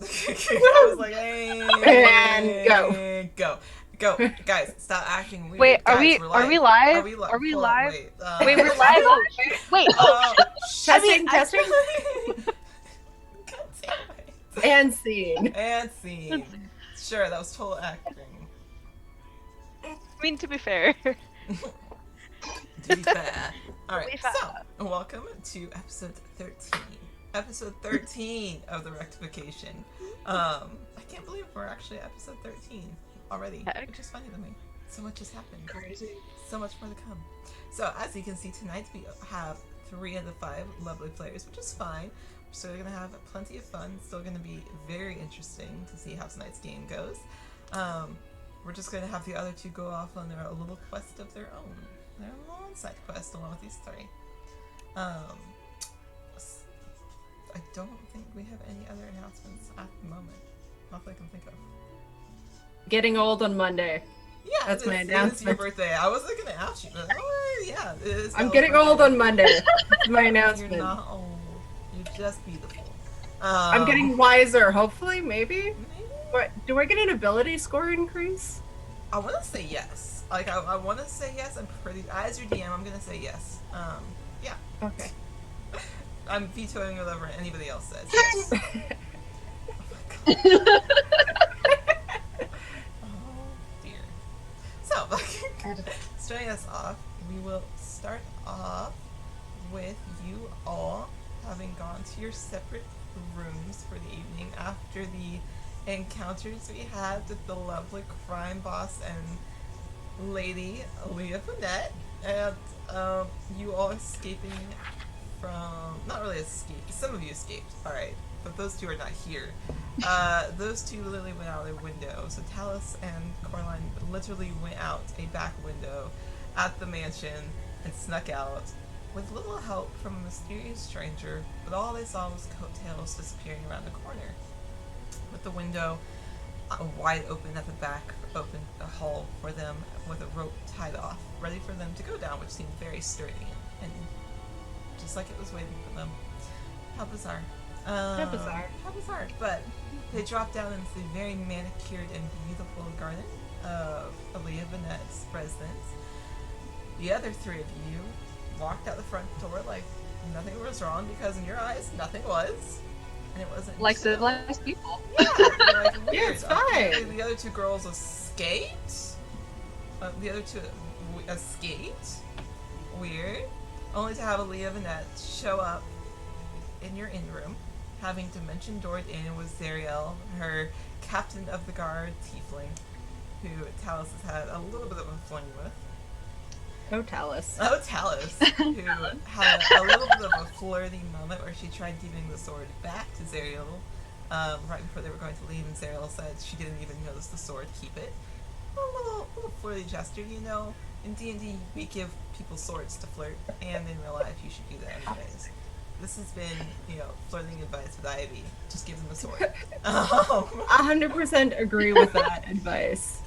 I was like, And go. hey, go, guys, stop acting Wait, weird, are guys. we We're are live. we Are live? we live? Are we Hold on, live? wait. Wait, we're live. Oh shit. Wait. Oh Oh, shit. I mean, Testing, testing, God damn it. and scene. And scene. Sure, that was total acting. I mean, to be fair. To be fair. To Alright, be fair. so, welcome to episode 13. Episode 13 of the Rectification. I can't believe we're actually at episode 13 already, Heck. which is funny to me. So much has happened. Crazy. So much more to come. So, as you can see tonight, we have 3 of the 5 lovely players, which is fine. We're still going to have plenty of fun. Still going to be very interesting to see how tonight's game goes. We're just going to have the other 2 go off on their little quest of their own. Their little side quest along with these 3. I don't think we have any other announcements at the moment. Not that I can think of. Getting old on Monday. Yeah, That's my It is your announcement. birthday. I wasn't gonna ask you, but yeah, it is. I'm Bella's getting birthday. old on Monday. That's my You're announcement. not old. You're just beautiful. I'm getting wiser, hopefully, maybe? Maybe? What, do I get an ability score increase? I want to say yes. Like I want to say yes. I'm pretty. As your DM, I'm gonna say yes. Yeah. Okay. I'm vetoing whatever anybody else says. Yes. Oh my god. Oh dear. So, starting us off, we will start off with you all having gone to your separate rooms for the evening after the encounters we had with the lovely crime boss and lady Leah Bonnet, and you all escaping from, not really escaped, some of you escaped, alright, but those 2 are not here. Those 2 literally went out their window, so Talus and Coraline literally went out a back window at the mansion and snuck out with little help from a mysterious stranger, but all they saw was coattails disappearing around the corner. With the window wide open at the back, open a hole for them with a rope tied off, ready for them to go down, which seemed very sturdy and just like it was waiting for them. How bizarre. How bizarre. How bizarre. But they dropped down into the very manicured and beautiful garden of Aaliyah Vanette's residence. The other 3 of you walked out the front door like nothing was wrong, because in your eyes, nothing was. And it wasn't Like until- civilized people. Yeah, you're like, weird. Yeah, it's fine. Okay, the other 2 girls escaped. The other 2 escaped. Weird. Only to have Aaliyah Vanette show up in your in-room, having dimension doored in with Zariel, her captain of the guard tiefling, who Talus has had a little bit of a fling with. No Talus. Oh, Talus, who had a little bit of a flirty moment where she tried giving the sword back to Zariel right before they were going to leave, and Zariel said she didn't even notice the sword, keep it. A little flirty gesture, you know. In D&D, we give people swords to flirt, and in real life, you should do that anyways. This has been, flirting advice with Ivy. Just give them a sword. 100% agree with that advice.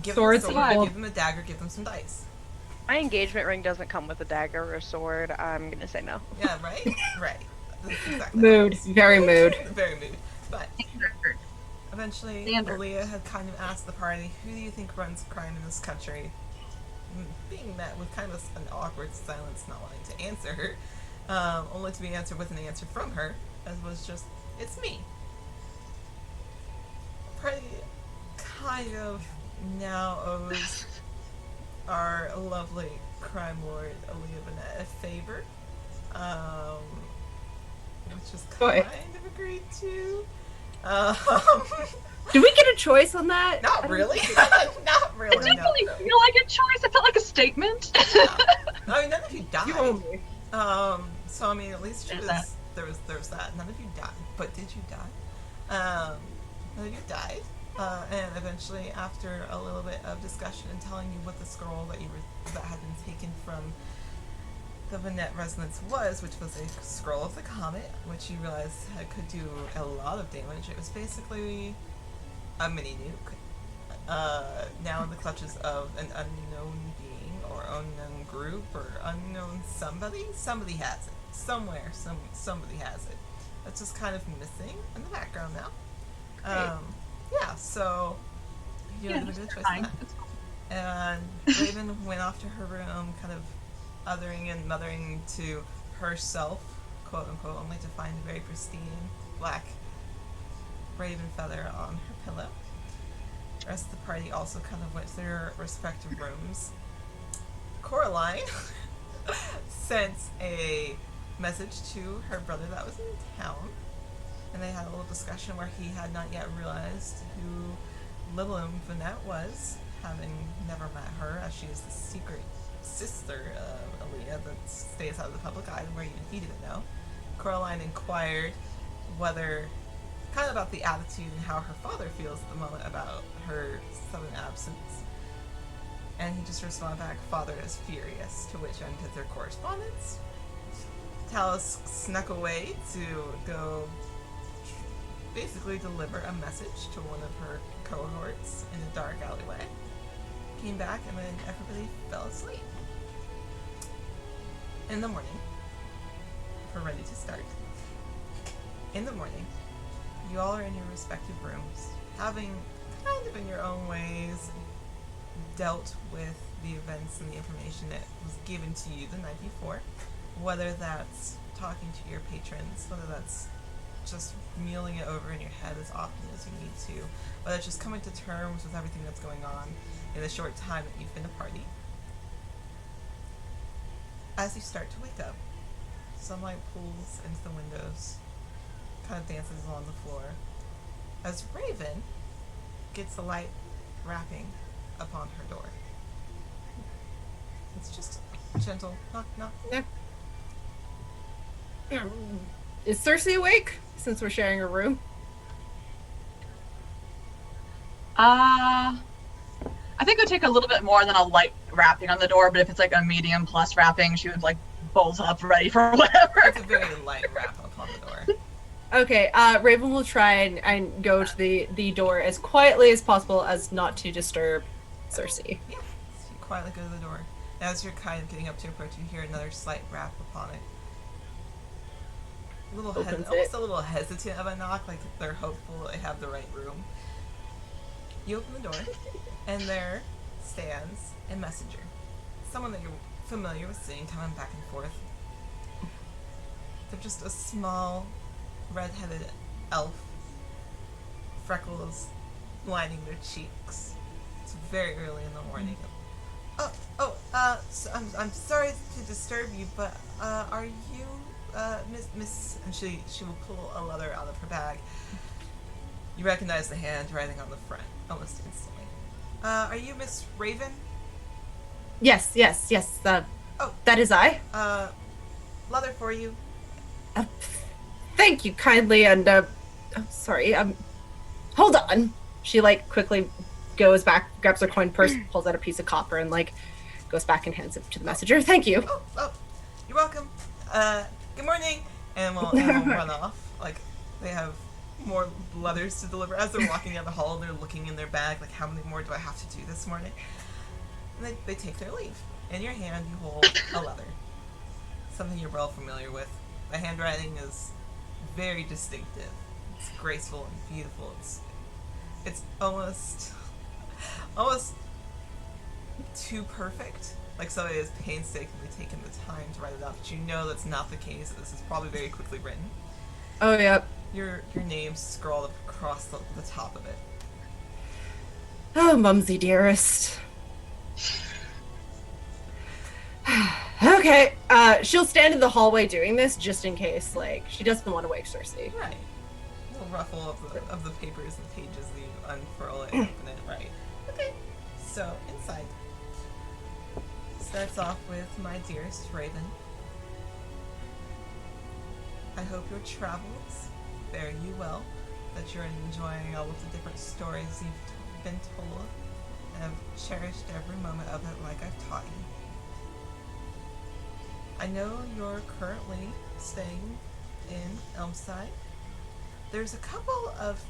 Give Swords them a sword, equal. give them a dagger, give them some dice. My engagement ring doesn't come with a dagger or a sword. I'm gonna say no. Yeah, right? Right. That's exactly Mood. Very mood. Very mood. But eventually, Standard. Aaliyah had kind of asked the party, who do you think runs crime in this country? Being met with kind of an awkward silence, not wanting to answer her, only to be answered with an answer from her, as was just, it's me. Party kind of now owes our lovely crime lord Aaliyah Bonnet a favor, which is Boy. kind of agreed to. Do we get a choice on that? Not really. Not really. It didn't No. really feel like a choice. It felt like a statement. I mean, none of you died. You owe me. So I mean, at least There's there was that. None of you died, but did you die? None of you died. And eventually, after a little bit of discussion and telling you what the scroll that had been taken from the Vanette resonance was, which was a scroll of the comet, which you realized could do a lot of damage. It was basically a mini nuke. Now in the clutches of an unknown being or unknown group or unknown somebody. Somebody has it. Somewhere, somebody has it. That's just kind of missing in the background now. Yeah, so you Yeah, have a just good choice terrifying. in that. And Raven went off to her room, kind of othering and mothering to herself, quote unquote, only to find a very pristine black raven feather on her pillow. The rest of the party also kind of went to their respective rooms. Coraline sent a message to her brother that was in town, and they had a little discussion where he had not yet realized who Little Vanette was, having never met her, as she is the secret sister of Aaliyah that stays out of the public eye, where even he didn't know. Coraline inquired whether, kind of about the attitude and how her father feels at the moment about her sudden absence. And he just responded back, "Father is furious," to which ended their correspondence. Talus snuck away to go basically deliver a message to one of her cohorts in a dark alleyway. Came back and then everybody fell asleep. In the morning, if we're ready to start. In the morning, you all are in your respective rooms, having kind of in your own ways dealt with the events and the information that was given to you the night before, whether that's talking to your patrons, whether that's just mulling it over in your head as often as you need to, whether it's just coming to terms with everything that's going on in the short time that you've been a party. As you start to wake up, sunlight pulls into the windows, kind of dances along the floor, as Raven gets the light rapping upon her door. It's just a gentle knock, knock. Is Cersei awake? Since we're sharing a room. I think it would take a little bit more than a light rapping on the door, but if it's like a medium plus rapping, she would like bolt up ready for whatever. It's a very light rap upon the door. Okay, Raven will try and go to the door as quietly as possible as not to disturb Cersei. Yeah, so you quietly go to the door. As you're kind of getting up to approach, you hear another slight rap upon it. Almost a little hesitant of a knock, like they're hopeful they have the right room. You open the door, and there stands a messenger. Someone that you're familiar with seeing coming back and forth. They're just a small, red-headed elf. Freckles lining their cheeks. It's very early in the morning. So I'm sorry to disturb you, but are you Miss? And she will pull a letter out of her bag. You recognize the handwriting on the front almost instantly. Are you Miss Raven? Yes. That is I. Leather for you. Thank you kindly, and sorry. Hold on. She like quickly goes back, grabs her coin purse, pulls out a piece of copper, and like goes back and hands it to the messenger. Thank you. Oh, you're welcome. Good morning. And we'll run off. Like they have more leathers to deliver. As they're walking down the hall, they're looking in their bag, like how many more do I have to do this morning? And they take their leave. In your hand, you hold a leather. Something you're well familiar with. The handwriting is very distinctive. It's graceful and beautiful. It's almost too perfect. Like somebody has painstakingly taken the time to write it out, but you know that's not the case. This is probably very quickly written. Oh, yep. Your name's scrawled across the top of it. Oh, Mumsy dearest. Okay, she'll stand in the hallway doing this just in case, like, she doesn't want to wake Cersei. Right. A little ruffle of the papers and pages that you unfurl it and open it. Right. Okay. So, inside. Starts off with, "My dearest Raven, I hope your travels fare you well, that you're enjoying all of the different stories you've been told, and have cherished every moment of it like I've taught you. I know you're currently staying in Elmside. There's a couple of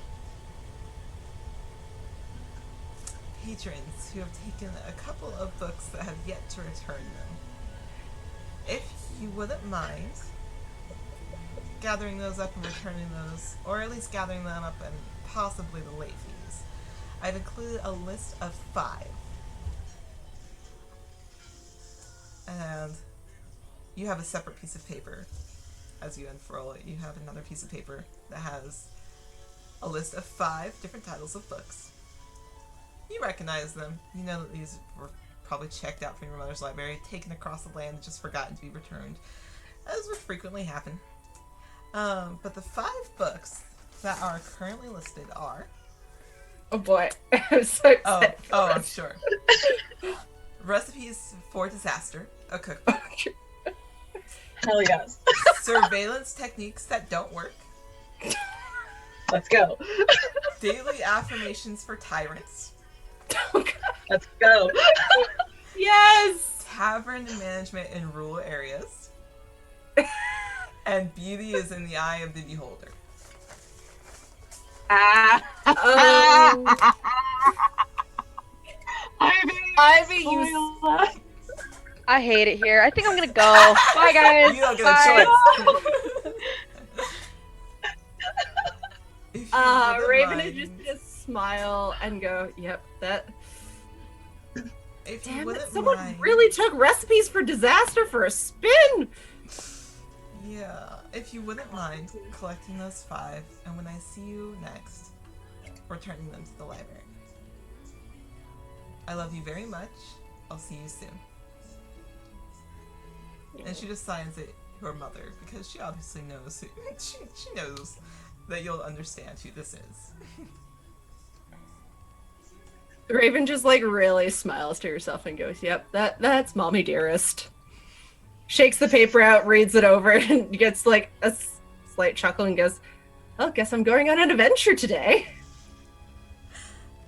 patrons who have taken a couple of books that have yet to return them. If you wouldn't mind gathering those up and returning those, or at least gathering them up and possibly the late fees, I've included a list of 5. And you have a separate piece of paper. As you unfurl it, you have another piece of paper that has a list of 5 different titles of books. You recognize them. You know that these were probably checked out from your mother's library, taken across the land, and just forgotten to be returned, as would frequently happen. But the 5 books that are currently listed are... Oh boy, I'm so excited. Oh, I'm sure. Recipes for Disaster, a cookbook. Hell yes. Surveillance techniques that don't work. Let's go. Daily affirmations for tyrants. Let's go. Yes! Tavern management in rural areas. And beauty is in the eye of the beholder. Ivy, you... I hate it here. I think I'm gonna go. Bye, guys. You don't get Bye. a choice. If you wouldn't Raven mind- is just smile and go, yep, that... If you Damn it, wouldn't someone mind- really took recipes for disaster for a spin! Yeah, if you wouldn't mind collecting those 5, and when I see you next, returning them to the library. I love you very much. I'll see you soon. And she just signs it her mother, because she obviously knows who, she knows that you'll understand who this is. Raven just like really smiles to herself and goes, yep, that's mommy dearest. Shakes the paper out, reads it over, and gets like a slight chuckle and goes, well, guess I'm going on an adventure today.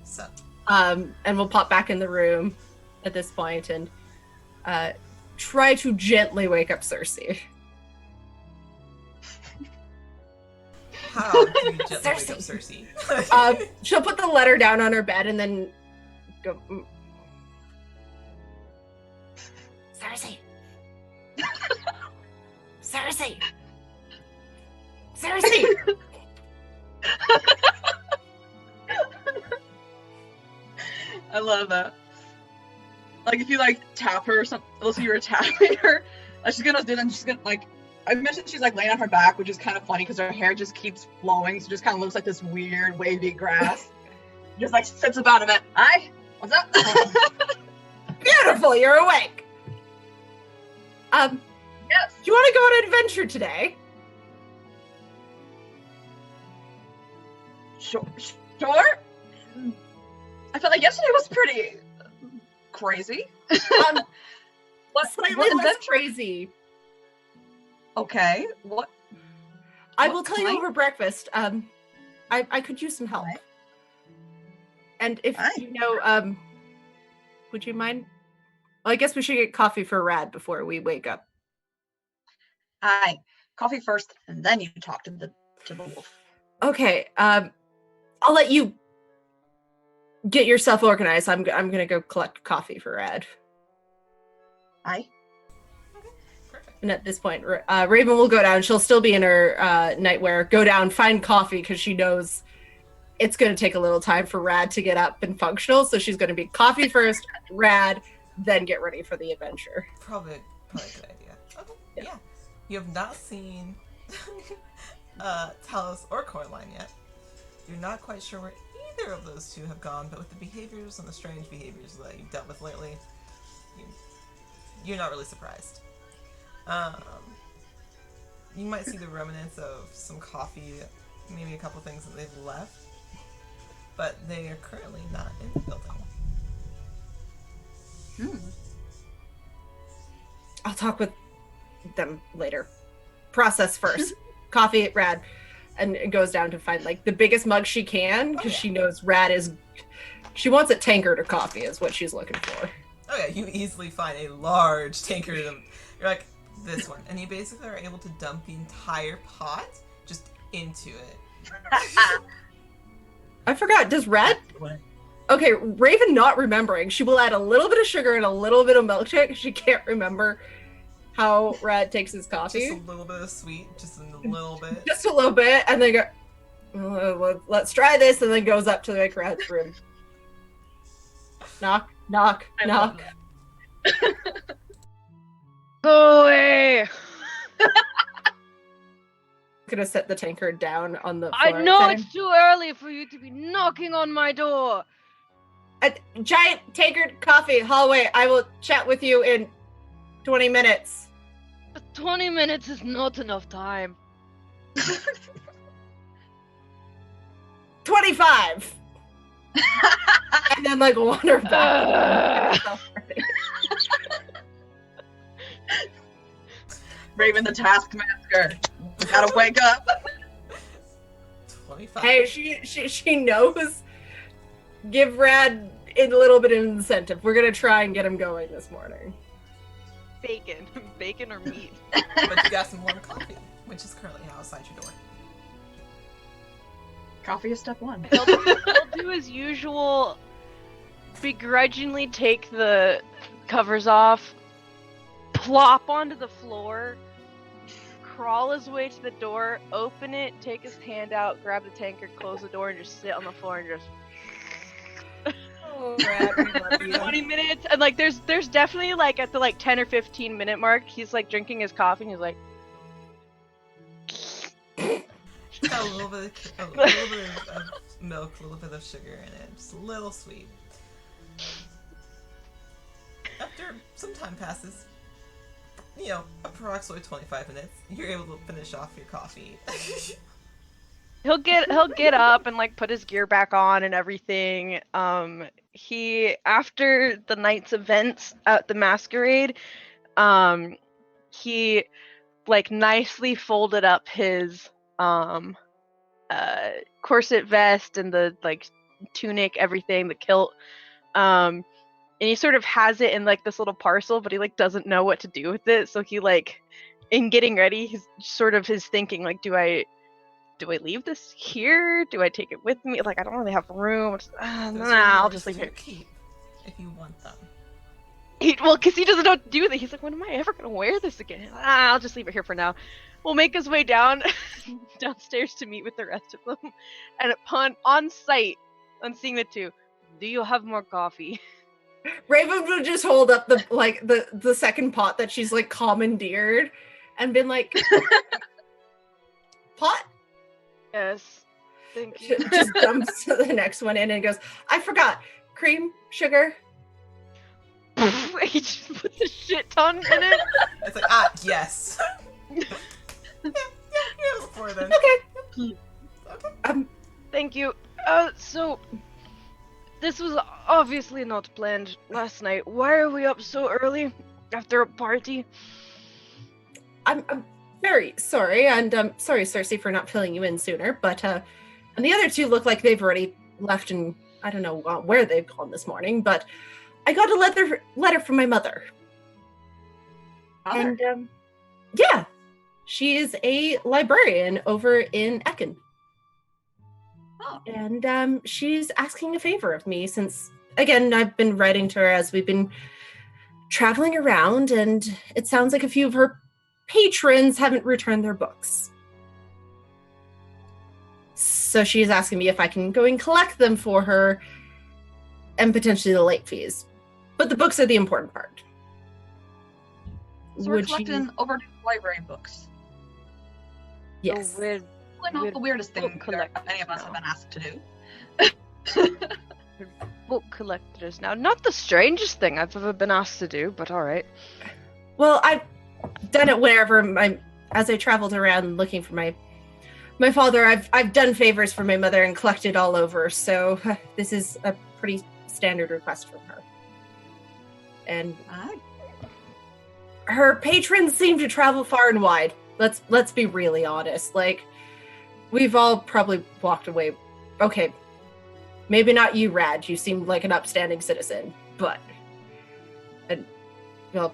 So, And we'll pop back in the room at this point and try to gently wake up Cersei. how do you gently wake up Cersei? She'll put the letter down on her bed and then go, Cersei! Cersei! Cersei! I love that. Like if you like tap her or something, unless you were tapping her, she's gonna do that. She's gonna like. I mentioned she's like laying on her back, which is kind of funny because her hair just keeps flowing, so it just kind of looks like this weird wavy grass. Just like sits about a bit. Hi, what's up? Beautiful, you're awake. Yes. Do you want to go on an adventure today? Sure. I felt like yesterday was pretty crazy. Slightly what less adventure? crazy. Okay. What? I What will tell you kind? over breakfast. I could use some help. Okay. And if Aye. you know, would you mind? Well, I guess we should get coffee for Rad before we wake up. Hi. Coffee first, and then you talk to the wolf. Okay. I'll let you get yourself organized. I'm gonna go collect coffee for Rad. Hi. Perfect. And at this point, Raven will go down. She'll still be in her nightwear. Go down, find coffee because she knows it's going to take a little time for Rad to get up and functional. So she's going to be coffee first, Rad, then get ready for the adventure. Probably a good idea. Okay, Yeah. yeah. You have not seen Talos or Coraline yet. You're not quite sure where either of those two have gone, but with the behaviors and the strange behaviors that you've dealt with lately, you're not really surprised. You might see the remnants of some coffee, maybe a couple things that they've left, but they are currently not in the building. I'll talk with them later. Process first. Coffee, Rad. And it goes down to find like the biggest mug she can because she knows Rad is. She wants a tankard of coffee, is what she's looking for. Oh yeah, you easily find a large tankard of. You're like, this one. And you basically are able to dump the entire pot just into it. I forgot. Does Rad? Okay, Raven not remembering. She will add a little bit of sugar and a little bit of milk to it 'cause she can't remember how Rad takes his coffee. Just a little bit of sweet, just a little bit. Just a little bit, and then go, let's try this, and then goes up to like Rad's room. Knock, knock, I knock. Go away! Gonna set the tankard down on the floor. I know outside. it's too early for you to be knocking on my door. A giant tankard coffee hallway. I will chat with you in 20 minutes. But 20 minutes is not enough time. 25. And then like wander back. Raven the Taskmaster. Gotta wake up. 25. Hey, she knows. Give Rad a little bit of incentive. We're gonna try and get him going this morning. Bacon. Bacon or meat. But you got some warm coffee, which is currently outside your door. Coffee is step one. He'll do his usual, begrudgingly take the covers off, plop onto the floor, crawl his way to the door, open it, take his hand out, grab the tankard, close the door, and just sit on the floor and just... Oh, Rad, we love you. 20 minutes, and like there's definitely like at the like 10 or 15 minute mark, he's like drinking his coffee and he's like... She's got a little bit of milk, a little bit of sugar in it, just a little sweet. After some time passes, approximately 25 minutes, you're able to finish off your coffee. He'll get up and like put his gear back on and everything. He, after the night's events at the masquerade, he like nicely folded up his corset vest and the like tunic, everything, the kilt, and he sort of has it in like this little parcel, but he like doesn't know what to do with it. So he like, in getting ready, he's sort of his thinking like, do I leave this here? Do I take it with me? Like, I don't really have room. I'll just leave it. Keep if you want them. Because he doesn't know what to do with it. He's like, when am I ever gonna wear this again? I'll just leave it here for now. We'll make his way downstairs to meet with the rest of them, and on sight, on seeing the two, do you have more coffee? Raven would just hold up the second pot that she's like commandeered and been like, pot? Yes. Thank you. Just dumps the next one in and goes, I forgot. Cream, sugar. He just puts a shit ton in it. It's like, yes. Yeah, before then. Okay. Thank you. So this was obviously not planned last night. Why are we up so early after a party? I'm very sorry, and sorry, Cersei, for not filling you in sooner, but and the other two look like they've already left, and I don't know where they've gone this morning, but I got a letter from my mother. Mother? And yeah, she is a librarian over in Ekin. Oh. And she's asking a favor of me since, again, I've been writing to her as we've been traveling around, and it sounds like a few of her patrons haven't returned their books. So she's asking me if I can go and collect them for her and potentially the late fees. But the books are the important part. So we're collecting overdue library books. Yes. So we're Probably not the weirdest thing book collectors any of us now. have been asked to do. book collectors now. Not the strangest thing I've ever been asked to do, but alright. Well, I've done it wherever as I traveled around looking for my father. I've done favors for my mother and collected all over, so this is a pretty standard request from her. And her patrons seem to travel far and wide. Let's be really honest. Like, we've all probably walked away. Okay, maybe not you, Rad. You seem like an upstanding citizen, but well,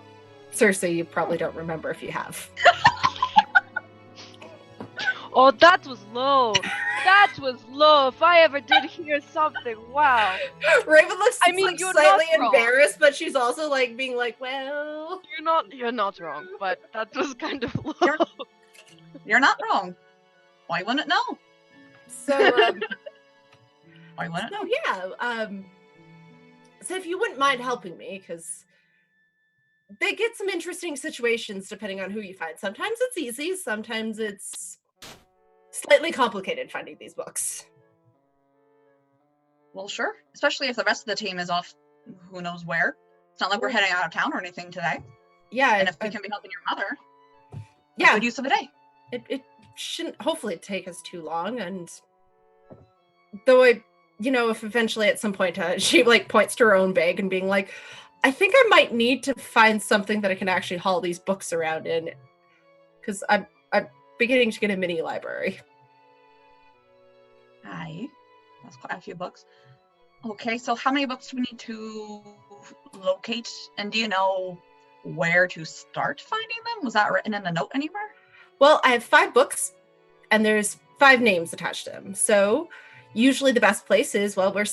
Cersei, you probably don't remember if you have. Oh, that was low. That was low. If I ever did hear something, wow. Raven looks I mean, like you're slightly not wrong. embarrassed, but she's also like being like, well, You're not wrong, but that was kind of low. You're not wrong. Why wouldn't it know? so Why wouldn't it so know? yeah, so if you wouldn't mind helping me, because they get some interesting situations depending on who you find. Sometimes it's easy, sometimes it's slightly complicated finding these books. Well, sure. Especially if the rest of the team is off who knows where. It's not like we're heading out of town or anything today. Yeah, And if we can be helping your mother, yeah, good use of the day. it shouldn't hopefully take us too long. And though if eventually at some point she like points to her own bag and being like, I think I might need to find something that I can actually haul these books around in, because I'm beginning to get a mini library. Aye. That's quite a few books. Okay, so how many books do we need to locate? And do you know where to start finding them? Was that written in a note anywhere? Well, I have 5 books, and there's 5 names attached to them. So usually the best place is, well, we're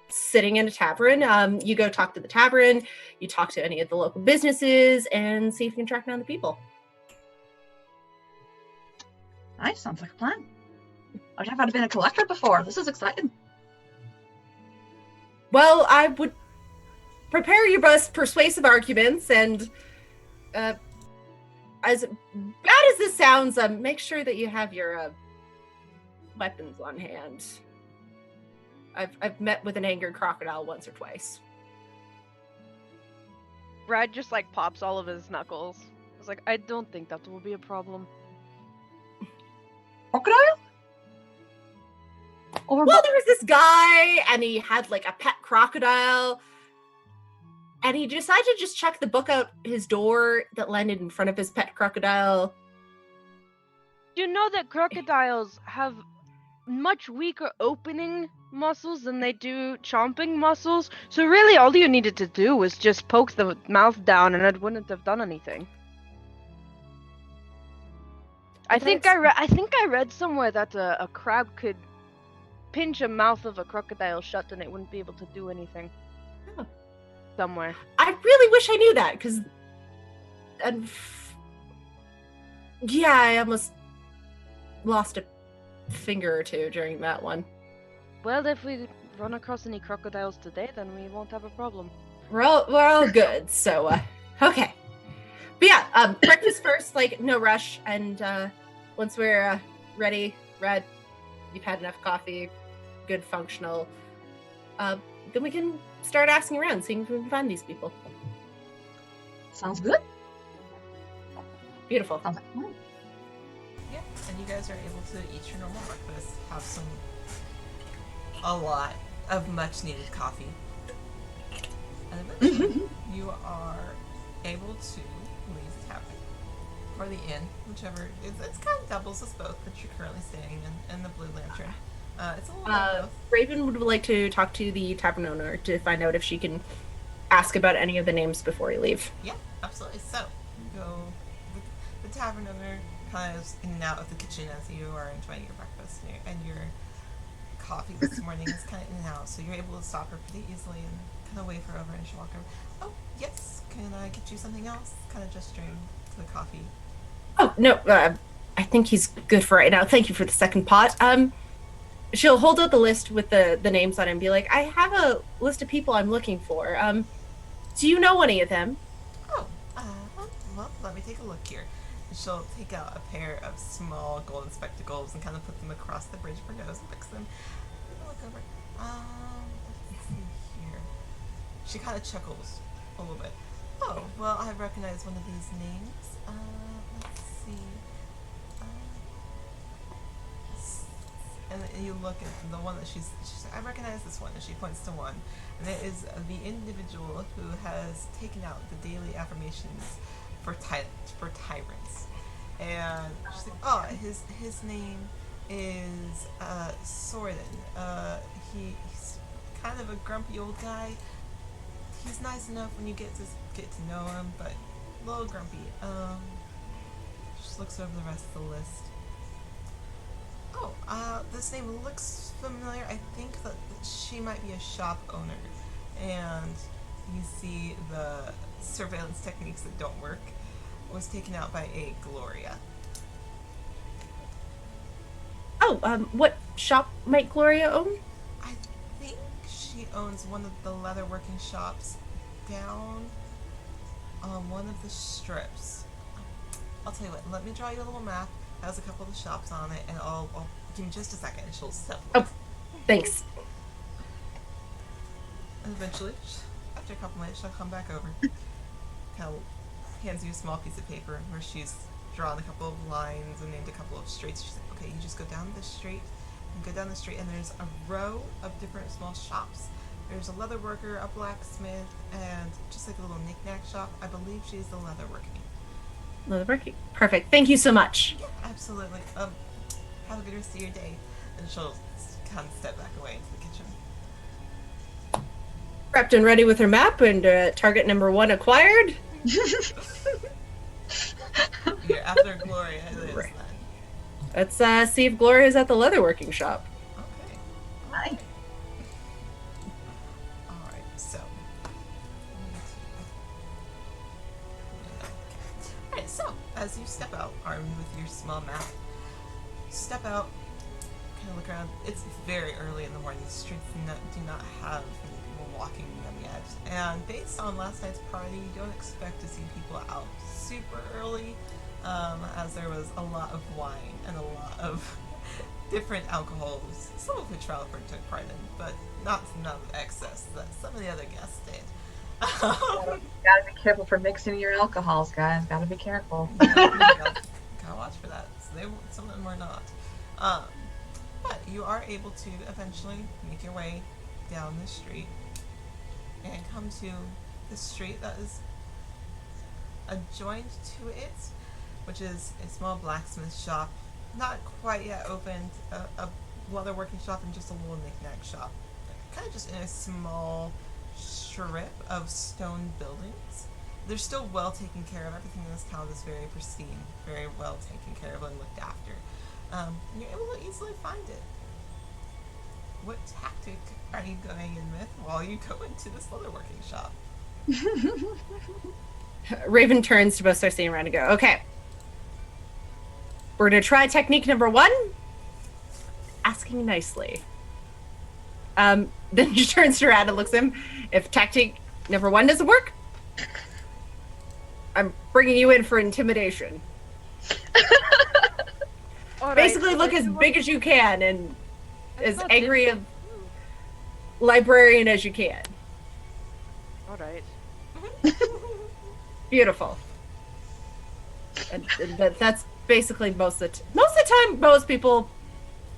sitting in a tavern. You go talk to the tavern, you talk to any of the local businesses, and see if you can track down the people. Nice, sounds like a plan. I've never been a collector before. This is exciting. Well, I would prepare your best persuasive arguments, and as bad as this sounds, make sure that you have your weapons on hand. I've met with an angered crocodile once or twice. Brad just like pops all of his knuckles. I was like, I don't think that will be a problem. Crocodile? Well, there was this guy, and he had like a pet crocodile, and he decided to just chuck the book out his door that landed in front of his pet crocodile. Do you know that crocodiles have much weaker opening muscles than they do chomping muscles? So really all you needed to do was just poke the mouth down and it wouldn't have done anything. I think I read somewhere that a crab could pinch a mouth of a crocodile shut and it wouldn't be able to do anything. Oh. Somewhere. I really wish I knew that, because yeah, I almost lost a finger or two during that one. Well, if we run across any crocodiles today, then we won't have a problem. We're all good, so okay. But yeah, breakfast first, like no rush, and once we're ready, Red, you've had enough coffee, good functional, then we can start asking around, seeing if we can find these people. Sounds good. Beautiful. Sounds like fun. Yeah, and you guys are able to eat your normal breakfast, have a lot of much needed coffee. And eventually you are able to leave the tavern. Or the inn, whichever. It's kind of doubles as both, but you're currently staying in the Blue Lantern. It's a little bit of both. Raven would like to talk to the tavern owner to find out if she can ask about any of the names before you leave. Yeah, absolutely. So, you go. The tavern owner kind of in and out of the kitchen as you are enjoying your breakfast, and your coffee this morning is kind of in and out, so you're able to stop her pretty easily and kind of wave her over, and she'll walk over. Oh, yes, can I get you something else? Kind of gesturing to the coffee. Oh, no, I think he's good for right now. Thank you for the second pot. She'll hold out the list with the names on it and be like, I have a list of people I'm looking for. Do you know any of them? Oh, well, let me take a look here. And she'll take out a pair of small golden spectacles and kind of put them across the bridge of her nose and fix them. Look over. Let's see here. She kind of chuckles a little bit. Oh, well, I recognize one of these names. Let's see. And you look at the one that she's I recognize this one, and she points to one. And it is the individual who has taken out the daily affirmations for tyrants. And she's like, oh, his name is Soren. He's kind of a grumpy old guy. He's nice enough when you get to know him, but a little grumpy. Just looks over the rest of the list. This name looks familiar. I think that she might be a shop owner. And you see the surveillance techniques that don't work was taken out by a Gloria. Oh, what shop might Gloria own? I think she owns one of the leatherworking shops down on one of the strips. I'll tell you what, let me draw you a little map. It has a couple of the shops on it, and I'll give me just a second, and she'll step away. Oh, thanks. And eventually, after a couple minutes, she'll come back over. Kind of hands you a small piece of paper where she's drawn a couple of lines and named a couple of streets. She's like, okay, you just go down this street, and go down the street, and there's a row of different small shops. There's a leather worker, a blacksmith, and just like a little knick-knack shop. I believe she's the leatherworking. Leatherworking. Perfect. Thank you so much. Yeah, absolutely. Have a good rest of your day. And she'll kind of step back away into the kitchen. Prepped and ready with her map, and target number 1 acquired. You're after Gloria, it is Right. then. Let's see if Gloria's at the leatherworking shop. Okay. Hi. Alright, so. Alright, so, as you step out, armed with your small map, step out, kind of look around. It's very early in the morning. The streets do not have many people walking them yet. And based on last night's party, you don't expect to see people out super early, as there was a lot of wine and a lot of different alcohols, some of which Ralford took part in, but not enough excess that some of the other guests did. Gotta be careful for mixing your alcohols, guys. Gotta be careful. Gotta watch for that. So some of them were not. But you are able to eventually make your way down the street and come to the street that is adjoined to it, which is a small blacksmith shop, not quite yet opened, a leatherworking shop, and just a little knick-knack shop. Kind of just in a small strip of stone buildings. They're still well taken care of. Everything in this town is very pristine, very well taken care of and looked after. You're able to easily find it. What tactic are you going in with while you go into this leatherworking shop? Raven turns to both Cersei and Rand and go, okay. We're going to try technique number 1. Asking nicely. Then she turns to Rand and looks at him. If tactic number 1 doesn't work, I'm bringing you in for intimidation. All Basically, right, look so as big as you can and That's as not angry a difficult. librarian as you can. All right. Beautiful. And that's basically most of the time. Most people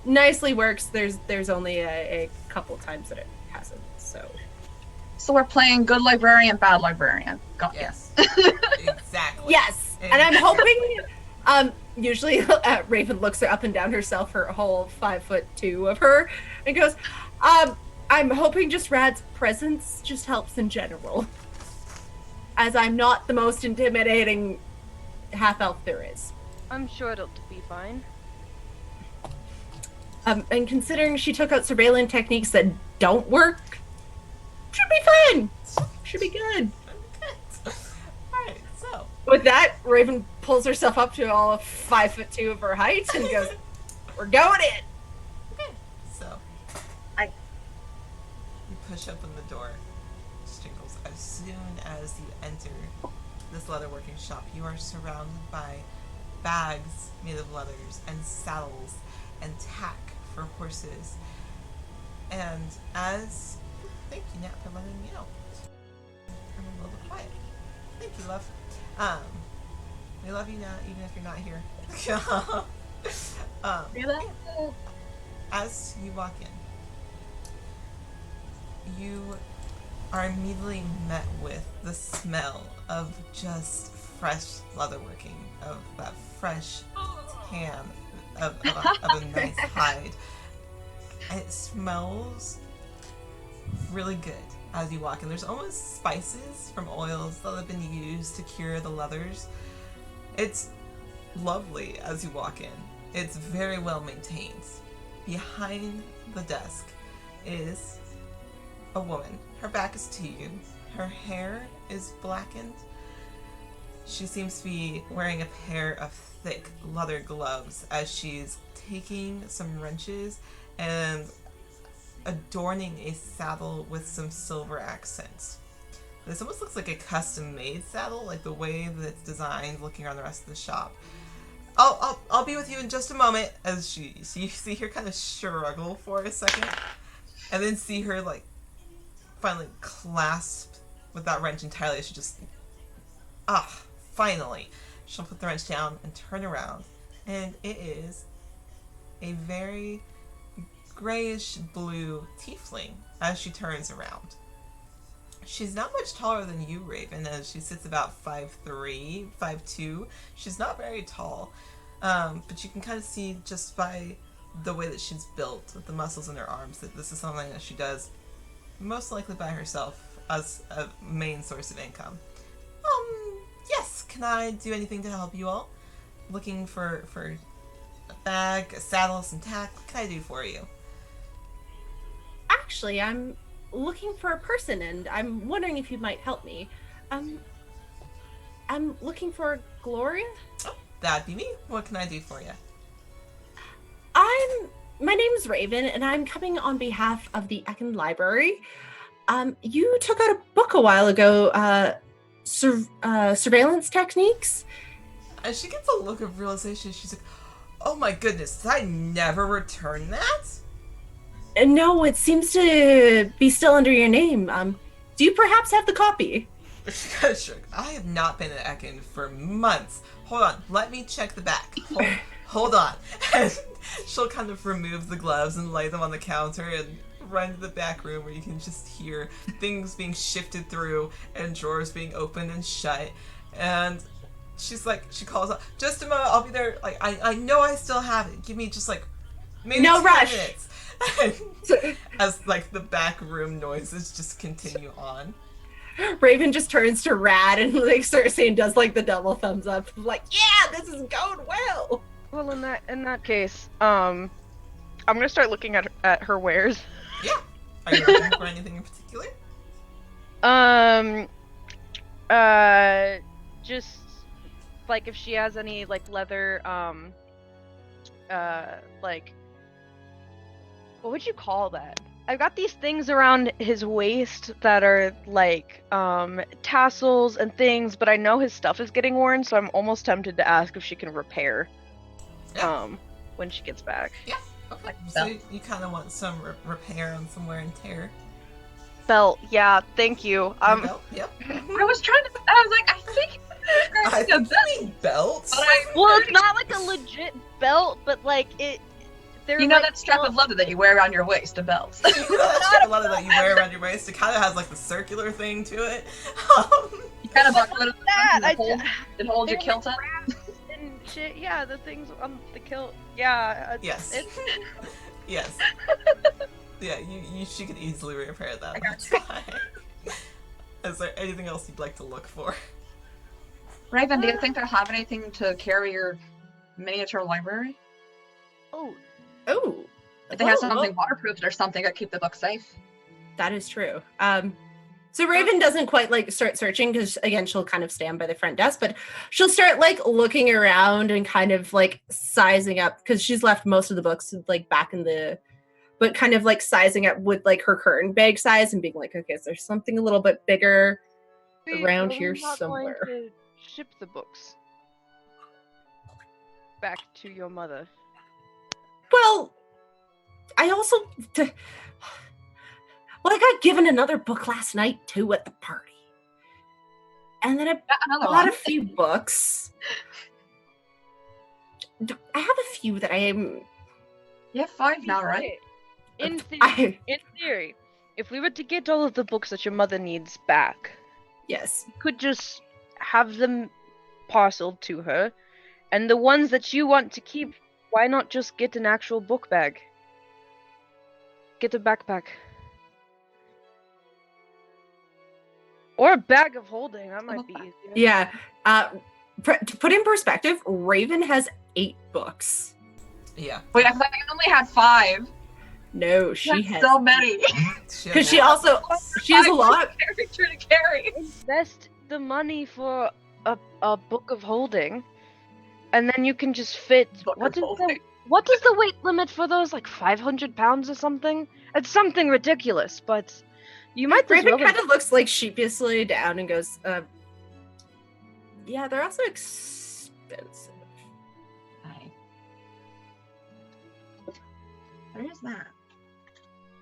nicely works. There's only a couple times that it hasn't. So we're playing good librarian, bad librarian. Got Yes. Exactly. Yes, and I'm hoping. Usually, Raven looks her up and down herself, her whole 5'2" of her, and goes, I'm hoping just Rad's presence just helps in general, as I'm not the most intimidating half elf there is. I'm sure it'll be fine. And considering she took out surveillance techniques that don't work, should be fine. Should be good. Okay. Alright, so. With that, Raven pulls herself up to all 5'2" of her height and goes, "We're going in." Okay, so. I- You push open the door, Jingles. As soon as you enter this leatherworking shop, you are surrounded by bags made of leathers and saddles and tack for horses. And as thank you, Nat, for letting me out. I'm a little quiet. Thank you, love. We love you, Nat, even if you're not here. Hear that? As you walk in, you are immediately met with the smell of just fresh leatherworking, of that fresh tan, of a nice hide. And it smells really good as you walk in. There's almost spices from oils that have been used to cure the leathers. It's lovely as you walk in. It's very well maintained. Behind the desk is a woman. Her back is to you. Her hair is blackened. She seems to be wearing a pair of thick leather gloves as she's taking some wrenches and adorning a saddle with some silver accents. This almost looks like a custom-made saddle, like the way that it's designed, looking around the rest of the shop. I'll be with you in just a moment, as you see her kind of struggle for a second, and then see her, like, finally clasp with that wrench entirely. She just, finally. She'll put the wrench down and turn around, and it is a very grayish-blue tiefling as she turns around. She's not much taller than you, Raven, as she sits about 5'3", 5'2". She's not very tall, but you can kind of see just by the way that she's built, with the muscles in her arms, that this is something that she does most likely by herself as a main source of income. Yes, can I do anything to help you all? Looking for a bag, a saddle, some tack? What can I do for you? Actually, I'm looking for a person, and I'm wondering if you might help me. I'm looking for Gloria. Oh, that'd be me. What can I do for you? My name's Raven, and I'm coming on behalf of the Ekin Library. You took out a book a while ago, Surveillance Techniques. And she gets a look of realization. She's like, oh my goodness, did I never return that? No, it seems to be still under your name. Do you perhaps have the copy? Sure. I have not been at Ekin for months. Hold on, let me check the back. Hold on. And she'll kind of remove the gloves and lay them on the counter and run to the back room where you can just hear things being shifted through and drawers being opened and shut. And she's like, she calls out, just a moment, I'll be there. Like, I know I still have it. Give me just like maybe no 10 rush. minutes. As like the back room noises just continue on. Raven just turns to Rad and like Cersei and does like the double thumbs up, like, yeah, this is going well. Well, in that case, I'm gonna start looking at her wares. Yeah. Are you looking for anything in particular? Just like if she has any like leather, like, what would you call that? I've got these things around his waist that are like tassels and things, but I know his stuff is getting worn, so I'm almost tempted to ask if she can repair when she gets back. Yeah. Okay. So you kind of want some repair on some wear and tear. Belt, yeah, thank you. Belt? Yep. I was like, I think I think you mean belts. Well, it's not like a legit belt, but like it. You know like, that strap of leather that you wear around your waist, a belt. You know that strap of leather that you wear around your waist? It kind of has like the circular thing to it. You kind of buckle it up and hold your kilt up. And shit, yeah, the things on the kilt. Yeah. Yes. Yes. Yeah, she could easily repair that. That's fine. Is there anything else you'd like to look for? Raven, do you think they'll have anything to carry your miniature library? Oh. If they have something waterproof or something that keep the book safe. That is true. So Raven doesn't quite like start searching because again she'll kind of stand by the front desk, but she'll start like looking around and kind of like sizing up because she's left most of the books like back in the, but kind of like sizing up with like her current bag size and being like, okay, is there something a little bit bigger around here somewhere? Going to ship the books back to your mother. Well, I also. Well, I got given another book last night, too, at the party. And then I bought a few books. I have a few that I am... You have 5 now, right? In theory, if we were to get all of the books that your mother needs back... Yes. You could just have them parceled to her. And the ones that you want to keep, why not just get an actual book bag? Get a backpack. Or a bag of holding, that might be easier. Yeah. To put in perspective, Raven has 8 books. Yeah. Wait, I thought you only had 5. No, She she had has so many. because she also she has a lot. Character to carry. Invest the money for a book of holding, and then you can just fit. Book of holding. What is the weight limit for those? Like 500 pounds or something? It's something ridiculous, but you might as Raven well. kind of looks like sheepishly down and goes, yeah, they're also expensive. Where is that?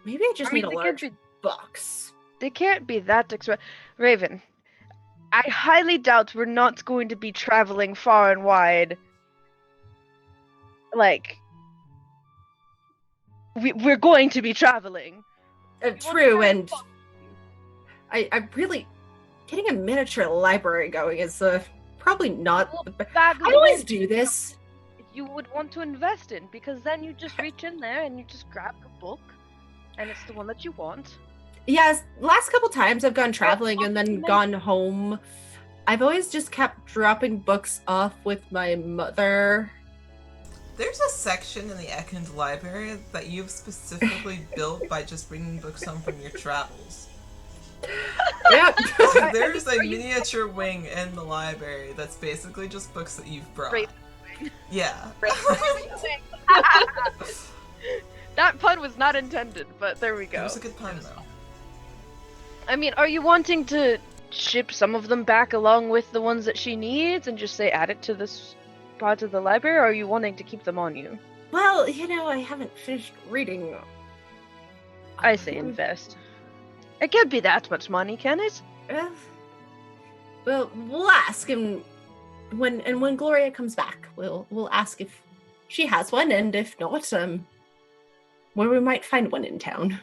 Maybe I just need a they large can't box. They can't be that expensive. Raven, I highly doubt we're not going to be traveling far and wide. Like, we're going to be traveling. True, and I really getting a miniature library going is probably not the best. I always do this. You would want to invest in, because then you just reach in there and you just grab a book, and it's the one that you want. Yes, last couple times I've gone traveling and then gone home. I've always just kept dropping books off with my mother. There's a section in the Ekund library that you've specifically built by just bringing books home from your travels. Yep. There's a miniature wing in the library that's basically just books that you've brought. Great. Yeah. That pun was not intended, but there we go. It was a good pun, though. I mean, are you wanting to ship some of them back along with the ones that she needs and just say add it to this part of the library, or are you wanting to keep them on you? Well, I haven't finished reading. I say invest. It can't be that much money, can it? Well, we'll ask, and when Gloria comes back, we'll ask if she has one, and if not, where we might find one in town.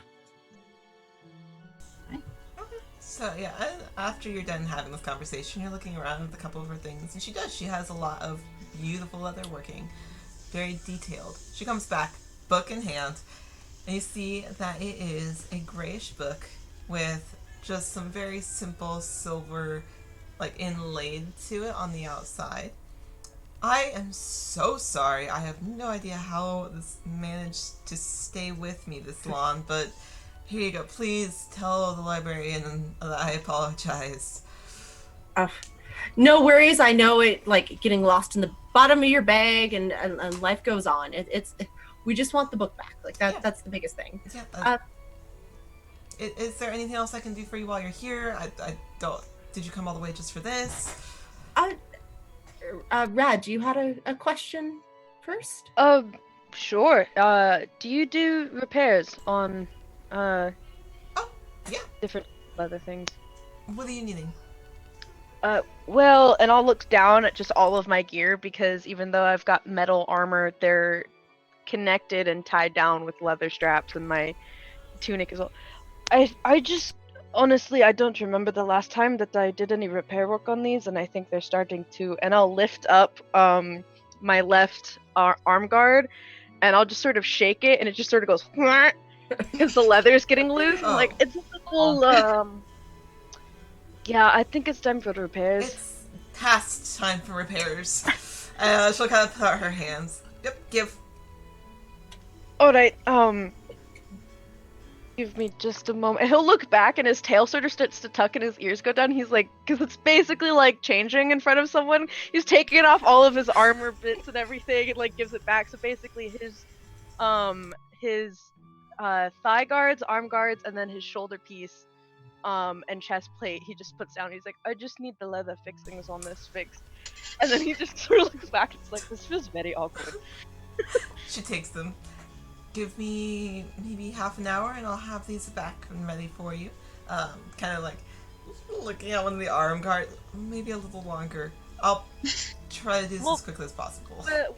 So yeah, and after you're done having this conversation, you're looking around at a couple of her things, and she does. She has a lot of beautiful leather working, very detailed. She comes back, book in hand, and you see that it is a grayish book with just some very simple silver, inlaid to it on the outside. I am so sorry. I have no idea how this managed to stay with me this long, but here you go. Please tell the librarian that I apologize. No worries. I know it, getting lost in the bottom of your bag, and life goes on. We just want the book back. That's the biggest thing. Yeah. Is there anything else I can do for you while you're here? I don't. Did you come all the way just for this? Rad, you had a question first? Sure. Do you do repairs on yeah. different leather things? What are you needing? Well, and I'll look down at just all of my gear, because even though I've got metal armor, they're connected and tied down with leather straps, and my tunic as well. I just honestly, I don't remember the last time that I did any repair work on these, and I think they're starting to. And I'll lift up my left arm guard, and I'll just sort of shake it, and it just sort of goes because the leather's getting loose. Oh. And it's a little yeah, I think it's time for the repairs. It's past time for repairs. She'll kind of put out her hands. Yep, give. Alright, give me just a moment. And he'll look back, and his tail sort of starts to tuck and his ears go down. He's like, because it's basically like changing in front of someone. He's taking off all of his armor bits and everything and gives it back. So basically his thigh guards, arm guards, and then his shoulder piece and chest plate he just puts down. He's like, I just need the leather fixings on this fixed. And then he just sort of looks back. It's like, this feels very awkward. She takes them. Give me maybe half an hour and I'll have these back and ready for you. Kind of looking at one of the arm guards. Maybe a little longer. I'll try to do this as quickly as possible. We'll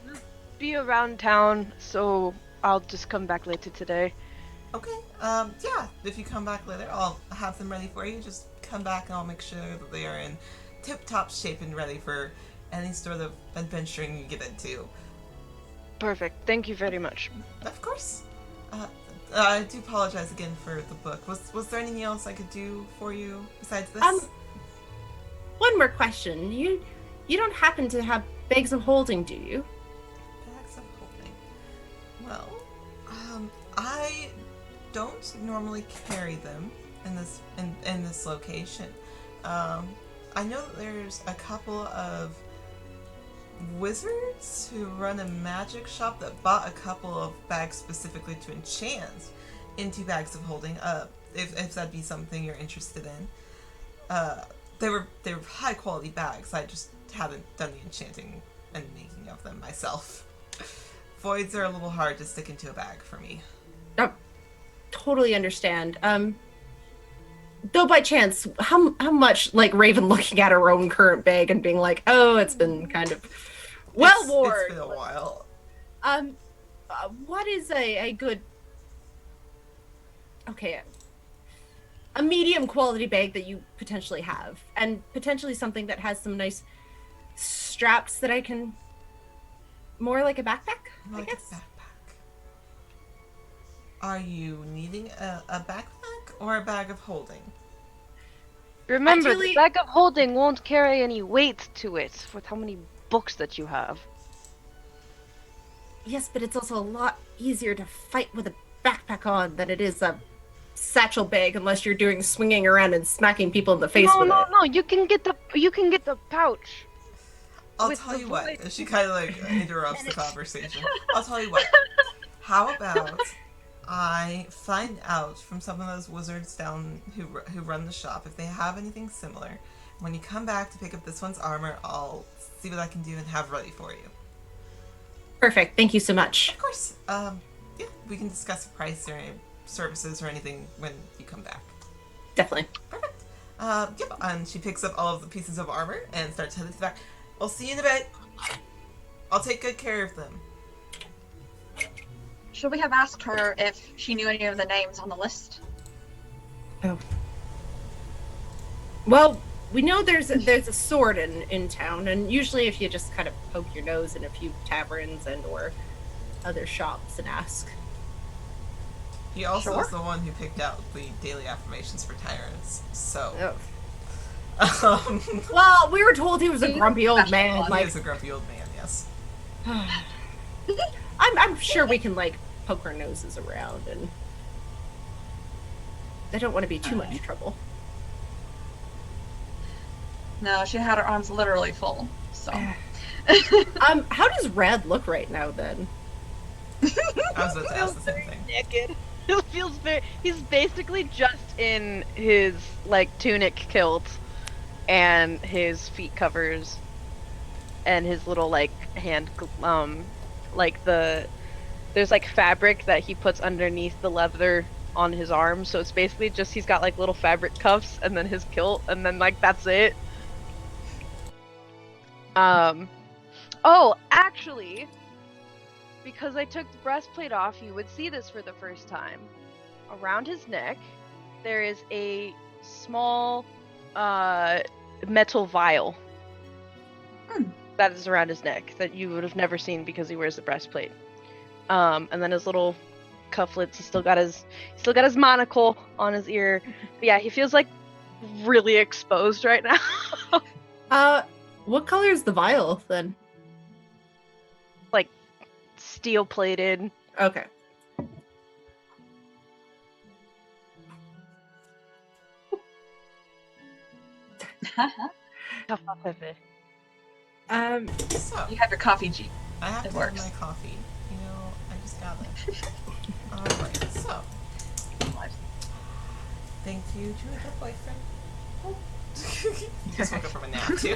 be around town, so I'll just come back later today. Okay. Yeah. If you come back later, I'll have them ready for you. Just come back and I'll make sure that they are in tip-top shape and ready for any sort of adventuring you get into. Perfect. Thank you very much. Of course. I do apologize again for the book. Was there anything else I could do for you besides this? One more question. You don't happen to have bags of holding, do you? Bags of holding. I don't normally carry them in this location. I know that there's a couple of wizards who run a magic shop that bought a couple of bags specifically to enchant into bags of holding. If that'd be something you're interested in. They were high quality bags. I just haven't done the enchanting and making of them myself. Voids are a little hard to stick into a bag for me. Totally understand. Though by chance, how much, like Raven looking at her own current bag and being like, oh, it's been kind of worn. It's been a while. What is a good, okay, a medium quality bag that you potentially have, and potentially something that has some nice straps that I can, more like a backpack, I guess. A backpack. Are you needing a backpack or a bag of holding? Remember, Ideally- the bag of holding won't carry any weight to it with how many books that you have. Yes, but it's also a lot easier to fight with a backpack on than it is a satchel bag, unless you're doing swinging around and smacking people in the face with it. No, you can get the pouch. I'll With tell the you what. void. She kind of like interrupts the conversation. I'll tell you what. How about I find out from some of those wizards down who run the shop if they have anything similar. When you come back to pick up this one's armor, I'll see what I can do and have ready for you. Perfect. Thank you so much. Of course. Yeah, we can discuss the price or any services or anything when you come back. Definitely. Perfect. Yep. And she picks up all of the pieces of armor and starts heading to the back. I'll see you in a bit. I'll take good care of them. Should we have asked her if she knew any of the names on the list? Oh. Well, we know there's a sword in town, and usually if you just kind of poke your nose in a few taverns and or other shops and ask. He also Sure. is the one who picked out the daily affirmations for tyrants. So, Oh. Well, we were told he was a grumpy old man. he Like, is a grumpy old man. Yes. I'm sure we can like poke our noses around, and I don't want to be too much trouble. No, she had her arms literally full. So How does Rad look right now then? I was about to ask the same thing. Naked. He feels very. He's basically just in his like tunic kilt, and his feet covers, and his little like hand, like there's like fabric that he puts underneath the leather on his arm. So it's basically just he's got like little fabric cuffs, and then his kilt, and then like that's it. Oh, actually, because I took the breastplate off, you would see this for the first time. Around his neck, there is a small metal vial that is around his neck that you would have never seen because he wears the breastplate. And then his little cufflets. He's still got his monocle on his ear. But yeah, he feels like really exposed right now. What color is the vial then? Steel plated. Okay. So, you have your coffee Jeep. I have It to works. have my coffee. You know, I just got it. Alright, so. Thank you to your boyfriend. Oh. You just woke up from a nap, too.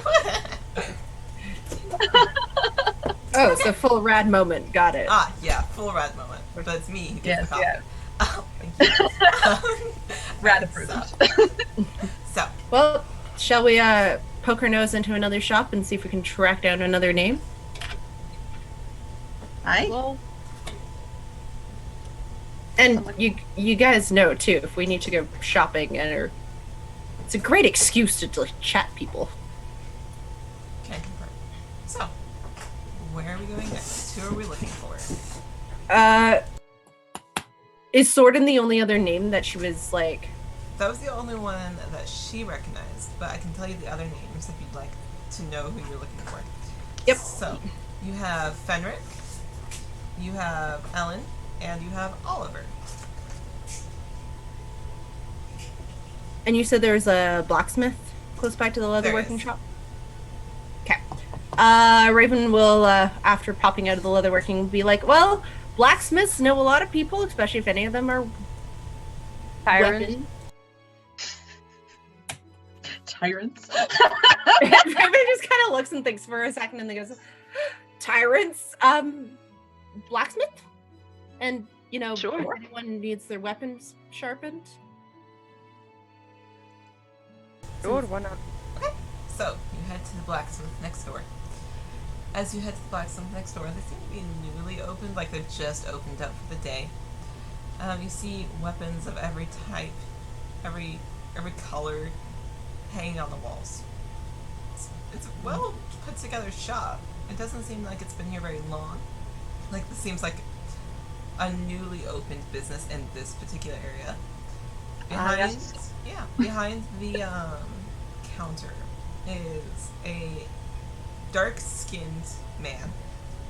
Oh, so full Rad moment. Got it. Yeah, full rad moment. But it's me who gets Yes, the coffee. yes. Oh, thank you. Rad approved. So, Well, shall we poke our nose into another shop and see if we can track down another name? Aye. Well, And you guys know too, if we need to go shopping it's a great excuse to like, chat people. okay, confirm. So, where are we going next? Who are we looking for? Is Sordin the only other name that she was like? That was the only one that she recognized, but I can tell you the other names if you'd like to know who you're looking for. Yep. So, you have Fenric, you have Ellen, And you have Oliver. And you said there's a blacksmith close by to the leatherworking shop? Okay. Raven will, after popping out of the leatherworking, be like, well, blacksmiths know a lot of people, especially if any of them are Tyrants. weapons. Tyrants. Raven just kind of looks and thinks for a second and then goes, tyrants, blacksmith? And, you know, Sure. if anyone needs their weapons sharpened. Sure, why not? Okay, so you head to the blacksmith next door. As you head to the blacksmith next door, they seem to be newly opened, like they're just opened up for the day. You see weapons of every type, every color, hanging on the walls. It's a well put together shop. It doesn't seem like it's been here very long. Like this seems like a newly opened business in this particular area. Behind, yes. yeah, behind the counter is a dark-skinned man.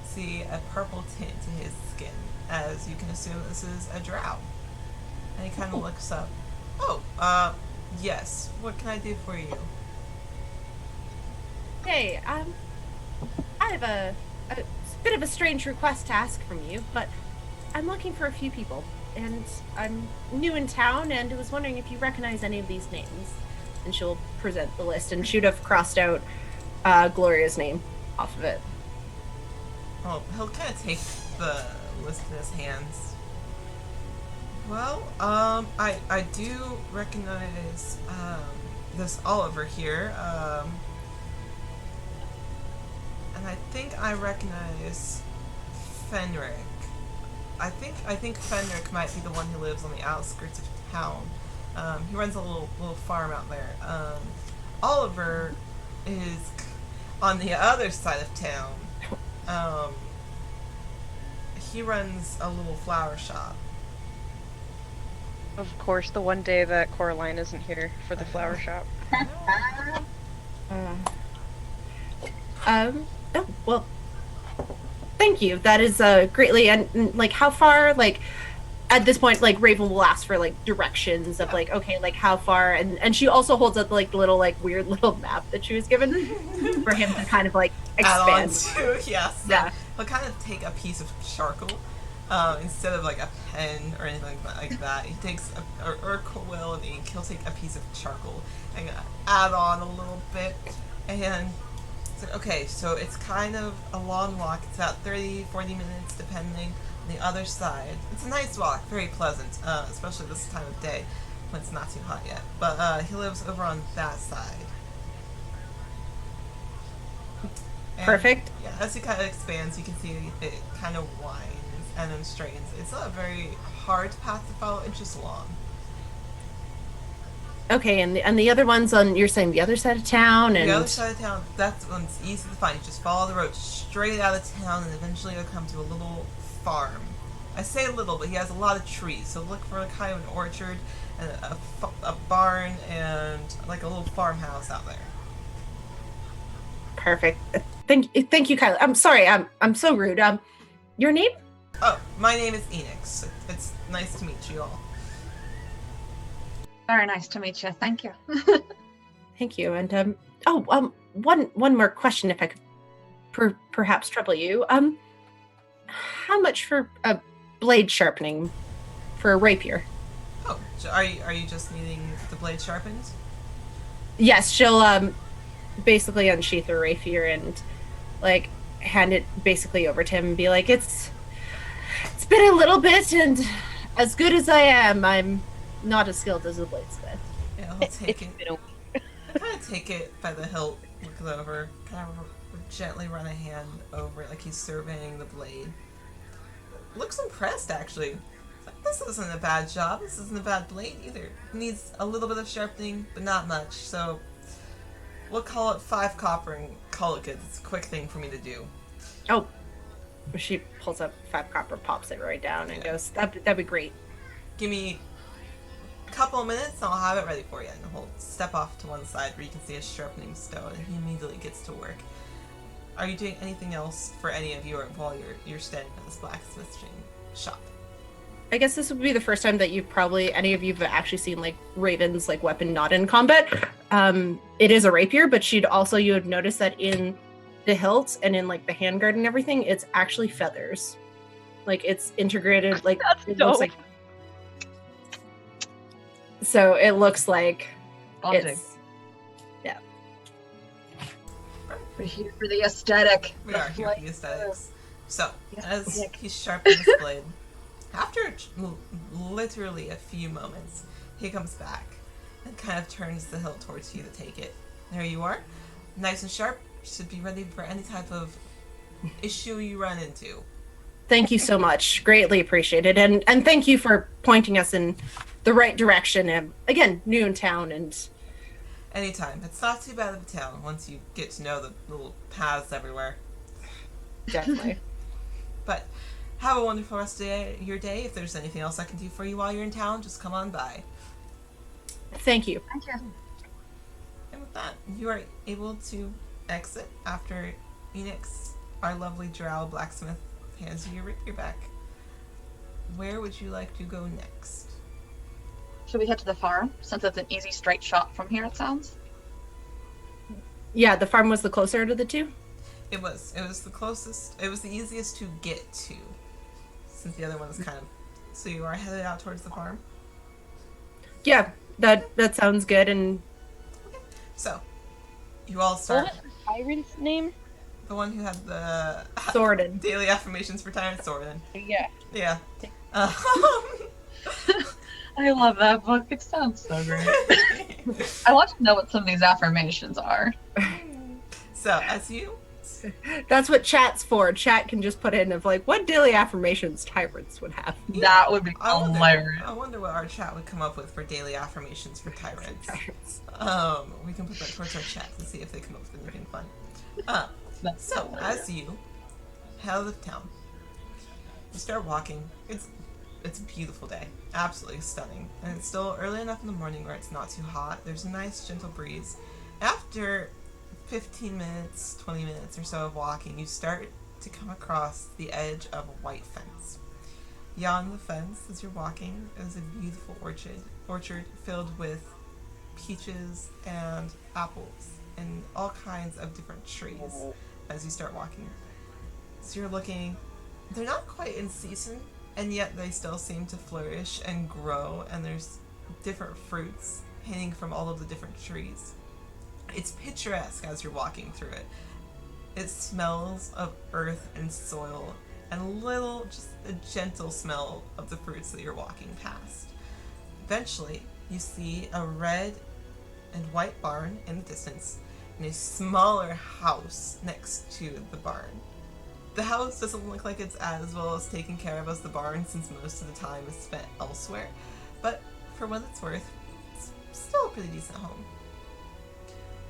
See a purple tint to his skin, as you can assume this is a drow. And he kind of looks up. Oh, yes. What can I do for you? Hey, I have a bit of a strange request to ask from you, but I'm looking for a few people, and I'm new in town, and was wondering if you recognize any of these names. And she'll present the list, and she'd have crossed out Gloria's name off of it. Oh, he'll kind of take the list in his hands. Well, I do recognize this Oliver here. And I think I recognize Fenric. I think Fenric might be the one who lives on the outskirts of town. He runs a little farm out there. Oliver is on the other side of town. He runs a little flower shop. Of course, the one day that Coraline isn't here for the flower shop. Oh, well, thank you. That is greatly, and like, how far, like, at this point, like, Raven will ask for, like, directions of, like, okay, like, how far, and she also holds up, like, the little, like, weird little map that she was given for him to kind of, like, expand. Add on to, yes. Yeah. He'll kind of take a piece of charcoal, instead of, like, a pen or anything like that. He takes or quill and ink. He'll take a piece of charcoal and add on a little bit, and it's like, okay, so it's kind of a long walk. It's about 30-40 minutes, depending. On the other side, it's a nice walk, very pleasant, especially this time of day when it's not too hot yet. But he lives over on that side. And, Perfect. Yeah, as he kind of expands, you can see it kind of winds and then straightens. It's not a very hard path to follow. It's just long. Okay, and the other ones on, you're saying the other side of town, and The other side of town, that's one's easy to find. You just follow the road straight out of town, and eventually you'll come to a little farm. I say little, but he has a lot of trees, so look for kind of an orchard and a barn and like a little farmhouse out there. perfect. Thank you, Kylie. I'm sorry, I'm so rude. Your name? Oh, my name is Enix. It's nice to meet you all. Very nice to meet you. Thank you. Thank you. And one more question, if I could perhaps trouble you. How much for a blade sharpening for a rapier? Oh, are you just needing the blade sharpened? Yes, she'll basically unsheath her rapier and like hand it basically over to him and be like, it's been a little bit, and as good as I am, I'm not as skilled as a bladesmith. Yeah, I'll take it. Been a I kind of take it by the hilt, look it over, kind of gently run a hand over it like he's surveying the blade. Looks impressed, actually. Like, this isn't a bad job. This isn't a bad blade either. It needs a little bit of sharpening, but not much. So we'll call it 5 copper and call it good. It's a quick thing for me to do. Oh, she pulls up 5 copper, pops it right down, and goes, that'd be great. Give me a couple of minutes and I'll have it ready for you. And he'll step off to one side where you can see a sharpening stone, and he immediately gets to work. Are you doing anything else for any of you while you're standing at this blacksmithing shop? I guess this would be the first time that you've probably any of you've actually seen like Raven's like weapon not in combat. It is a rapier, but you would notice that in the hilt and in like the handguard and everything, it's actually feathers. Like it's integrated. Like That's it dope. looks like. So it looks like Bonding. it's. We're here for the aesthetic. We are here for the aesthetics. So, Yes. as he sharpens his blade, after literally a few moments, he comes back and kind of turns the hilt towards you to take it. There you are, nice and sharp. Should be ready for any type of issue you run into. Thank you so much. Greatly appreciated. And thank you for pointing us in the right direction. And again, new in town and Anytime. It's not too bad of a town once you get to know the little paths everywhere. definitely. But have a wonderful rest of your day. If there's anything else I can do for you while you're in town, just come on by. Thank you. Thank you. And with that, you are able to exit after Enix, our lovely drow blacksmith, hands you your rapier back. Where would you like to go next? Should we head to the farm, since it's an easy straight shot from here, it sounds? Yeah, the farm was the closer to the two. It was the closest, it was the easiest to get to, since the other one was kind of, so you are headed out towards the farm? Yeah, that sounds good. And So, you all start, What was the tyrant's name? the one who had the Sordid. daily affirmations for Tyrant Sorin. Yeah. Yeah. I love that book. It sounds so great. I want to know what some of these affirmations are. So, as you, That's what chat's for. Chat can just put in of like what daily affirmations tyrants would have. That would be I hilarious. wonder what our chat would come up with for daily affirmations for tyrants. Tyrants. We can put that towards our chat and see if they come up with anything fun. That's So, hilarious. as you head out of town, you start walking. It's a beautiful day, absolutely stunning, and it's still early enough in the morning where it's not too hot. There's a nice gentle breeze. After 15 minutes, 20 minutes or so of walking, you start to come across the edge of a white fence. Beyond the fence, as you're walking, is a beautiful orchard filled with peaches and apples and all kinds of different trees as you start walking. So you're looking, they're not quite in season, and yet they still seem to flourish and grow, and there's different fruits hanging from all of the different trees. It's picturesque as you're walking through it. It smells of earth and soil, and just a gentle smell of the fruits that you're walking past. Eventually, you see a red and white barn in the distance, and a smaller house next to the barn. The house doesn't look like it's as well as taken care of as the barn, since most of the time is spent elsewhere, but for what it's worth, it's still a pretty decent home.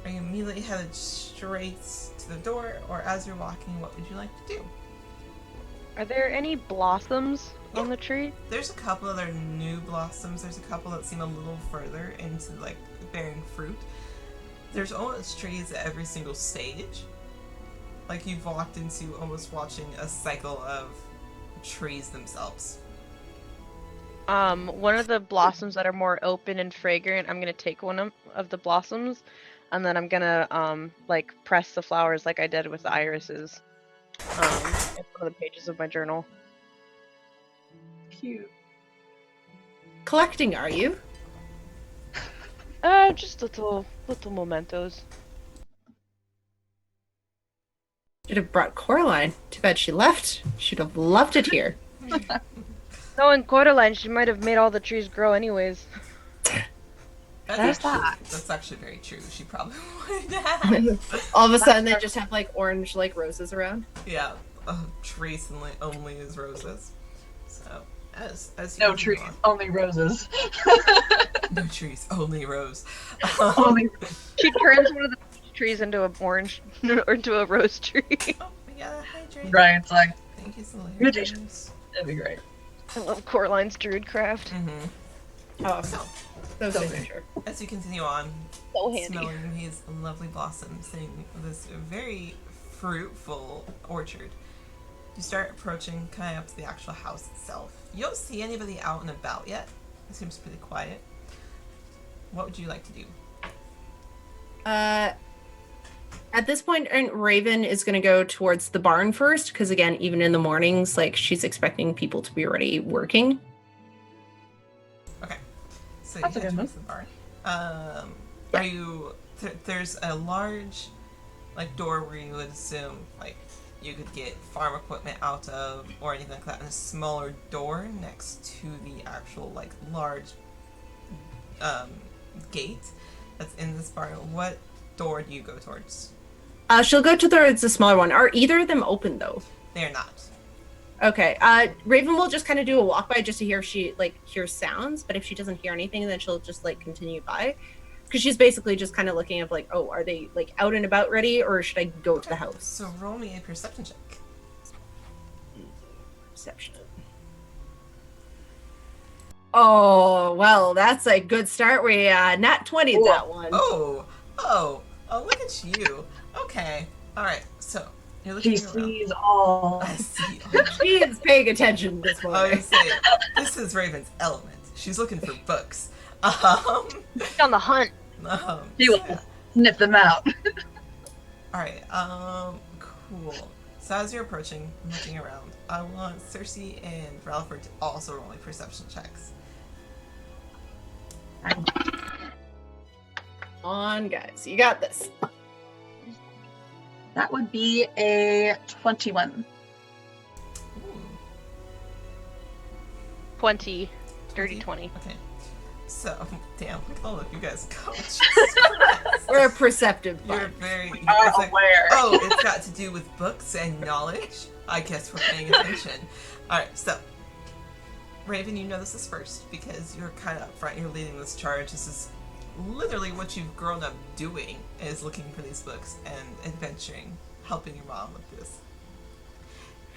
Are you immediately headed straight to the door, or as you're walking, what would you like to do? Are there any blossoms on the tree? There's a couple other new blossoms. There's a couple that seem a little further into like bearing fruit. There's almost trees at every single stage. Like you've walked into almost watching a cycle of trees themselves. One of the blossoms that are more open and fragrant, I'm gonna take one of the blossoms, and then I'm gonna like press the flowers like I did with the irises. It's one of the pages of my journal. Cute. Collecting, are you? Just little mementos. Should have brought Coraline. Too bad she left. She'd have loved it here. No, in Coraline, she might have made all the trees grow anyways. That's actually very true. She probably would have. All of a sudden, they just have like orange like roses around. Yeah, trees only is roses. So as you No continue trees, on- only roses. no trees, only rose. Only She turns one of the trees into a orange or into a rose tree. Oh, we gotta hydrate. right. It's like Thank you, Good Celeste. that'd be great. I love Coraline's druidcraft. Oh, So, so signature. as you continue on, So handy. smelling these lovely blossoms in this very fruitful orchard, You start approaching kind of up to the actual house itself. You don't see anybody out and about yet. It seems pretty quiet. What would you like to do? At this point, Raven is going to go towards the barn first, because again, even in the mornings, like, she's expecting people to be already working. Okay. So That's you a head good towards the barn. Are you... there's a large, like, door where you would assume, like, you could get farm equipment out of, or anything like that, and a smaller door next to the actual, like, large gate that's in this barn. What door do you go towards? She'll go towards the smaller one. Are either of them open, though? They're not. Okay. Raven will just kind of do a walk by just to hear if she, like, hears sounds, but if she doesn't hear anything, then she'll just, like, continue by. Because she's basically just kind of looking at, like, oh, are they, like, out and about ready, or should I go to the house? So roll me a perception check. Perception. Oh, well, that's a good start. We nat 20 that one. Oh, look at you. Okay. Alright, so you're She looking around. sees all. I see. She is paying attention this I morning. would say, this is Raven's element. She's looking for books. On the hunt. She will sniff them out. Alright, cool. So as you're approaching, looking around, I want Cersei and Ralford to also roll perception checks. On, guys. You got this. That would be a 21. Ooh, 20. Dirty 20. Okay. So, damn, look at all of you guys go. Jesus Christ. We're a perceptive You're bunch. very... We are it's like, aware. oh, it's got to do with books and knowledge? I guess we're paying attention. Alright, so... Raven, you know this is first, because you're kind of up front, you're leading this charge. This is literally what you've grown up doing, is looking for these books and adventuring, helping your mom with this.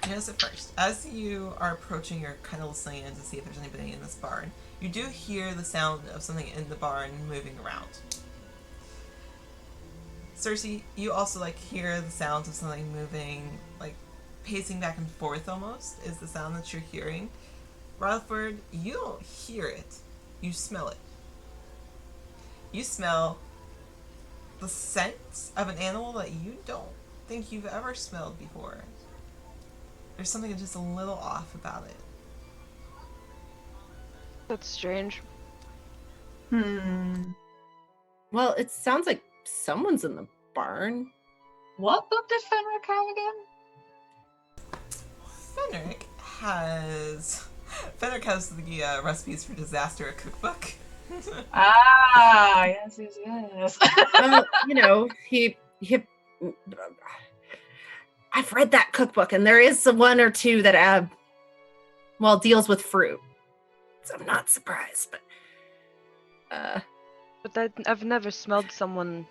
You notice it first. As you are approaching, you're kind of listening in to see if there's anybody in this barn. You do hear the sound of something in the barn moving around. Cersei, you also like hear the sounds of something moving, like pacing back and forth almost, is the sound that you're hearing. Rutherford, you don't hear it. You smell it. You smell the scent of an animal that you don't think you've ever smelled before. There's something just a little off about it. That's strange. Well, it sounds like someone's in the barn. What book did Fenric have again? Fenric has the recipes for disaster cookbook. Ah, yes. Well, you know, he I've read that cookbook, and there is one or two that deals with fruit. So I'm not surprised, but But I've never smelled someone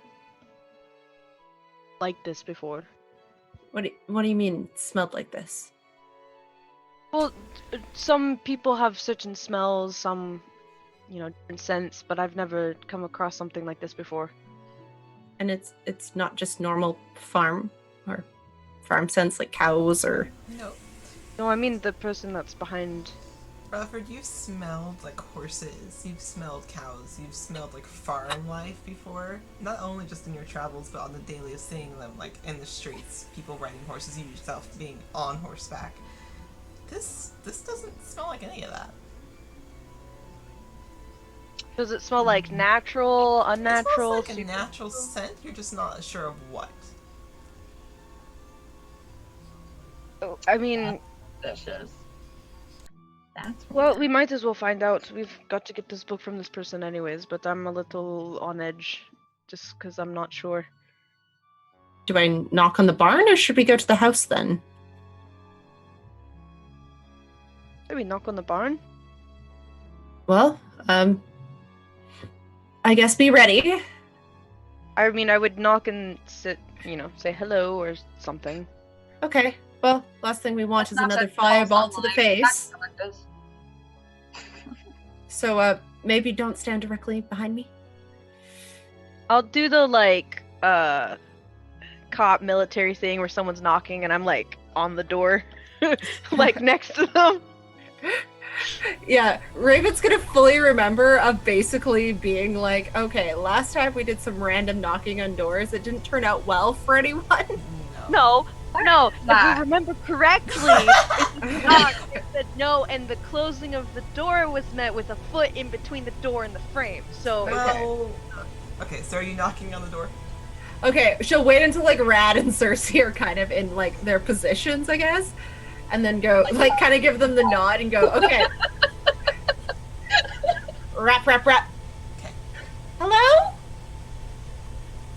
like this before. what do you mean smelled like this? Well, some people have certain smells, some, different scents, but I've never come across something like this before. And it's not just normal farm scents like cows or... No. No, I mean the person that's behind. Rutherford, you've smelled like horses, you've smelled cows, you've smelled like farm life before. Not only just in your travels, but on the daily of seeing them like in the streets, people riding horses, you yourself being on horseback. This doesn't smell like any of that. Does it smell like natural, unnatural? It smells like a natural scent, you're just not sure of what. Oh, I mean, Dishes. That's well, we might as well find out. We've got to get this book from this person anyways, but I'm a little on edge just because I'm not sure. Do I knock on the barn, or should we go to the house then? Maybe knock on the barn? Well, I guess be ready. I mean, I would knock and sit, say hello or something. Okay. Well, last thing we want is Not another that false fireball to the online. face. Like this. So, maybe don't stand directly behind me. I'll do the, cop military thing where someone's knocking and I'm, on the door. like next to them. Yeah, Raven's gonna fully remember of basically being like, okay, last time we did some random knocking on doors. It didn't turn out well for anyone. No, no. If That. we remember correctly, if we knocked, it said no, and the closing of the door was met with a foot in between the door and the frame. So Well, okay, so are you knocking on the door? Okay, she'll wait until like Rad and Cersei are kind of in like their positions, I guess, and then go like kind of give them the nod and go, okay. Rap, rap, rap. Okay. Hello?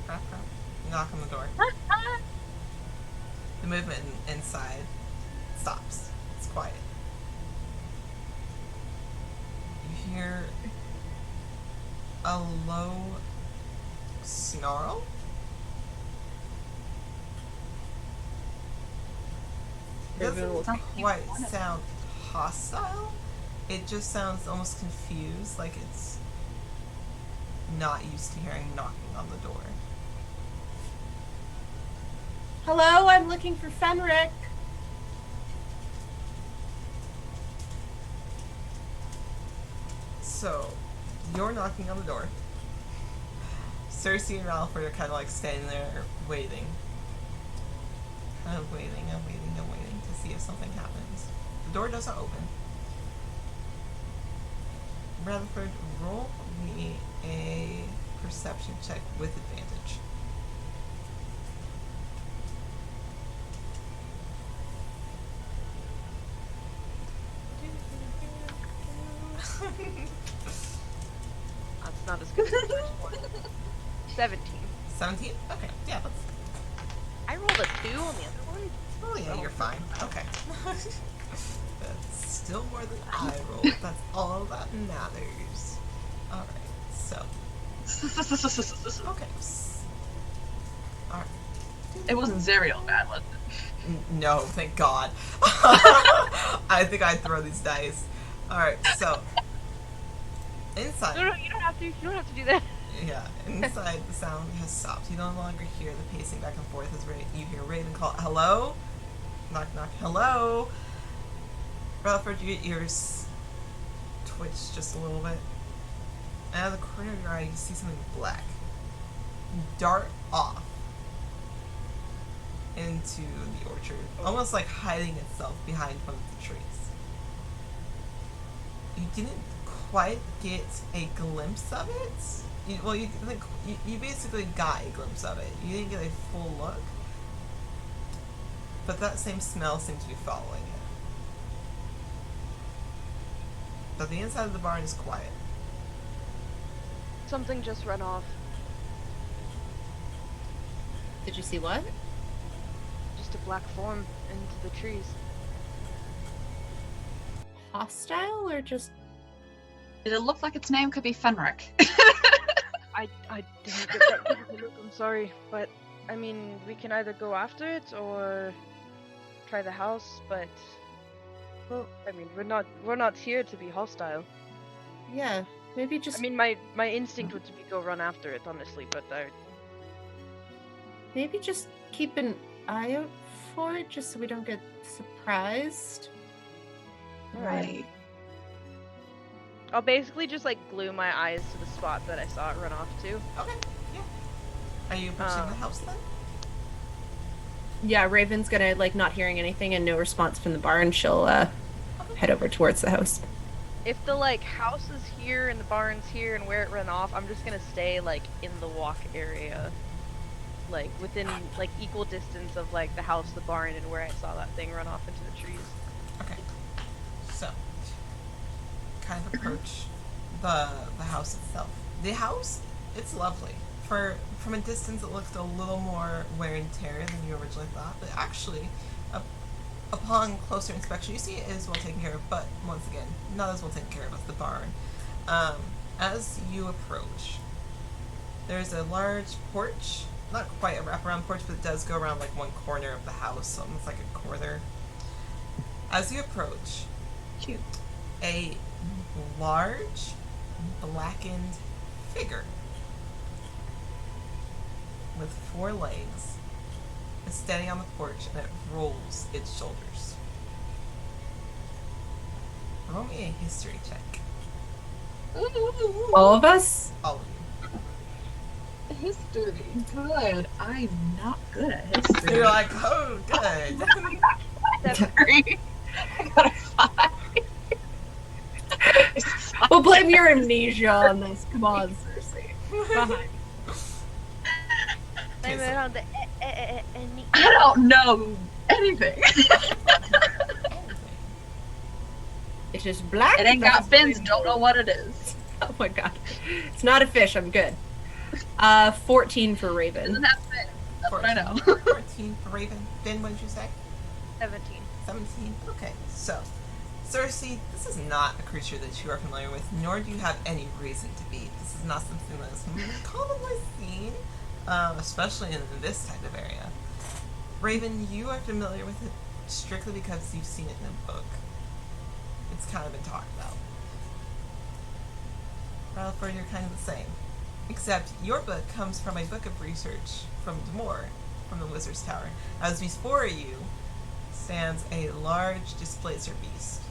Rap, rap. You knock on the door. The movement inside stops. It's quiet. You hear a low snarl. It doesn't quite sound hostile. It just sounds almost confused, like it's not used to hearing knocking on the door. Hello, I'm looking for Fenric. So, you're knocking on the door. Cersei and Ralphord are kind of like standing there waiting. Kind of waiting and waiting and waiting to see if something happens. The door doesn't open. Rutherford, roll me a perception check with advantage. that's not as good as the first one. 17. 17? Okay, yeah, that's... I rolled a 2 on the other one. Oh yeah, you're fine. Okay. That's still more than I rolled. That's all that matters. Alright, so... Okay. Alright. It wasn't Zerial bad, was it? No, thank God. I think I'd throw these dice. Alright, so... Inside... No, you don't have to. You don't have to do that. Yeah, inside the sound has stopped. You no longer hear the pacing back and forth as you hear Raven call, hello? Knock, knock, hello? Rutherford, your ears twitch just a little bit. And out of the corner of your eye, you see something black dart off into the orchard, almost like hiding itself behind one of the trees. You didn't quite get a glimpse of it. You basically got a glimpse of it. You didn't get a full look, but that same smell seemed to be following it. But the inside of the barn is quiet. Something just ran off. Did you see what? Just a black form into the trees. Hostile or just... Did it look like its name could be Fenric? I didn't get that good of a look, I'm sorry. But, I mean, we can either go after it or try the house, but... Well, I mean, we're not here to be hostile. Yeah, maybe just... I mean, my instinct would be go run after it, honestly, but Maybe just keep an eye out for it, just so we don't get surprised. Right. I'll basically just, like, glue my eyes to the spot that I saw it run off to. Okay, yeah. Are you approaching the house then? Yeah, Raven's gonna, like, not hearing anything and no response from the barn, she'll head over towards the house. If the, like, house is here and the barn's here and where it ran off, I'm just gonna stay, like, in the walk area. Like, within, like, equal distance of, like, the house, the barn, and where I saw that thing run off into the trees. Okay. So, kind of approach the house itself. The house, it's lovely. From a distance, it looked a little more wear and tear than you originally thought, but actually, upon closer inspection, you see it is well taken care of, but once again, not as well taken care of as the barn. As you approach, there's a large porch, not quite a wraparound porch, but it does go around like one corner of the house, almost like a corner. As you approach, Cute. a large, blackened figure with 4 legs is standing on the porch and it rolls its shoulders. Roll me a history check. All of us? All of you. History. Good. I'm not good at history. You're like, oh, good. Sorry. I got a 5. We'll blame your amnesia on this. Come on, Cersei. Come on. Blame it on the I don't know anything. It's just black. It ain't got that's fins. blue. Don't know what it is. Oh my god. It's not a fish. I'm good. 14 for Raven. Doesn't have fins. That's what I know. 14 for Raven. Finn, what did you say? 17. 17. Okay, so Cersei, this is not a creature that you are familiar with, nor do you have any reason to be. This is not something that is commonly seen, especially in this type of area. Raven, you are familiar with it strictly because you've seen it in a book. It's kind of been talked about. Ralph, you're kind of the same. Except your book comes from a book of research from Demore, from the Wizard's Tower. As before you stands a large displacer beast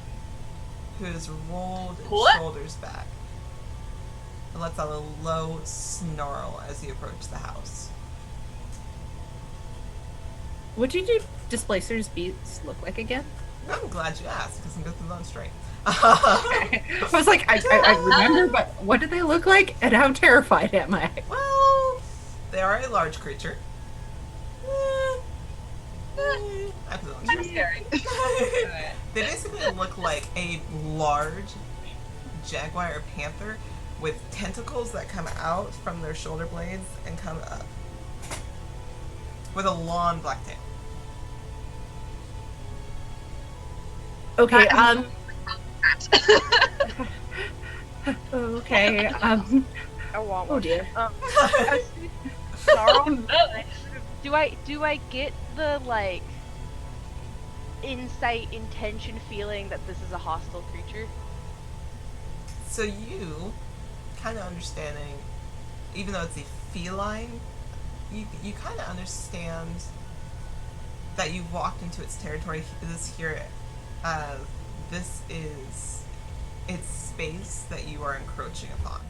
who has rolled its shoulders back. It lets out a low snarl as you approach the house. What do displacers beasts look like again? I'm glad you asked, because I'm going through them straight. I was like, I remember, but what do they look like, and how terrified am I? Well, they are a large creature. I put them on Kind of straight. scary. They basically look like a large jaguar or panther with tentacles that come out from their shoulder blades and come up. With a long black tail. Okay, okay, I want one. oh dear. Snarl. Do I get the like insight, intention feeling that this is a hostile creature? So you, kind of understanding, even though it's a feline, you kind of understand that you've walked into its territory. This is its space that you are encroaching upon.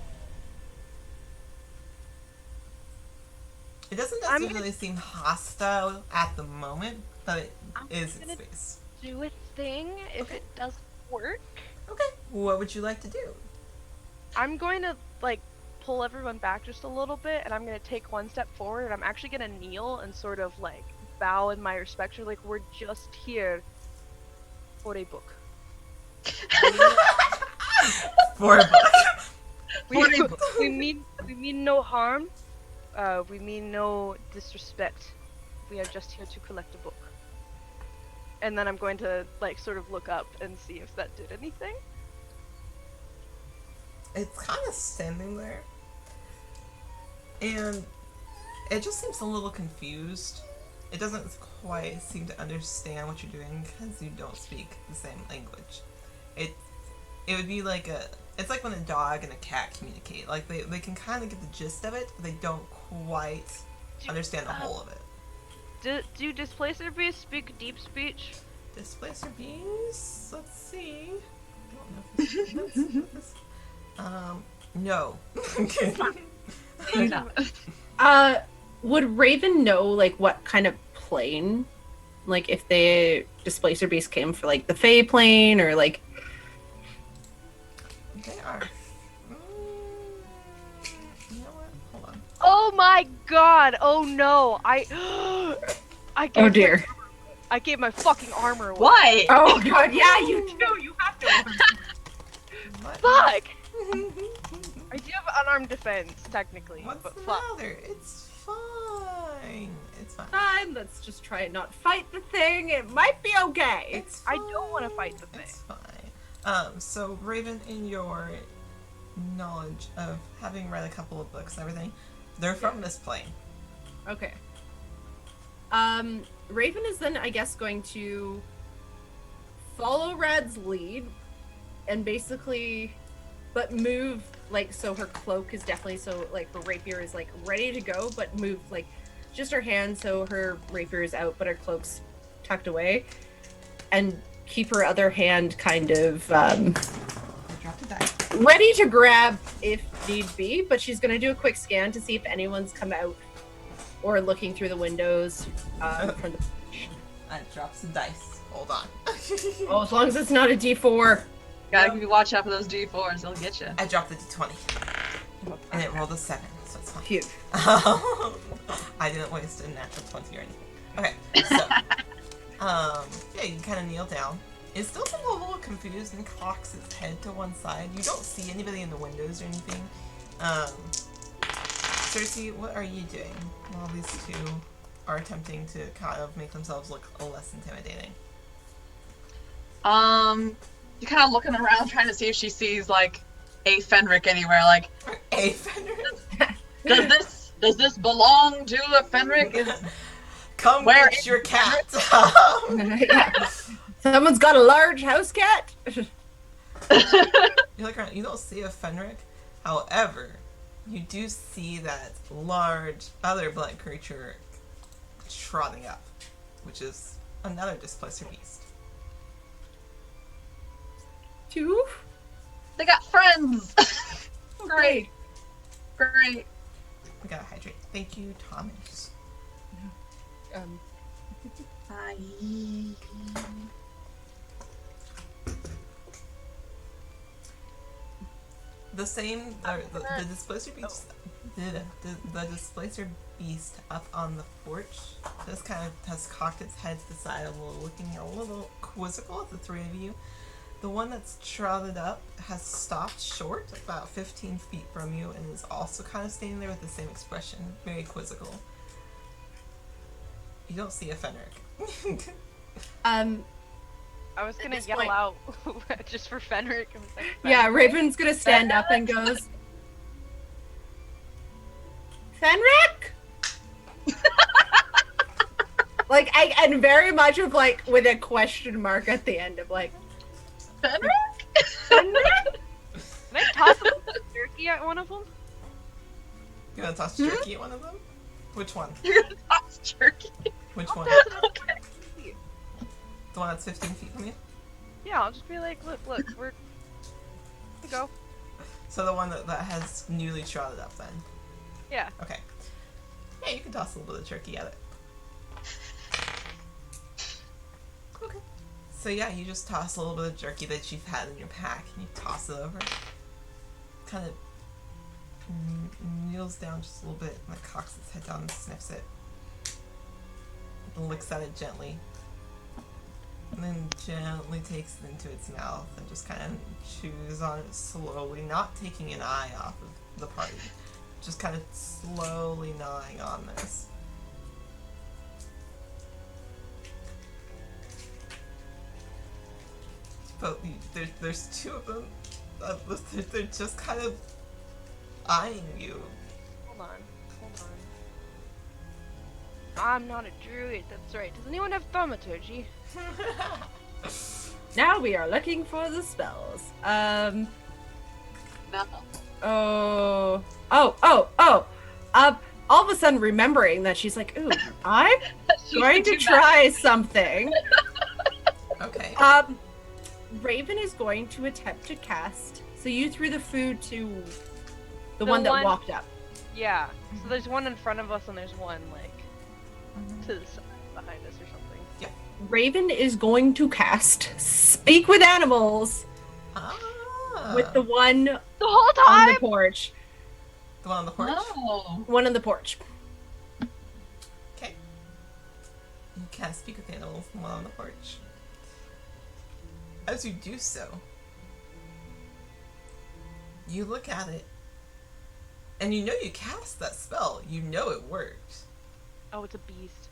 It doesn't necessarily seem hostile at the moment, but it is its space. Do a thing if it doesn't work. Okay. What would you like to do? I'm going to like pull everyone back just a little bit, and I'm going to take one step forward, and I'm actually going to kneel and sort of like bow in my respect. Like, we're just here for a book. For a book. We mean no harm. We mean no disrespect. We are just here to collect a book. And then I'm going to like sort of look up and see if that did anything. It's kind of standing there, and it just seems a little confused. It doesn't quite seem to understand what you're doing because you don't speak the same language. It would be like it's like when a dog and a cat communicate. Like they can kind of get the gist of it, but they don't quite understand the whole of it. Do displacer beasts speak deep speech? Displacer beasts? Let's see. I don't know if this no. Would Raven know, like, what kind of plane? Like, if the displacer beast came for, like, the Fae plane, or, like... They are... you know what? Hold on. Oh my god! Oh no! I gave Oh dear. I gave my fucking armor away. Why? Oh god, yeah, you do! You have to! What? Fuck! I do have unarmed defense, technically, What's but the fuck. matter? It's fine. It's fine. Fine, let's just try and not fight the thing. It might be okay. It's I fine. don't want to fight the thing. It's fine. So Raven, in your knowledge of having read a couple of books and everything, they're from this plane. Okay. Raven is then, I guess, going to follow Rad's lead and basically, but move, like, so her cloak is definitely, so, like, her rapier is, like, ready to go, but move, like, just her hand so her rapier is out, but her cloak's tucked away, and keep her other hand kind of I dropped a die. ready to grab if need be, but she's going to do a quick scan to see if anyone's come out or looking through the windows from the... I dropped some dice. Hold on. Oh, as long as it's not a D4. Gotta keep watch out for those D4s, they'll get you. I dropped the d20. And it rolled a 7, so it's fine. Phew. I didn't waste a natural 20 or anything. Okay, so, yeah, you kind of kneel down. It's still a little confused and cocks its head to one side. You don't see anybody in the windows or anything. Cersei, what are you doing while these two are attempting to kind of make themselves look less intimidating? You're kind of looking around trying to see if she sees, like, a Fenric anywhere, like... A Fenric? Does this belong to a Fenric? Come Where get is your cat! Yeah. Someone's got a large house cat? You look around, you don't see a Fenric. However, you do see that large other black creature trotting up, which is another displacer beast. Two? They got friends! Great. Great. We gotta hydrate. Thank you, Thomas. Bye. The same, the displacer beast, the displacer beast up on the porch just kind of has cocked its head to the side a little, looking a little quizzical at the three of you. The one that's trotted up has stopped short, about 15 feet from you, and is also kind of standing there with the same expression, very quizzical. You don't see a Fenric. I was gonna this yell point- out just for Fenric. I was like, Yeah, Fenric? Raven's gonna stand up and goes, Fenric? Like, and very much of, like, with a question mark at the end of, like, Fenric? Fenric? Can I toss a jerky at one of them? You gonna toss jerky at one of them? Which one? You're gonna toss jerky. Which one? Okay. The one that's 15 feet from you? Yeah, I'll just be like, look, we're... Here we go. So the one that has newly trotted up then? Yeah. Okay. Yeah, you can toss a little bit of jerky at it. Okay. So yeah, you just toss a little bit of jerky that you've had in your pack, and you toss it over. Kind of kneels down just a little bit, and then cocks its head down and sniffs it. And looks at it gently. And then gently takes it into its mouth and just kind of chews on it slowly, not taking an eye off of the party. Just kind of slowly gnawing on this. But there's two of them. They're just kind of eyeing you. Hold on. I'm not a druid, that's right. Does anyone have thaumaturgy? Now we are looking for the spells. No. All of a sudden remembering that she's like, ooh, I'm She going can to do try something. Okay. Raven is going to attempt to cast. So you threw the food to the The one that one- walked up. Yeah. So there's one in front of us and there's one, like, to the side, behind us or something. Raven is going to cast Speak with Animals Ah. with the one The whole on time! the porch. The one on the porch? Oh. One on the porch. Okay. You can't speak with animals, the one on the porch. As you do so, you look at it, and you know you cast that spell. You know it worked. Oh, it's a beast.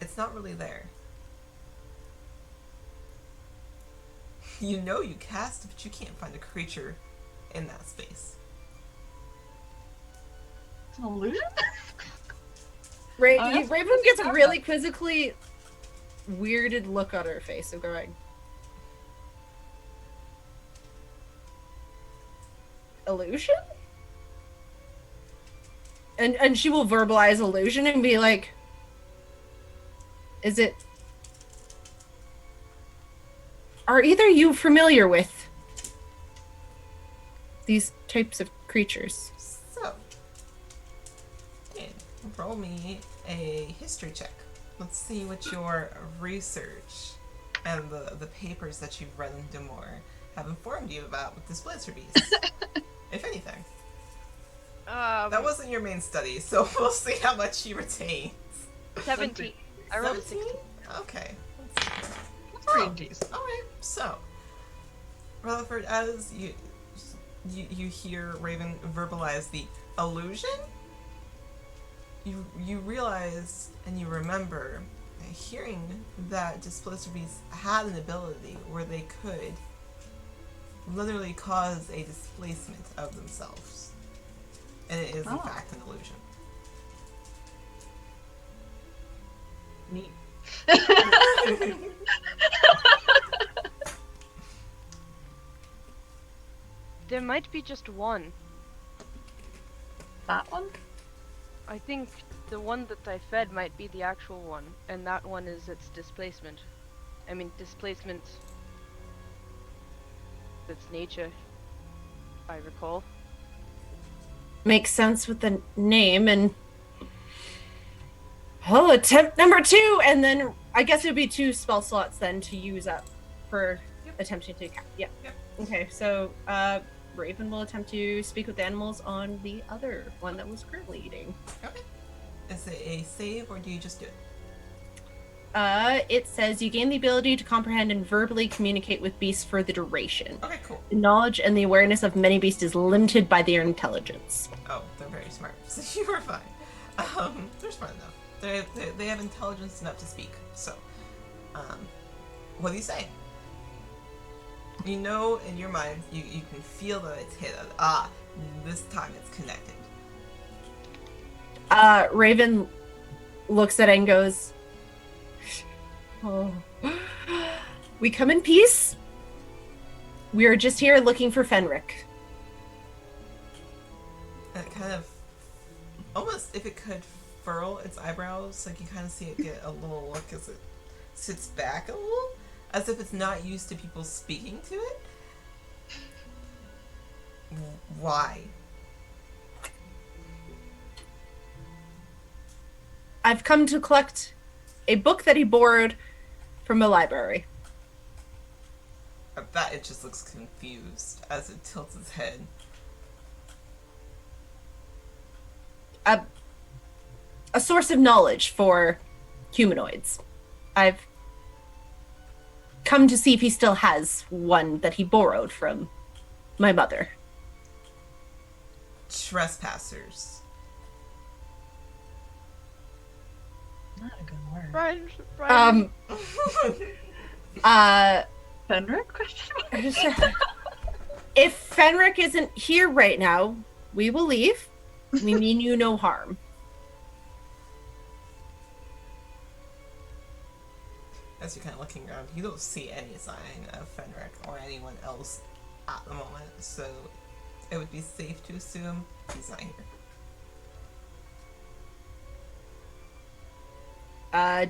It's not really there. You know you cast it, but you can't find a creature in that space. It's an illusion? that's Raven gets a really quizzically weirded look on her face of going, illusion? And she will verbalize illusion and be like, Is it... Are either you familiar with these types of creatures? So, okay, roll me a history check. Let's see what your research and the papers that you've read in Demore have informed you about with Displacement beasts, if anything. That wasn't your main study, so we'll see how much you retain. 17. I rolled a 16. Okay. That's pretty decent. Alright, so Rutherford, as you hear Raven verbalize the illusion, you realize and you remember hearing that Displacement beasts had an ability where they could literally cause a displacement of themselves. And it is in fact an illusion. Neat. There might be just one. That one? I think the one that I fed might be the actual one, and that one is its displacement. I mean, displacement. Its nature, if I recall. Makes sense with the name, and attempt number 2, and then I guess it would be 2 spell slots then to use up for attempting to cast. Yep. Okay, so Raven will attempt to speak with animals on the other one that was currently eating. Okay. Is it a save or do you just do it? It says you gain the ability to comprehend and verbally communicate with beasts for the duration. Okay, cool. The knowledge and the awareness of many beasts is limited by their intelligence. Oh, they're very smart. So you were fine. They're smart enough. They have intelligence enough to speak. So, what do you say? You know in your mind, you can feel that it's hit. This time it's connected. Raven looks at it and goes, "Oh, we come in peace. We are just here looking for Fenric." And it kind of, almost if it could furl its eyebrows, like you kind of see it get a little look as it sits back a little, as if it's not used to people speaking to it. Why? I've come to collect a book that he borrowed from a library. I bet it just looks confused as it tilts its head. A source of knowledge for humanoids. I've come to see if he still has one that he borrowed from my mother. Trespassers. Not a good word. Brian. Fenric? If Fenric isn't here right now, we will leave. We mean you no harm. As you're kind of looking around, you don't see any sign of Fenric or anyone else at the moment, so it would be safe to assume he's not here.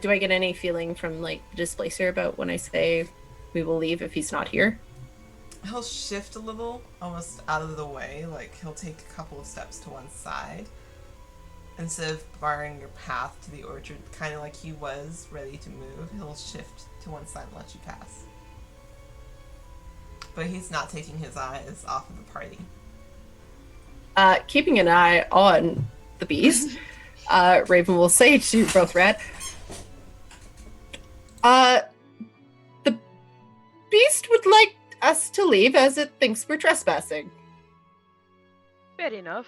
Do I get any feeling from, like, the Displacer about when I say we will leave if he's not here? He'll shift a little, almost out of the way, like he'll take a couple of steps to one side. Instead of barring your path to the orchard, kind of like he was ready to move, he'll shift to one side and let you pass. But he's not taking his eyes off of the party. Keeping an eye on the beast, Raven will say to both Red, the beast would like us to leave as it thinks we're trespassing. Fair enough.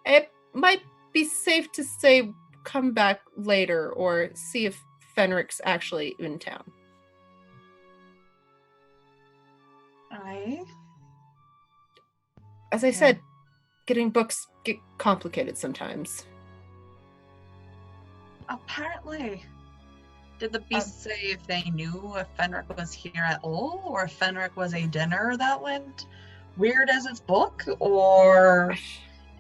It might be safe to say come back later or see if Fenric's actually in town. As I said, getting books get complicated sometimes. Apparently. Did the beast say if they knew if Fenric was here at all, or if Fenric was a dinner that went weird as its book, or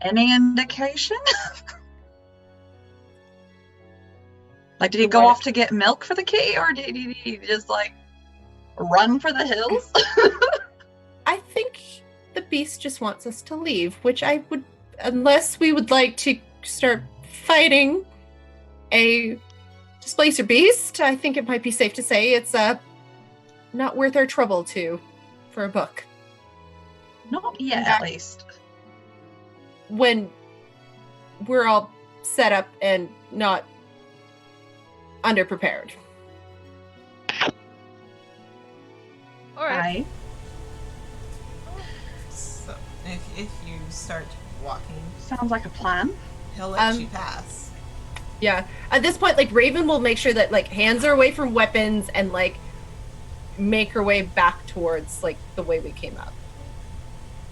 any indication? Like, did he go off to get milk for the kitty, or did he just, like, run for the hills? I think the beast just wants us to leave, which I would, unless we would like to start fighting a displacer beast, I think it might be safe to say it's not worth our trouble for a book. Not yet, at least. When we're all set up and not underprepared. All right. So, if you start walking, Sounds like a plan. he'll let you pass. Yeah. At this point, like, Raven will make sure that, like, hands are away from weapons and, like, make her way back towards, like, the way we came up.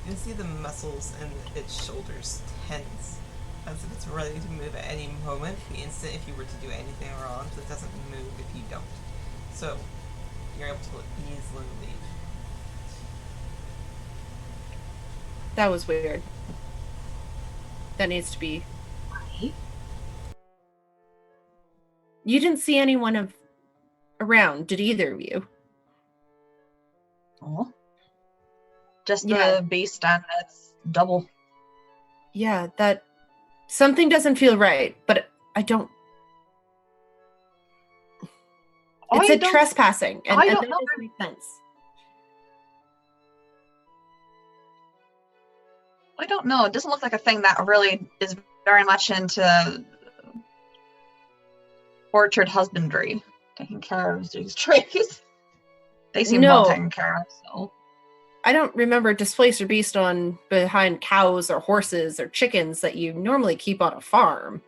You can see the muscles in its shoulders tense, as if it's ready to move at any moment, the instant if you were to do anything wrong, so it doesn't move if you don't. So, you're able to easily leave. That was weird. That needs to be... You didn't see anyone around, did either of you? Oh. Just Yeah. the beast and its double. Yeah, that... Something doesn't feel right, but I don't... It said trespassing, and that doesn't make sense. I don't know. It doesn't look like a thing that really is very much into orchard husbandry, taking care of these trees. They seem well taken care of, so. I don't remember Displacer Beast on behind cows or horses or chickens that you normally keep on a farm.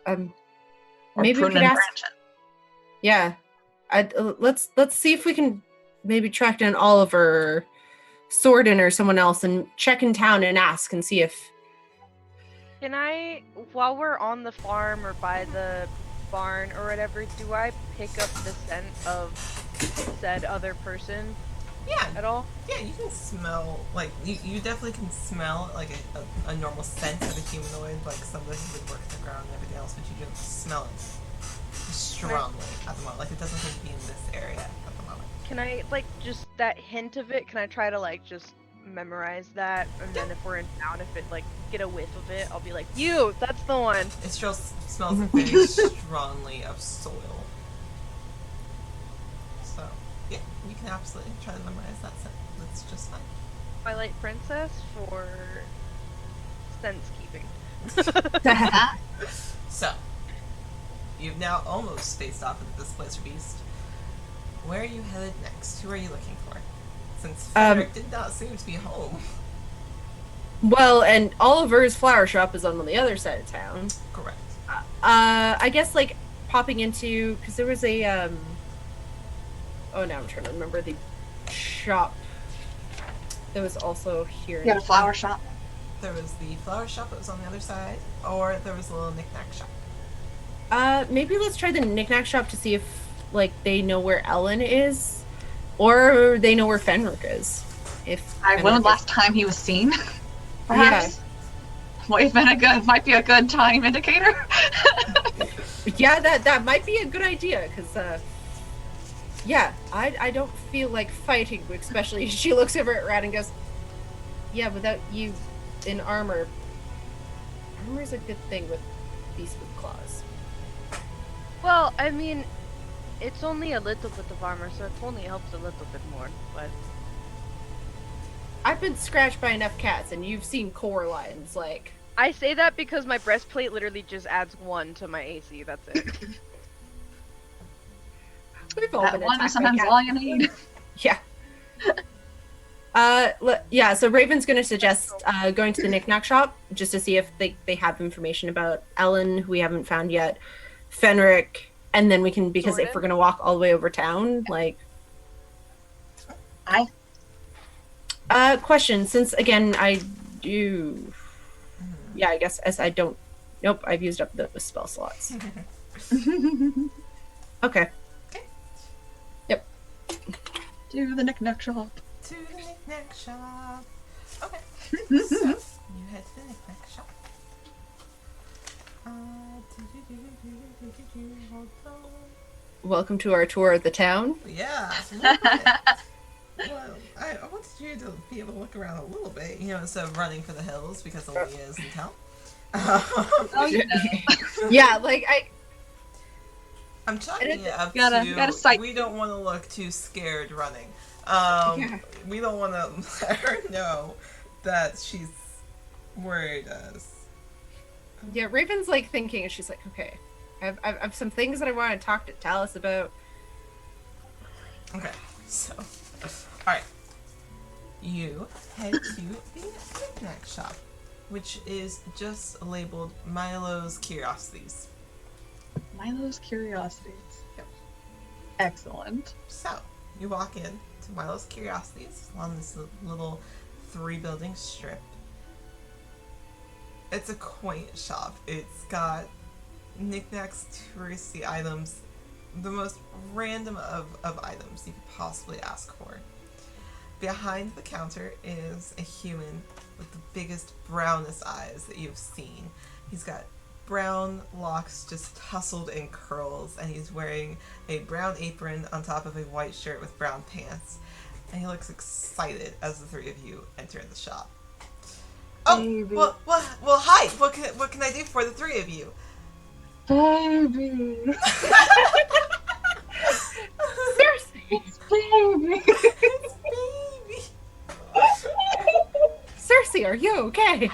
Maybe we could ask. Yeah, let's see if we can maybe track down Oliver, Sordin, or someone else, and check in town and ask and see if. Can I, while we're on the farm or by the barn or whatever, do I pick up the scent of said other person? Yeah. At all? Yeah, you can smell, like, you definitely can smell, like, a normal scent of a humanoid, like somebody who would work the ground and everything else, but you don't smell it strongly at the moment. Like, it doesn't seem to be in this area at the moment. Can I, like, just that hint of it, can I try to, like, just memorize that? And then if we're in town, if it, like, get a whiff of it, I'll be like, you, that's the one. It still smells very strongly of soil. So, yeah, you can absolutely try to memorize that scent. That's just fine. Twilight Princess for sense keeping. So, you've now almost faced off with the Displacer Beast. Where are you headed next? Who are you looking for? Since Frederick did not seem to be home. Well, and Oliver's flower shop is on the other side of town. Correct. I guess, like, popping into, because there was a oh, now I'm trying to remember the shop that was also here. You had a flower shop? There was the flower shop that was on the other side, or there was a little knick-knack shop. Maybe let's try the knick-knack shop to see if, like, they know where Ellen is, or they know where Fenric is. When was last time he was seen? Perhaps. Yeah. Might be a good time indicator. Yeah, that might be a good idea, because yeah, I don't feel like fighting, especially she looks over at Rad and goes, yeah, without you in armor. Armor's a good thing with beasts with claws. Well, I mean, it's only a little bit of armor, so it only helps a little bit more, but... I've been scratched by enough cats, and you've seen core lines, like... I say that because my breastplate literally just adds 1 to my AC, that's it. We've all That been one attacked is sometimes by all you need. Yeah. Yeah, so Raven's going to suggest going to the knick-knack shop just to see if they have information about Ellen, who we haven't found yet, Fenric, and then we can, because if we're going to walk all the way over town, like... Question, since, again, I do... Yeah, I guess as I don't... Nope, I've used up the spell slots. Okay. Yep. To the knick-knack shop. To the knick-knack shop. Okay. So, you head to the knick-knack shop. Hold on. Welcome to our tour of the town. Yeah, a little bit. Well, I wanted you to be able to look around a little bit, instead of running for the hills because Aaliyah is in town. Oh, yeah. Yeah, like I'm chalking it up gotta to sight. we don't want to look too scared running. Yeah. We don't want to let her know that she's worried us. Yeah, Raven's like thinking, and she's like, okay, I have some things that I want to talk to Talus about. Okay, so, alright. You head to the knick-knack shop, which is just labeled Milo's Curiosities. Milo's Curiosities. Yep. Excellent. So, you walk in to Milo's Curiosities along this little 3-building strip. It's a quaint shop. It's got knickknacks, touristy items, the most random of items you could possibly ask for. Behind the counter is a human with the biggest, brownest eyes that you've seen. He's got brown locks just tousled in curls, and he's wearing a brown apron on top of a white shirt with brown pants. And he looks excited as the three of you enter the shop. Oh, Baby. well, hi. What can I do for the three of you? Baby. Cersei! Baby. It's baby. Cersei, are you okay?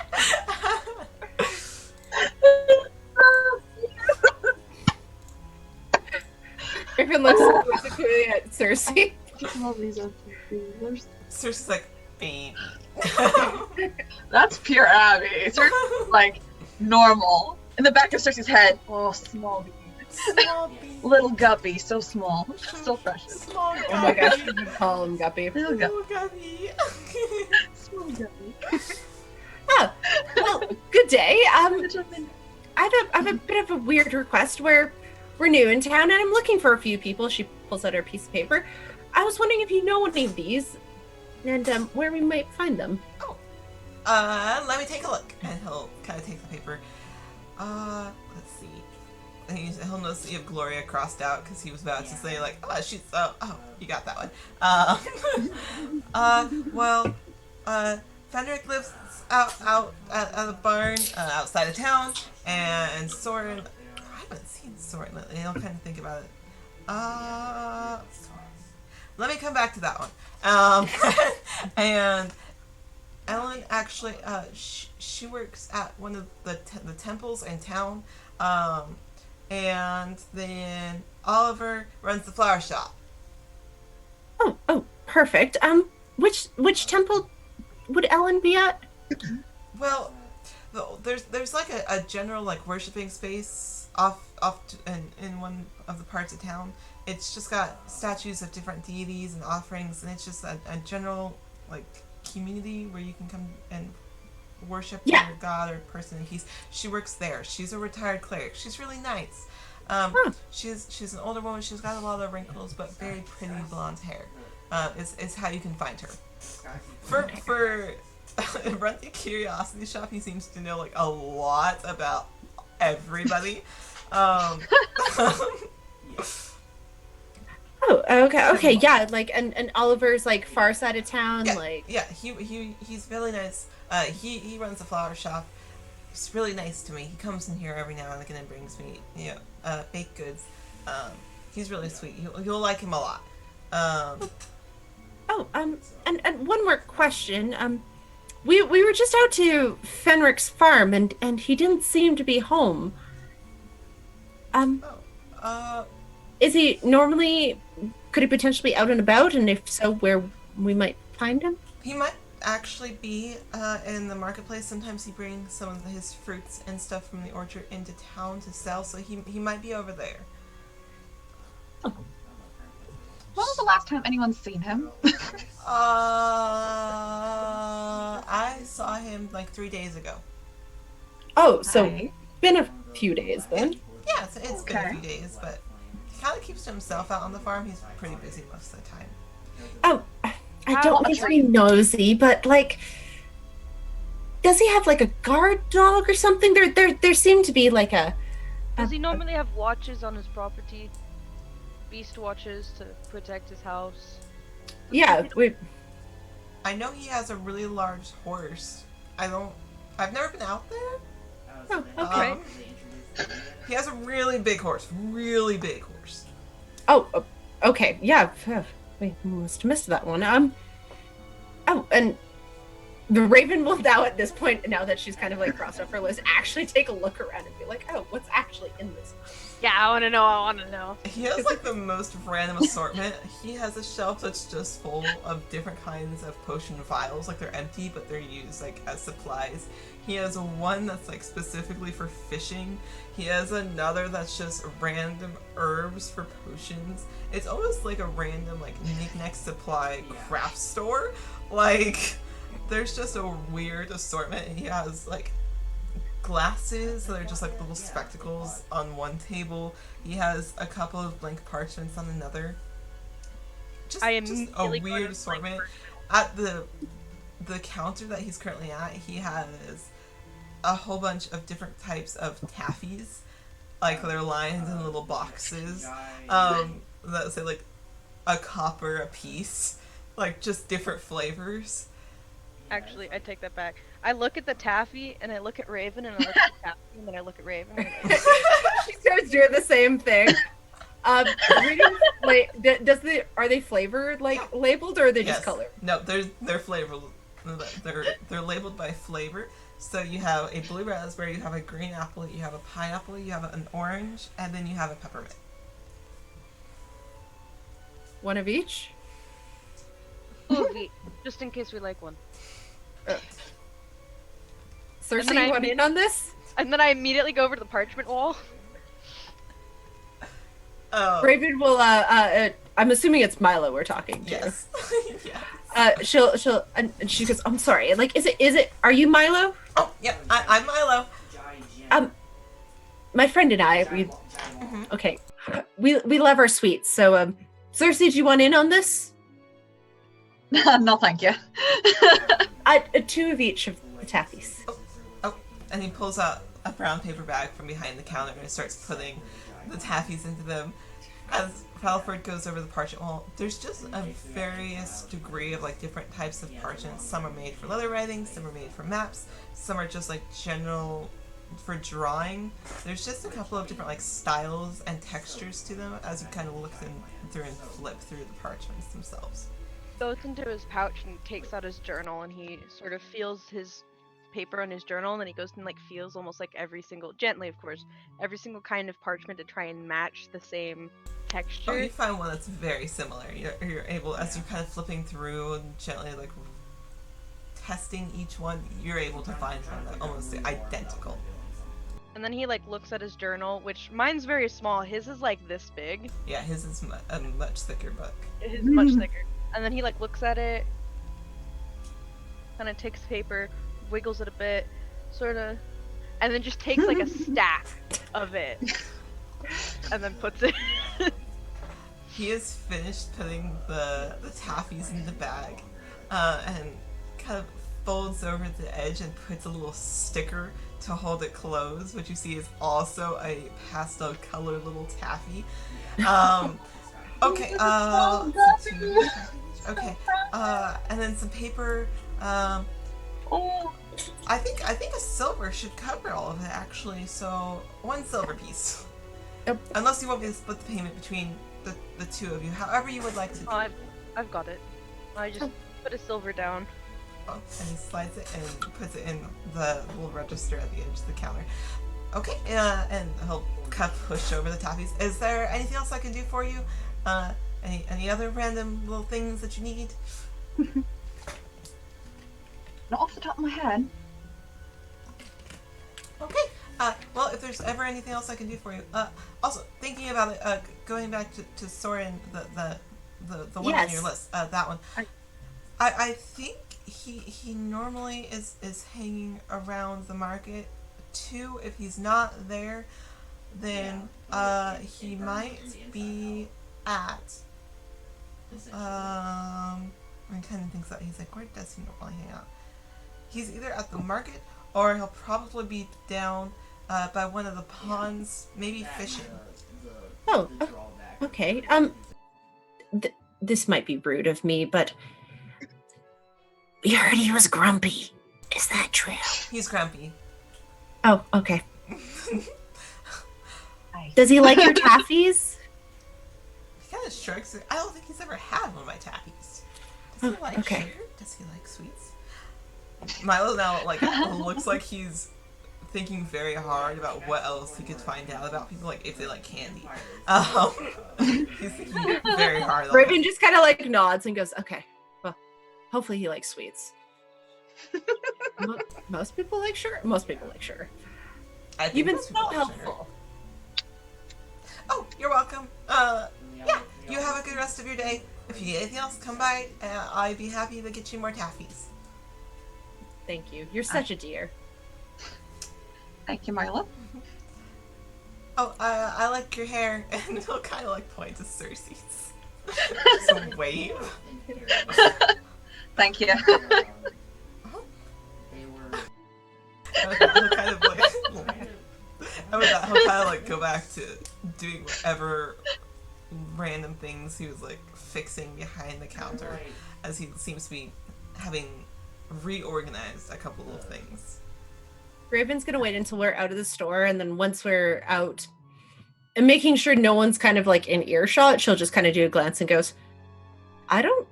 Raven looks quizzically at Cersei. Cersei's like, baby. That's pure Abby. Cersei's like normal. In the back of Cersei's head, oh, small baby. Small baby. Little guppy, so small. So precious. Small guppy. Oh my gosh, you would call him Guppy. Little guppy. Small guppy. Small guppy. Oh, well, good day. I Jump in. have a bit of a weird request. We're new in town, and I'm looking for a few people. She pulls out her piece of paper. I was wondering if you know any of these, and where we might find them. Let me take a look. And he'll kind of take the paper. Let's see. And he'll notice that you have Gloria crossed out because he was about to say like, oh, she's, oh, you got that one. Fenric lives out at the barn, outside of town, and Soren, I haven't seen Soren lately. I'll kind of think about it. Let me come back to that one. And Ellen actually, she works at one of the temples in town, and then Oliver runs the flower shop. Oh, perfect. Which temple would Ellen be at? Well, there's like a general like worshiping space off in one of the parts of town. It's just got statues of different deities and offerings, and it's just a general like community where you can come and worship your god or person in peace. She works there. She's a retired cleric. She's really nice. She's an older woman. She's got a lot of wrinkles, but very pretty blonde hair. Is how you can find her. For run the curiosity shop, he seems to know like a lot about everybody. Oh, okay, yeah, like, and Oliver's like far side of town, He's really nice. He runs a flower shop. He's really nice to me. He comes in here every now and again and brings me, baked goods. He's really sweet. You'll like him a lot. And one more question. We were just out to Fenric's farm, and he didn't seem to be home. Is he normally? Could he potentially be out and about? And if so, where we might find him? He might actually be in the marketplace. Sometimes he brings some of his fruits and stuff from the orchard into town to sell. So he might be over there. When was the last time anyone's seen him? I saw him like 3 days ago. Oh, so Hi. been a few days then. Yeah, it's been a Okay. few days, but he kind of keeps to himself out on the farm. He's pretty busy most of the time. Oh, I don't want to be nosy, but like, does he have like a guard dog or something? There seemed to be like a. Does he normally have watches on his property? Beast watches to protect his house? Yeah, I know he has a really large horse. I've never been out there. Oh, okay. He has a really big horse. Really big horse. Oh, okay. Yeah. We must have missed that one. Oh, and the Raven will now at this point, now that she's kind of like crossed off her list, actually take a look around and be like, oh, what's actually in this? Yeah, I want to know. He has like the most random assortment. He has a shelf that's just full of different kinds of potion vials. Like they're empty, but they're used like as supplies. He has one that's like specifically for fishing. He has another that's just random herbs for potions. It's almost like a random like knick-knack supply craft store. Like there's just a weird assortment. He has like glasses that are just like little spectacles on one table. He has a couple of blank parchments on another. Just a weird assortment. At the counter that he's currently at, he has a whole bunch of different types of taffies. Like they're lined in little boxes. That say like a copper a piece. Like just different flavors. Actually, I take that back. I look at the taffy, and I look at Raven, and I look at the taffy, and then I look at Raven. And I look She starts doing the same thing. Are they flavored like labeled, or are they just colored? No, they're flavored. They're labeled by flavor. So you have a blue raspberry, you have a green apple, you have a pineapple, you have an orange, and then you have a peppermint. One of each? just in case we like one. Cersei, you want in on this? And then I immediately go over to the parchment wall. Raven will. I'm assuming it's Milo we're talking to. Yes. Yes. She'll and she goes, I'm sorry. Like, is it? Are you Milo? Oh, yep. I'm Milo. My friend and I. Okay. We love our sweets. So, Cersei, do you want in on this? No, thank you. Two of each of the taffies. Oh, and he pulls out a brown paper bag from behind the counter and starts putting the taffies into them. As Falford goes over the parchment wall, there's just a various degree of like different types of parchments. Some are made for leather writing, some are made for maps, some are just like general for drawing. There's just a couple of different like styles and textures to them as you kind of look through and flip through the parchments themselves. Goes into his pouch and takes out his journal, and he sort of feels his paper on his journal, and then he goes and like feels almost like gently of course, every single kind of parchment to try and match the same texture. Oh, you find one that's very similar. You're able, as you're kind of flipping through and gently like testing each one, you're able to find one that's almost identical. And then he like looks at his journal, which mine's very small. His is like this big. Yeah, his is a much thicker book. His is much thicker. And then he like looks at it, kind of takes the paper, wiggles it a bit, sort of, and then just takes like a stack of it, and then puts it. He has finished putting the taffies in the bag, and kind of folds over the edge and puts a little sticker to hold it closed, which you see is also a pastel colored little taffy. Okay, okay, and then some paper. I think a silver should cover all of it actually. So 1 silver piece. Yep. Unless you want me to split the payment between the two of you, however you would like to. Oh, I've got it. I just put a silver down. Oh, and he slides it and puts it in the little register at the edge of the counter. Okay, and he'll kind of push over the taffies. Is there anything else I can do for you? Any other random little things that you need? Not off the top of my head. Okay. Well, if there's ever anything else I can do for you. Also, thinking about it, going back to Soren, the one on your list, that one. I think he normally is hanging around the market too. If he's not there, then he might be at I'm kind of thinks that he's like, where does he normally hang out? He's either at the market or he'll probably be down by one of the ponds, maybe fishing. Oh, okay. This might be rude of me, but we heard he was grumpy. Is that true? He's grumpy. Oh, okay. Does he like your taffies? He kind of shrugs. I don't think he's ever had one of my taffies. Does he like okay. sugar? Does he like sweets? Milo now looks like he's thinking very hard about what else he could find out about people, like if they like candy. He's thinking very hard. Raven just kind of nods and goes, "Okay, well, hopefully he likes sweets." Most people like sugar. Most people like sugar. You've been so helpful. Oh, you're welcome. Yeah, you have a good rest of your day. If you need anything else, come by. I'd be happy to get you more taffies. Thank you. You're such a dear. Thank you, Milo. Oh, I like your hair, and he'll kind of point to Cersei's. Some wave. Thank you. He'll kind of go back to doing whatever random things he was fixing behind the counter, as he seems to be having reorganized a couple of things. Raven's gonna wait until we're out of the store, and then once we're out and making sure no one's kind of in earshot, she'll just kind of do a glance and goes, "I don't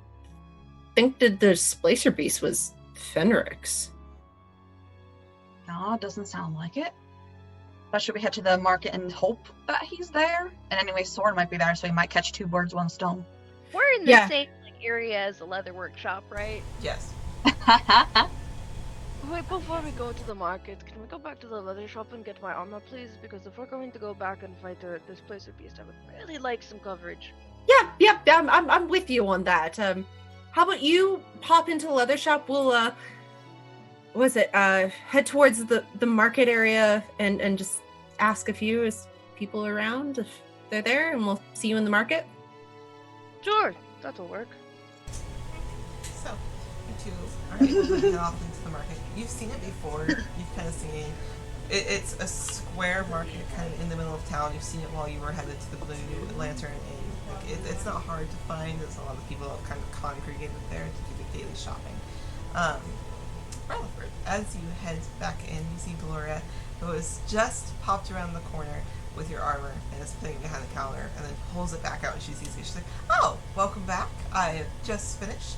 think that the Displacer Beast was Fenric's." No, it doesn't sound like it. But should we head to the market and hope that he's there? And anyway, Soren might be there, so he might catch two birds, one stone. We're in the same area as the leather workshop, right? Yes. Wait, before we go to the market, can we go back to the leather shop and get my armor, please? Because if we're going to go back and fight the Displacer Beast, I would really like some coverage. Yeah, I'm with you on that. How about you pop into the leather shop? We'll head towards the market area and just ask a few as people around if they're there, and we'll see you in the market. Sure, that'll work. So, you two are able to head off into the market. You've seen it before. You've kind of seen it's a square market kind of in the middle of town. You've seen it while you were headed to the Blue Lantern Inn. It's not hard to find. There's a lot of people that have kind of congregated there to do the daily shopping. Rutherford, as you head back in, you see Gloria, who has just popped around the corner with your armor and is putting it behind the counter, and then pulls it back out when she sees you. She's like, "Oh, welcome back. I have just finished.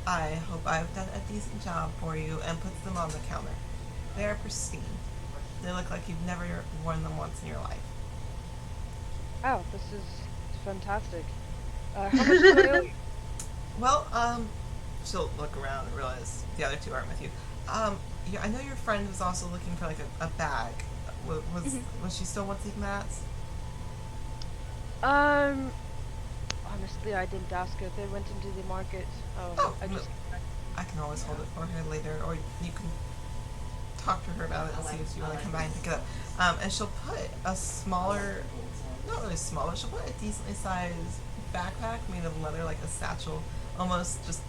I hope I've done a decent job for you," and puts them on the counter. They are pristine. They look like you've never worn them once in your life. Oh, this is fantastic. How much do I owe you? Well, she'll look around and realize the other two aren't with you. I know your friend was also looking for a bag. Was she still wanting that? Honestly, I didn't ask her. They went into the market. I can always hold it for her later, or you can talk to her about it and see if she want to come by and pick it up. And she'll put a smaller, not really smaller, she'll put a decently sized backpack made of leather, like a satchel, almost just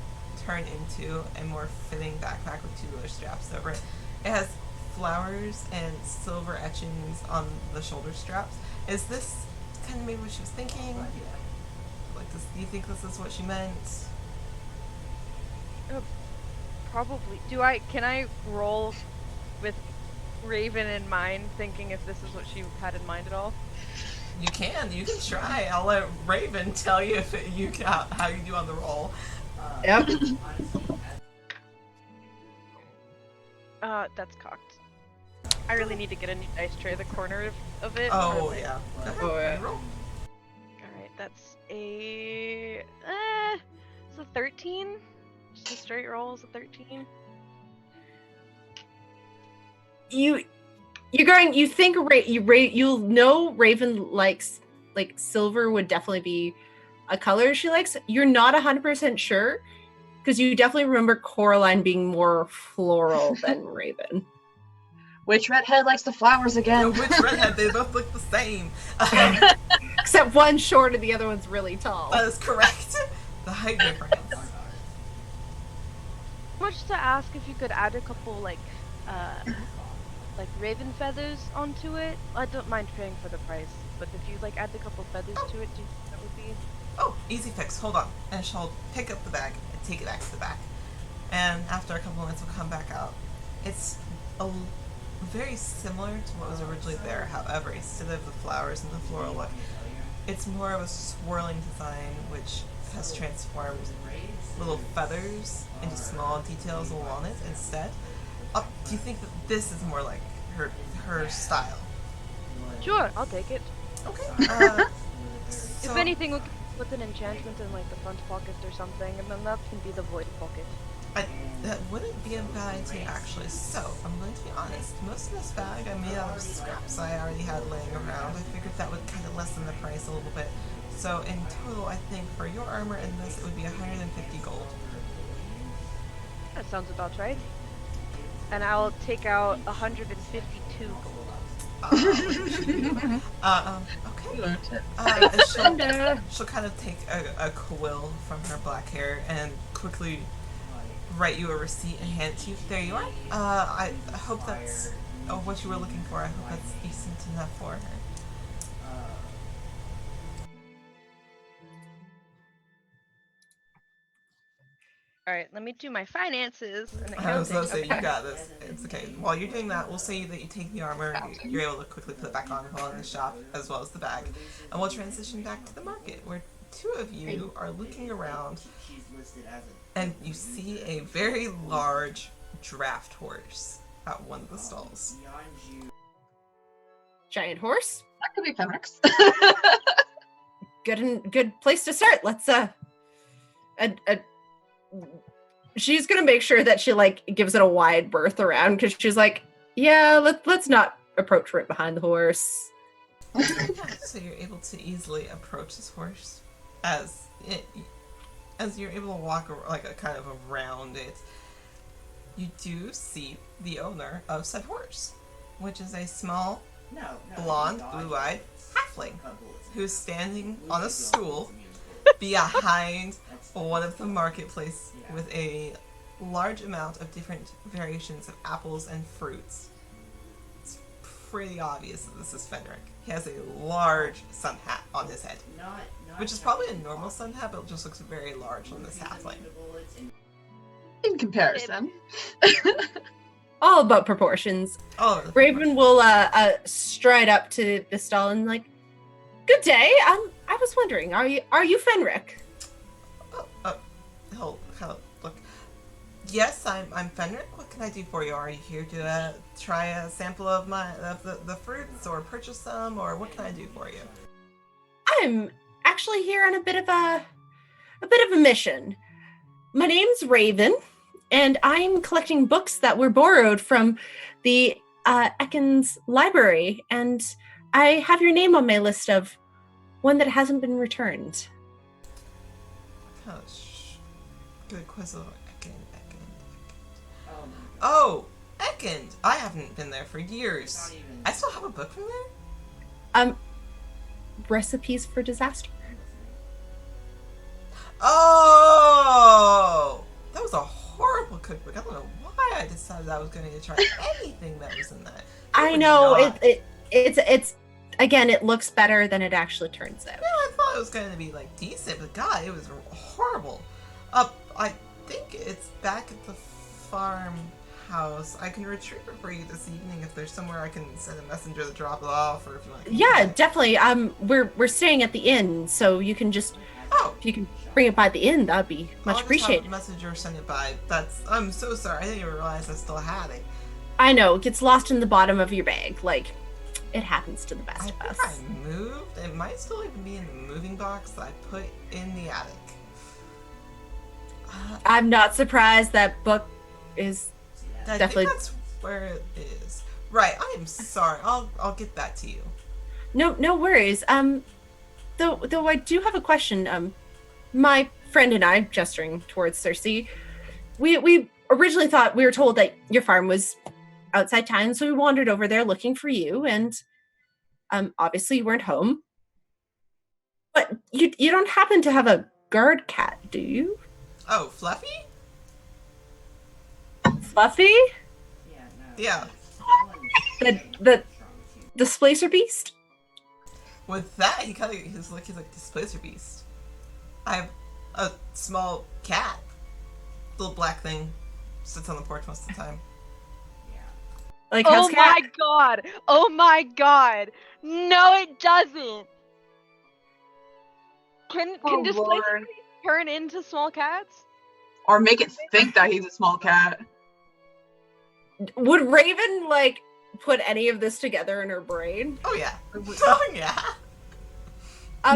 turned into a more fitting backpack with two other straps over it. It has flowers and silver etchings on the shoulder straps. Is this kind of maybe what she was thinking? Do you think this is what she meant? Probably. Can I roll with Raven in mind, thinking if this is what she had in mind at all? You can try. I'll let Raven tell you how you do on the roll. Yep. That's cocked. I really need to get a new dice tray, the corner of it. Oh, yeah. Oh, yeah. Roll. Alright, that's a... it's a 13? Just a straight roll is a 13. You think you'll know Raven likes, silver would definitely be a color she likes. You're not 100% sure, because you definitely remember Coraline being more floral than Raven. Which redhead likes the flowers again? Which redhead? They both look the same. Except one's short and the other one's really tall. That is correct. The height difference. much to ask if you could add a couple like raven feathers onto it? I don't mind paying for the price, but if you like add a couple feathers to it, do you think that would be? Oh, easy fix. Hold on. And she'll pick up the bag and take it back to the back. And after a couple minutes, we'll come back out. It's very similar to what was originally there. However, instead of the flowers and the floral look, it's more of a swirling design, which has transformed little feathers into small details along it instead. Do you think that this is more like her style? Sure, I'll take it. Okay. If anything, we could put an enchantment in like the front pocket or something, and then that can be the void pocket. That wouldn't be a bad idea, actually. So, I'm going to be honest. Most of this bag I made out of scraps I already had laying around. I figured that would kind of lessen the price a little bit. So, in total, I think for your armor and this, it would be 150 gold. That sounds about right. And I'll take out 152 gold. Okay. She'll kind of take a quill from her black hair and quickly write you a receipt and hand it to you. There you are. I hope that's what you were looking for. I hope that's decent enough for her. Alright, let me do my finances and I was accounting. going to say, you got this. It's okay. While you're doing that, we'll say that you take the armor, you're able to quickly put it back on while in the shop, as well as the bag. And we'll transition back to the market, where two of you are looking around, and you see a very large draft horse at one of the stalls. Giant horse. That could be Fenrix. Good place to start. Let's she's gonna make sure that she like gives it a wide berth around, because she's like, yeah, let's not approach right behind the horse. So you're able to easily approach this horse as you're able to walk like a kind of around it. You do see the owner of said horse, which is a small, blonde, blue-eyed halfling who's standing on a stool behind one of the marketplace with a large amount of different variations of apples and fruits. It's pretty obvious that this is Fenric. He has a large sun hat on his head, which is probably a normal sun hat, but it just looks very large on this halfling. In comparison. All about proportions. Raven will stride up to the stall and like, good day. I was wondering, are you Fenric? He'll kind of look. Yes, I'm Fenric. What can I do for you? Are you here to try a sample of the fruits, or purchase some, or what can I do for you? I'm actually here on a bit of a mission. My name's Raven, and I'm collecting books that were borrowed from the Ekans library, and I have your name on my list of one that hasn't been returned. Good quiz of Ekand. Oh, Ekand! I haven't been there for years. I still have a book from there? Recipes for Disaster. Oh! That was a horrible cookbook. I don't know why I decided I was going to try anything that was in that. I know, it's again, it looks better than it actually turns out. Yeah, I thought it was going to be like decent, but God, it was horrible. I think it's back at the farmhouse. I can retrieve it for you this evening if there's somewhere I can send a messenger to drop it off, or if you want to. Yeah, definitely. We're staying at the inn, so you can just if you can bring it by the inn, that'd be much appreciated. Have a messenger send it by. I'm so sorry. I didn't even realize I still had it. I know, it gets lost in the bottom of your bag. Like, it happens to the best of us. I moved. It might still even be in the moving box that I put in the attic. I'm not surprised. That book is definitely. I think that's where it is. Right. I am sorry. I'll get that to you. No worries. Though I do have a question. My friend and I, gesturing towards Cersei, we originally thought, we were told that your farm was outside town, so we wandered over there looking for you, and obviously you weren't home. But you don't happen to have a guard cat, do you? Oh, Fluffy? Fluffy? Yeah. The Displacer Beast? With that, he's like Displacer Beast. I have a small cat, little black thing, sits on the porch most of the time. Like, Oh house cat? my god! Oh my god! No, it doesn't! Can Oh, Displacer Lord. Beasts turn into small cats? Or make it think that he's a small cat. Would Raven, like, put any of this together in her brain? Oh yeah. Oh yeah.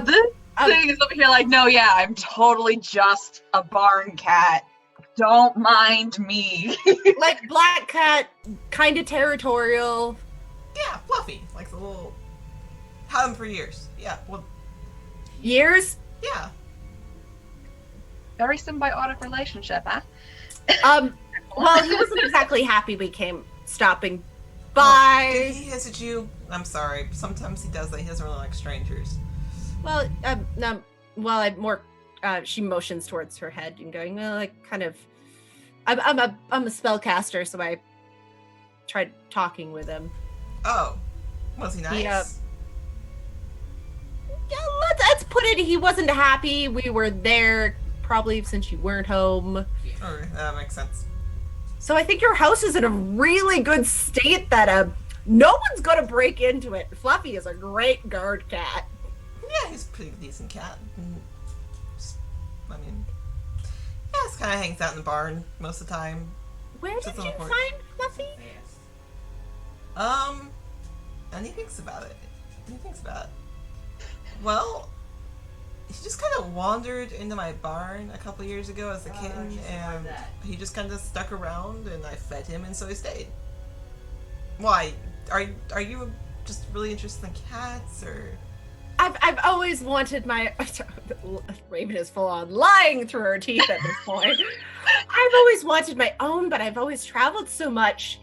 This thing is over here like, no, yeah, I'm totally just a barn cat. Don't mind me. Like, black cat, kind of territorial. Yeah, fluffy. Like the little. Had him for years. Yeah. Well. Years? Yeah. Very symbiotic relationship, huh? Well, he wasn't exactly happy we came stopping Did by. he visit you? I'm sorry. Sometimes he does that. He doesn't really like strangers. Well, I more. She motions towards her head and going, well, like, kind of. I'm a spellcaster, so I tried talking with him. Oh. Was he nice? Yeah, let's put it. He wasn't happy. We were there probably since you weren't home. Oh, that makes sense. So I think your house is in a really good state that no one's gonna break into it. Fluffy is a great guard cat. Yeah, he's a pretty decent cat. I mean, yeah, just kind of hangs out in the barn most of the time. Where did Sits on you the porch. find Fluffy? And he thinks about it. Well, he just kind of wandered into my barn a couple years ago as a kitten, and he just kind of stuck around, and I fed him, and so he stayed. Why? Are you just really interested in cats, or? I've always wanted my. Raven is full on lying through her teeth at this point. I've always wanted my own, but I've always traveled so much,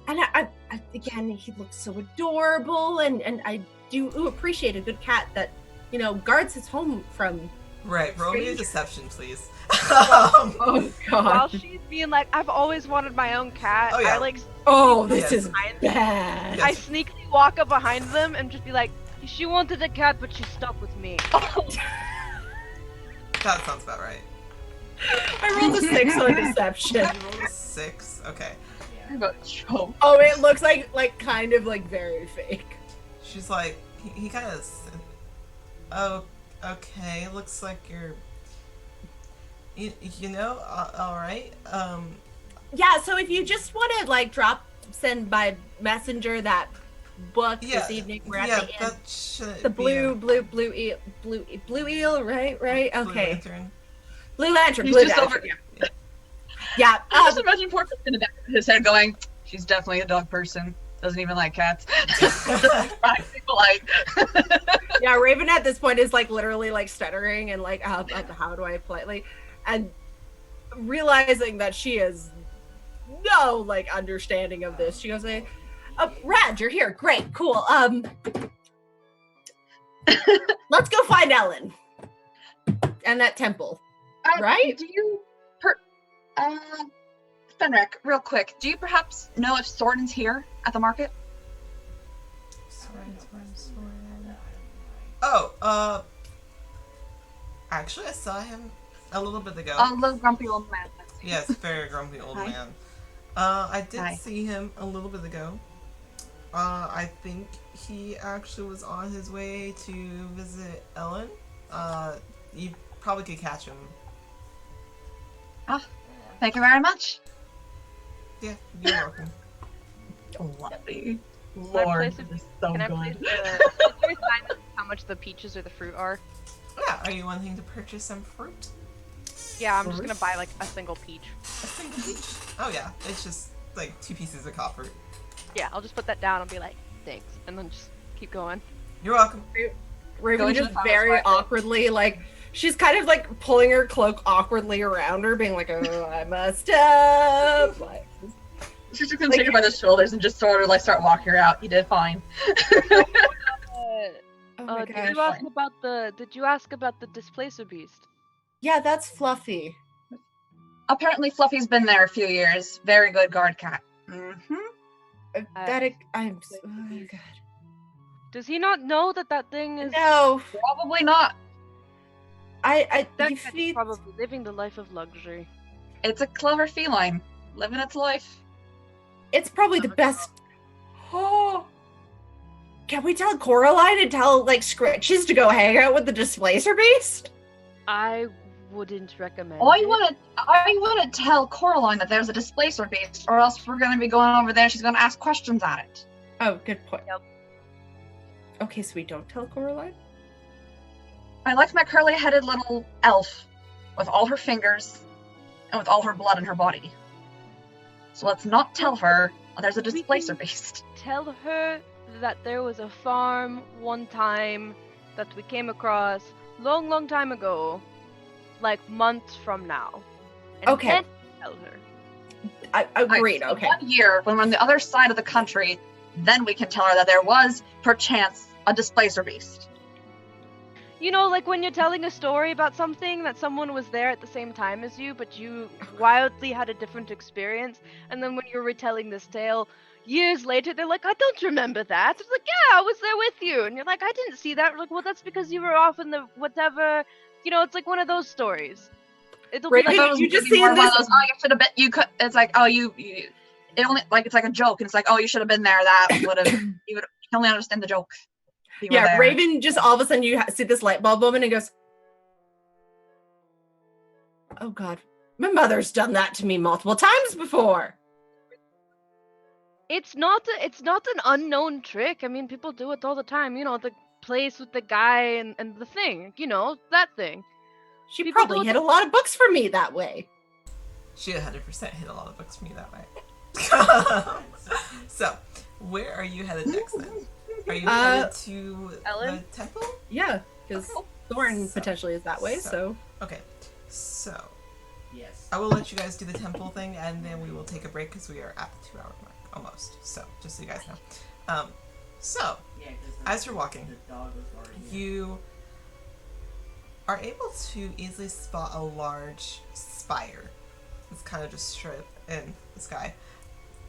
and I again, he looks so adorable, and I do appreciate a good cat that, you know, guards his home from. Right, roll me a strangers. deception, please. Oh While God! she's being like, I've always wanted my own cat, Oh, yeah. I like, Oh, this Yes. is bad. Yes. I sneakily walk up behind them and just be like, she wanted a cat, but she's stuck with me. That sounds about right. I rolled a 6 on deception. You rolled a 6. Okay. But choke. Oh, it looks like kind of like very fake. She's like, he kind of. Oh, okay. Looks like you're. You know, all right. Yeah, so if you just want to like send by messenger that book this evening, we're at the end. That should The be a blue eel, right? Blue Okay. Lantern. Blue Lantern, He's Blue just Lantern. over. Yeah. I just imagine poor person in the back of his head going, she's definitely a dog person. Doesn't even like cats. Trying to be polite. Yeah, Raven at this point is like literally like stuttering and like, how do I politely, and realizing that she has no like understanding of this. She goes, Rad, you're here. Great, cool. Let's go find Ellen and that temple. Right? Do you, Fenric, real quick, do you perhaps know if Sorden's here at the market? Oh, actually, I saw him a little bit ago. A little grumpy old man. Yes, very grumpy old Hi. man. I did Hi. see him a little bit ago. I think he actually was on his way to visit Ellen. You probably could catch him. Thank you very much. Yeah, you're welcome. Lovely. Can I Lord, place a- this is so Can I please good. is there a sign of how much the peaches or the fruit are? Yeah, are you wanting to purchase some fruit? Yeah, I'm just gonna buy like a single peach. A single peach? Oh yeah, it's just like 2 pieces of copper. Yeah, I'll just put that down and be like, thanks, and then just keep going. You're welcome. Raven Going to just the farmer's very market. awkwardly, like, she's kind of like pulling her cloak awkwardly around her, being like, oh, I must have. Like, She's just gonna take her by the shoulders and just sort of like start walking her out. You did fine. oh my Did gosh. you ask about the Displacer Beast? Yeah, that's Fluffy. Apparently Fluffy's been there a few years. Very good guard cat. Mm-hmm. I'm. Oh god. Does he not know that thing is? No, Probably not. that That he cat's feeds. probably living the life of luxury. It's a clever feline. Living its life. It's probably the best. Oh, can we tell Coraline and tell like Scritches to go hang out with the Displacer Beast? I wouldn't recommend I it. want to tell Coraline that there's a displacer beast, or else we're going to be going over there. She's going to ask questions at it. Oh, good point. Yep. Okay, so we don't tell Coraline? I like my curly-headed little elf with all her fingers and with all her blood in her body. So let's not tell her there's a displacer beast. Tell her that there was a farm one time that we came across long time ago, like months from now. And Okay. then tell her. I agreed, Right, so okay. 1 year, when we're on the other side of the country, then we can tell her that there was, perchance, a displacer beast. You know, like when you're telling a story about something that someone was there at the same time as you, but you wildly had a different experience, and then when you're retelling this tale years later, they're like, I don't remember that. It's like, yeah, I was there with you. And you're like, I didn't see that. We're like, well, that's because you were off in the whatever. You know, it's like one of those stories. It'll Right, be but like, you just Maybe more seen one of this- those, oh, you should have been, you could, it's like, oh, you it only, like, it's like a joke, and it's like, oh, you should have been there, that would have, you can only understand the joke. if you were Yeah, there. Raven just all of a sudden you see this light bulb moment and goes, oh god, my mother's done that to me multiple times before. it's not an unknown trick. I mean, people do it all the time. You know, the place with the guy and the thing. You know, that thing. She People probably don't- hit a lot of books for me that way. She 100% hit a lot of books for me that way. So, where are you headed next then? Are you headed to Ellen? the temple? Yeah, because Thorn potentially is that way, so. Okay, so Yes. I will let you guys do the temple thing, and then we will take a break because we are at the 2-hour mark almost. So just so you guys know. So Yeah, 'cause as you're walking, the dog was already in. you are able to easily spot a large spire. It's kind of just straight in the sky,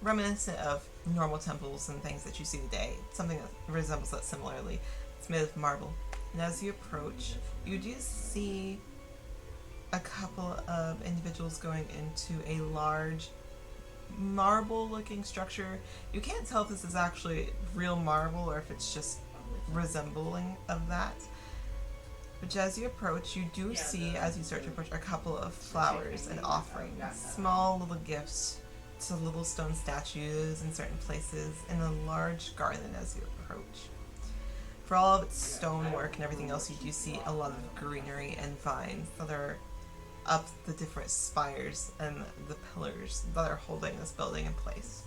reminiscent of normal temples and things that you see today. Something that resembles that similarly. It's made of marble, and as you approach, you do see a couple of individuals going into a large marble-looking structure. You can't tell if this is actually real marble or if it's just resembling of that. But as you approach, you do see, as you start to approach, a couple of flowers and offerings, small little gifts to little stone statues in certain places, and a large garden as you approach. For all of its stonework and everything else, you do see a lot of greenery and vines that are up the different spires and the pillars that are holding this building in place.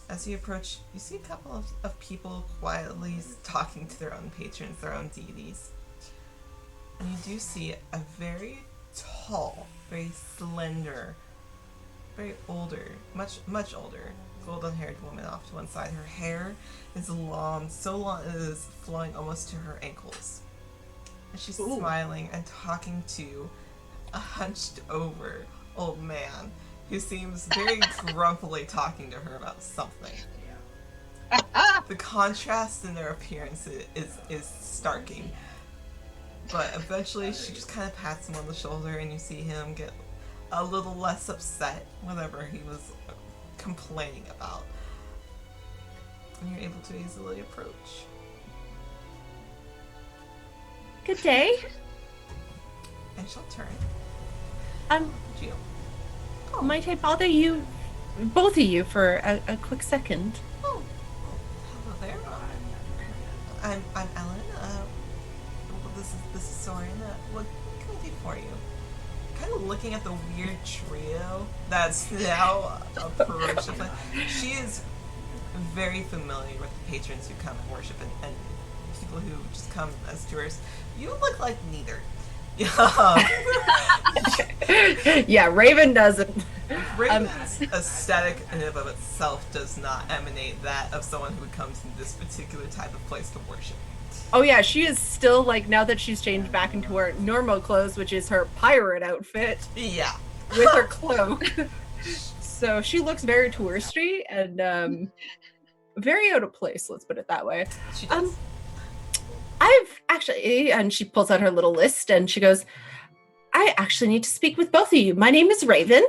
As you approach, you see a couple of people quietly talking to their own patrons, their own deities. And you do see a very tall, very slender, very older, much older, golden-haired woman off to one side. Her hair is long, so long it is flowing almost to her ankles. And she's smiling and talking to a hunched over old man who seems very grumpily talking to her about something. The contrast in their appearance is starking. But eventually she just kind of pats him on the shoulder and you see him get a little less upset whatever he was complaining about. And you're able to easily approach. Good day. And she'll turn. Geo. Might I bother you, both of you, for a quick second? Oh, hello there. I'm Ellen. This is Soren. What can I do for you? Kind of looking at the weird trio that's now approaching. She is very familiar with the patrons who come and worship and people who just come as tourists. You look like neither. Yeah, Raven doesn't. Raven's aesthetic in and of itself does not emanate that of someone who comes in this particular type of place to worship. Oh yeah, she is still, like, now that she's changed back into her normal clothes, which is her pirate outfit. Yeah. with her cloak. So she looks very touristy and very out of place, let's put it that way. She does. I've actually, and she pulls out her little list and she goes, I actually need to speak with both of you. My name is Raven.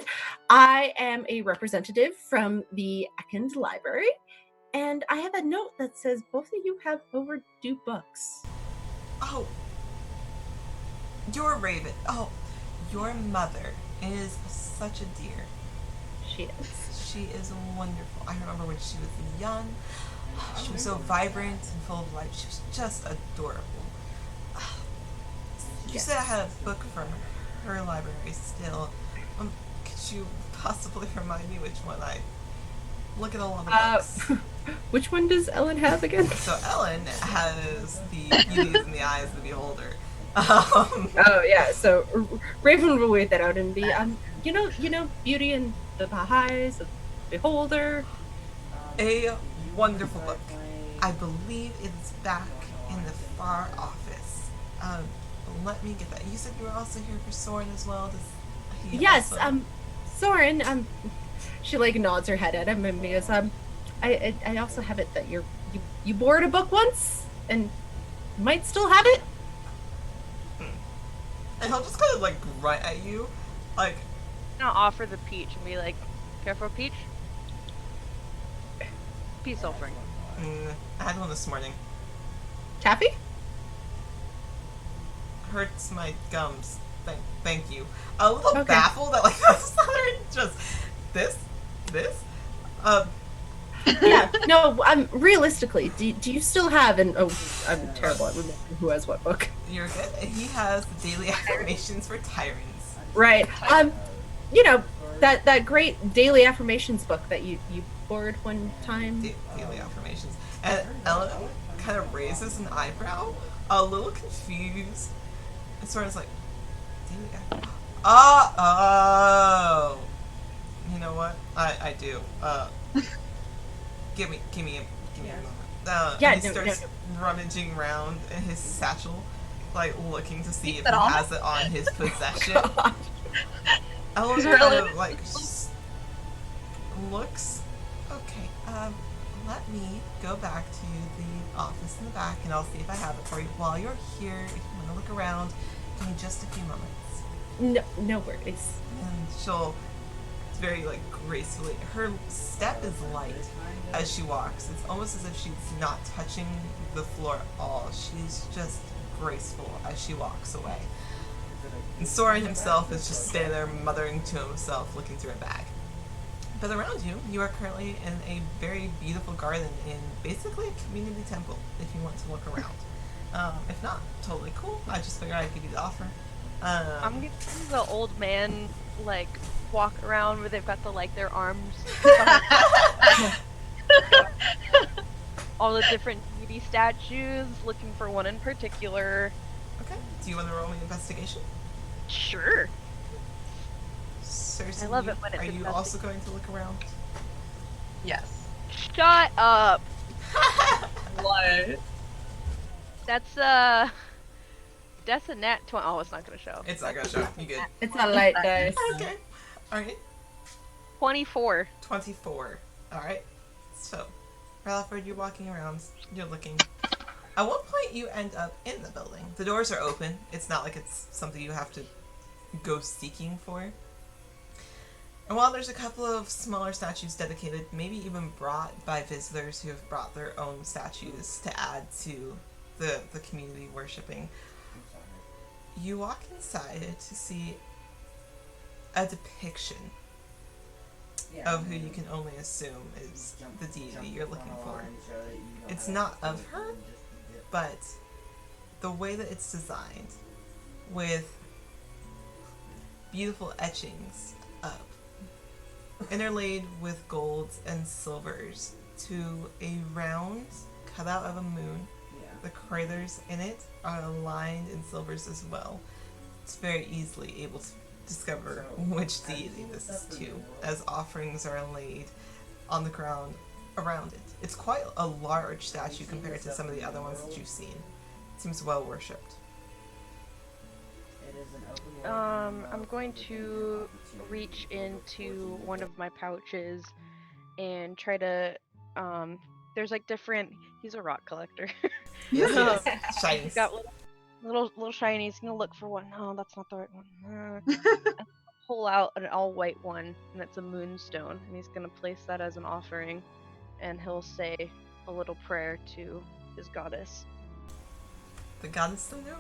I am a representative from the Ekand Library, and I have a note that says both of you have overdue books. Oh, you're Raven. Oh, your mother is such a dear. She is. She is wonderful. I remember when she was young. She was so vibrant and full of life. She was just adorable. You said I had a book from her library still. Could you possibly remind me which one I look at all of the books? Which one does Ellen have again? So Ellen has the beauty is in the eyes of the beholder. Oh yeah. So Raven will wait that out and be you know, beauty in the eyes of the beholder. A wonderful book. I believe it's back in the far office. Let me get that. You said you were also here for Soren as well. Does he Yes, also... Soren, she like nods her head at him and goes, I also have it that you borrowed a book once and might still have it. And he'll just kind of like grunt at you, like. I'll offer the peach and be like, careful, peach. Peace offering. I had one this morning. Taffy? Hurts my gums. Thank you. A little Okay. baffled at like Southern just this. Yeah. No. Realistically, do you still have an? Oh, I'm terrible at remembering who has what book. You're good. He has the daily affirmations for tyrants. Right. You know that great daily affirmations book that you borrowed one time. Daily affirmations. And Ellen kind of raises an eyebrow, a little confused. And sort of like, daily affirmations. Oh. You know what? I do. Give me a moment. Yeah, and he starts rummaging around in his satchel, like looking to see if he has it on his possession. Ellen kind of like looks. Okay. Let me go back to the office in the back, and I'll see if I have it for you. While you're here, if you want to look around, give me just a few moments. No worries. And she'll very like gracefully. Her step is light as she walks. It's almost as if she's not touching the floor at all. She's just graceful as she walks away. And Soren himself is just standing there muttering to himself, looking through a bag. But around you, you are currently in a very beautiful garden in basically a community temple, if you want to look around. If not, totally cool. I just figured I'd give you the offer. I'm gonna see the old man like walk around where they've got the like their arms all the different beauty statues, looking for one in particular. Okay. Do you want to roll me investigation? Sure. Cersei, I love it when it's are you also going to look around? Yes. Shut up. What? That's a nat 20. Oh, it's not gonna show. It's not gonna show. You good? It's a light dice. Okay. Alright. 24. 24. Alright. So, Ralphford, you're walking around. You're looking. At one point, you end up in the building. The doors are open. It's not like it's something you have to go seeking for. And while there's a couple of smaller statues dedicated, maybe even brought by visitors who have brought their own statues to add to the community worshipping, you walk inside to see a depiction of who you can only assume is the deity you're looking for. It's not of her, but the way that it's designed, with beautiful etchings up, interlaid with golds and silvers, to a round cutout of a moon. The craters in it are aligned in silvers as well. It's very easily able to discover which deity this is to, as offerings are laid on the ground around it. It's quite a large statue compared to some of the other ones that you've seen. It seems well worshipped. I'm going to reach into one of my pouches and try to there's like different he's a rock collector. Yes, Um, yes. Shinies. He's got little shinies. He's gonna look for one. No, that's not the right one. Pull out an all white one, and it's a moonstone, and he's gonna place that as an offering, and he'll say a little prayer to his goddess. The goddess of the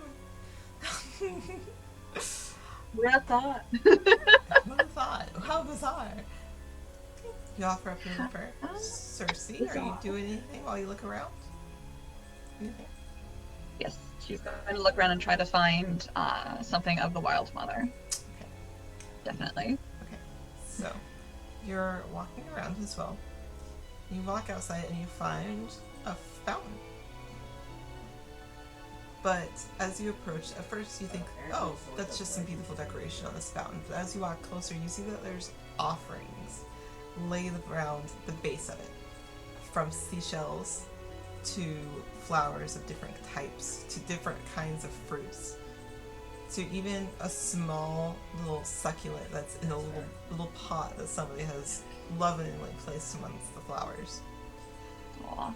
moon. What a thought. What a thought. How bizarre. You offer up your little prayer. Cersei, are you doing anything while you look around? Anything? Yes, she's going to look around and try to find something of the Wild Mother. Okay. Definitely. Okay. So, you're walking around as well. You walk outside and you find a fountain. But as you approach, at first you think, oh, that's just some beautiful decoration on this fountain. But as you walk closer, you see that there's offerings laid around the base of it. From seashells to flowers of different types, to different kinds of fruits, to even a small little succulent that's in a little pot that somebody has lovingly placed amongst the flowers. Aw.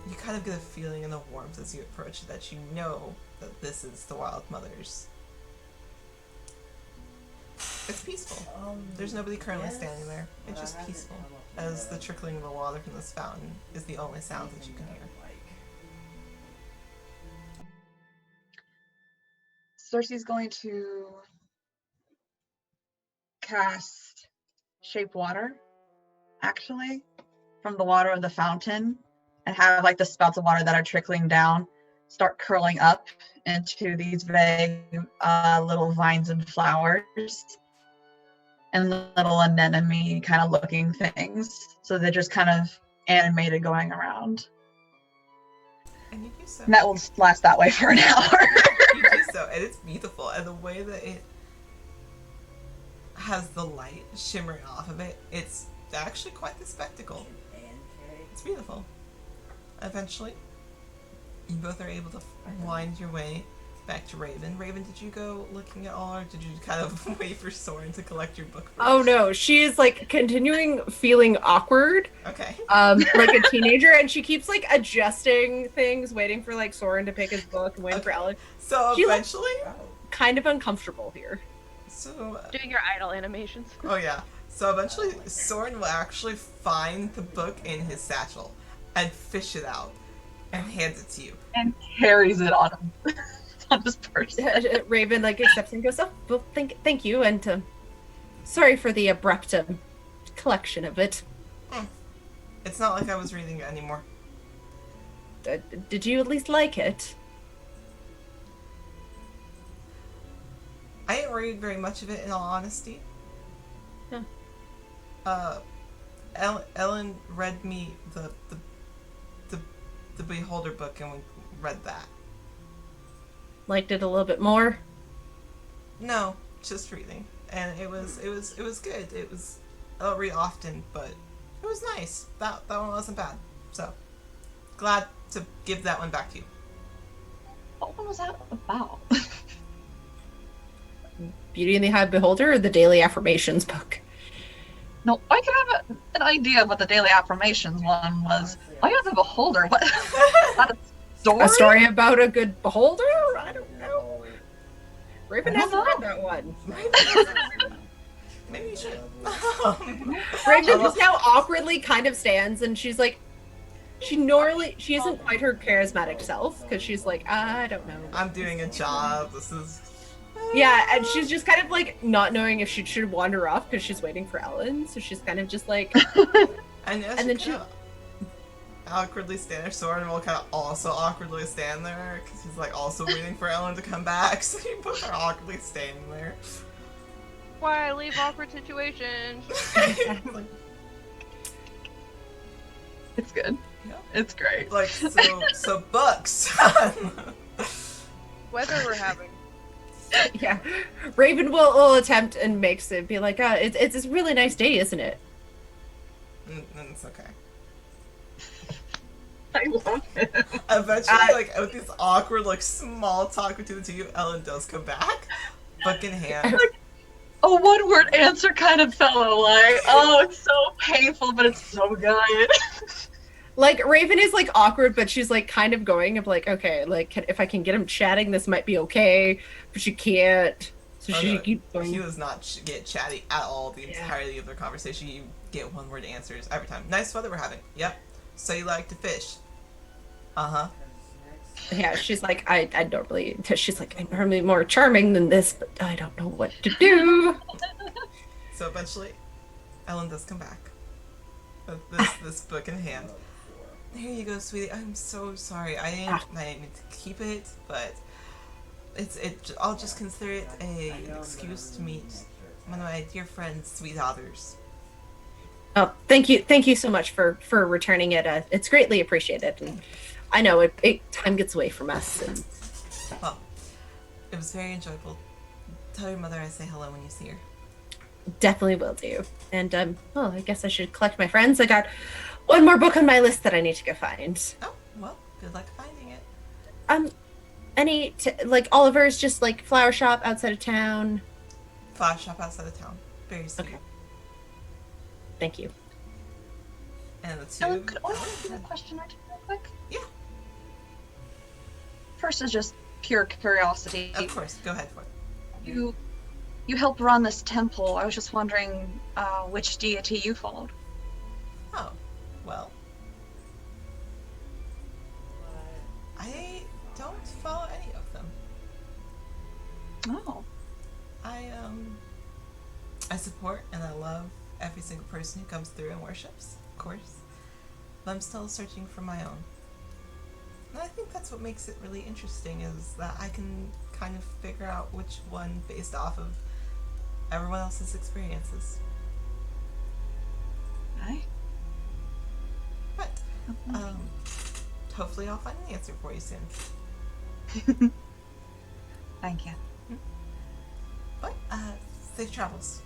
You kind of get a feeling in the warmth as you approach it that you know that this is the Wild Mother's. It's peaceful. There's nobody currently standing there. It's just peaceful, as the trickling of the water from this fountain is the only sound that you can hear. Cersei's going to cast Shape Water, actually, from the water of the fountain, and have like the spouts of water that are trickling down start curling up into these vague little vines and flowers and little anemone kind of looking things. So they're just kind of animated going around. And you do so. And that will last that way for an hour. You do so, and it's beautiful. And the way that it has the light shimmering off of it, it's actually quite the spectacle. It's beautiful. Eventually, you both are able to wind your way back to Raven. Raven, did you go looking at all, or did you kind of wait for Soren to collect your book first? Oh no, she is like continuing feeling awkward, Okay. like a teenager, and she keeps like adjusting things, waiting for like Soren to pick his book and waiting for Ellen. So She eventually, Kind of uncomfortable here. so Doing your idle animations. oh yeah. So eventually, Soren will actually find the book in his satchel and fish it out and hand it to you. And carries it on him. On his person. Raven like accepts and goes, "Oh, well, thank you, and sorry for the abrupt collection of it. It's not like I was reading it anymore. Did you at least like it?" I didn't read very much of it, in all honesty. Huh. Ellen read me the Beholder book, and we read that. Liked it a little bit more? No, just reading, and it was good. It was, I don't read often, but it was nice. That one wasn't bad. So glad to give that one back to you. What one was that about? Beauty and the High Beholder or the Daily Affirmations book? No, I could have an idea of what the Daily Affirmations one was. I have the Beholder. What? Not a story? A story about a good beholder? I don't know. Raven I hasn't don't read know. that one. Maybe you should. Raven just now awkwardly kind of stands, and she's like, she isn't quite her charismatic self, because she's like, I don't know. I'm doing a job. This is. Yeah, and she's just kind of like not knowing if she should wander off because she's waiting for Ellen, so she's kind of just like, And then she awkwardly stand there. Soren will kind of also awkwardly stand there because he's like also waiting for Ellen to come back. So you both are awkwardly standing there. Why I leave awkward situations? It's good. Yeah. It's great. Like so books. Weather we're having. yeah. Raven will attempt and makes it be like, it's a really nice day, isn't it? And it's okay. I love it. Eventually, like with this awkward, like small talk between the two of you, Ellen does come back, book in hand. A one-word answer kind of fellow, like, oh, it's so painful, but it's so good. Like Raven is like awkward, but she's like kind of going of like, okay, like if I can get him chatting, this might be okay, but she can't. So Oh, she no, keeps going. he does not get chatty at all the entirety of their conversation. You get one-word answers every time. Nice weather we're having. Yep. So you like to fish? Uh-huh. Yeah, she's like, I normally, she's like, I'm normally more charming than this, but I don't know what to do. So eventually, Ellen does come back with this book in hand. Here you go, sweetie. I'm so sorry. I didn't mean to keep it, but I'll just consider it an excuse to meet one of my dear friends' sweet daughters. Oh, thank you so much for returning it. It's greatly appreciated, and I know it time gets away from us. And Well, it was very enjoyable. Tell your mother I say hello when you see her. definitely will do. And well, I guess I should collect my friends. I got one more book on my list that I need to go find. Oh, well, good luck finding it. Like Oliver's just like flower shop outside of town. Flower shop outside of town. Very sweet. Okay. Thank you. And the two. Ellen, could I ask you a question or two real quick? Yeah. First is just pure curiosity. Of course, go ahead for it. You helped run this temple. I was just wondering which deity you followed. Oh, well. I don't follow any of them. Oh. I support and I love every single person who comes through and worships, of course. But I'm still searching for my own. And I think that's what makes it really interesting, is that I can kind of figure out which one based off of everyone else's experiences. Right. But, hopefully I'll find an answer for you soon. Thank you. But, safe travels.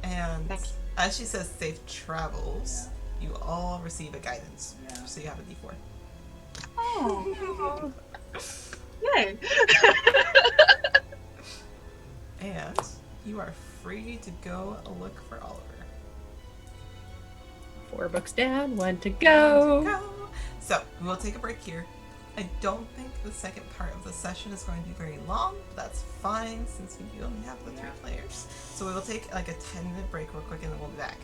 And Thanks. as she says safe travels, you all receive a guidance. So you have a D4. Oh. Yay. And you are free to go look for Oliver. 4 books down, 1 to go. So we will take a break here. I don't think the second part of the session is going to be very long, but that's fine since we only have the 3 players. So we will take like a 10-minute break real quick and then we'll be back.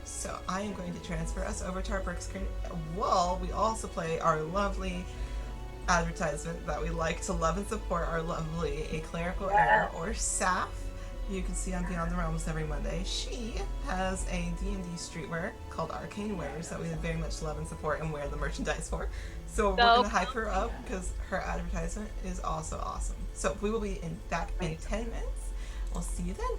So I am going to transfer us over to our break screen while we also play our lovely advertisement that we like to love and support, our lovely A Clerical Error, or Saf. You can see on Beyond the Realms every Monday. She has a D&D streetwear called Arcane Wares that we very much love and support and wear the merchandise for. So we're going to hype her up because her advertisement is also awesome. So we will be back in 10 minutes. We'll see you then.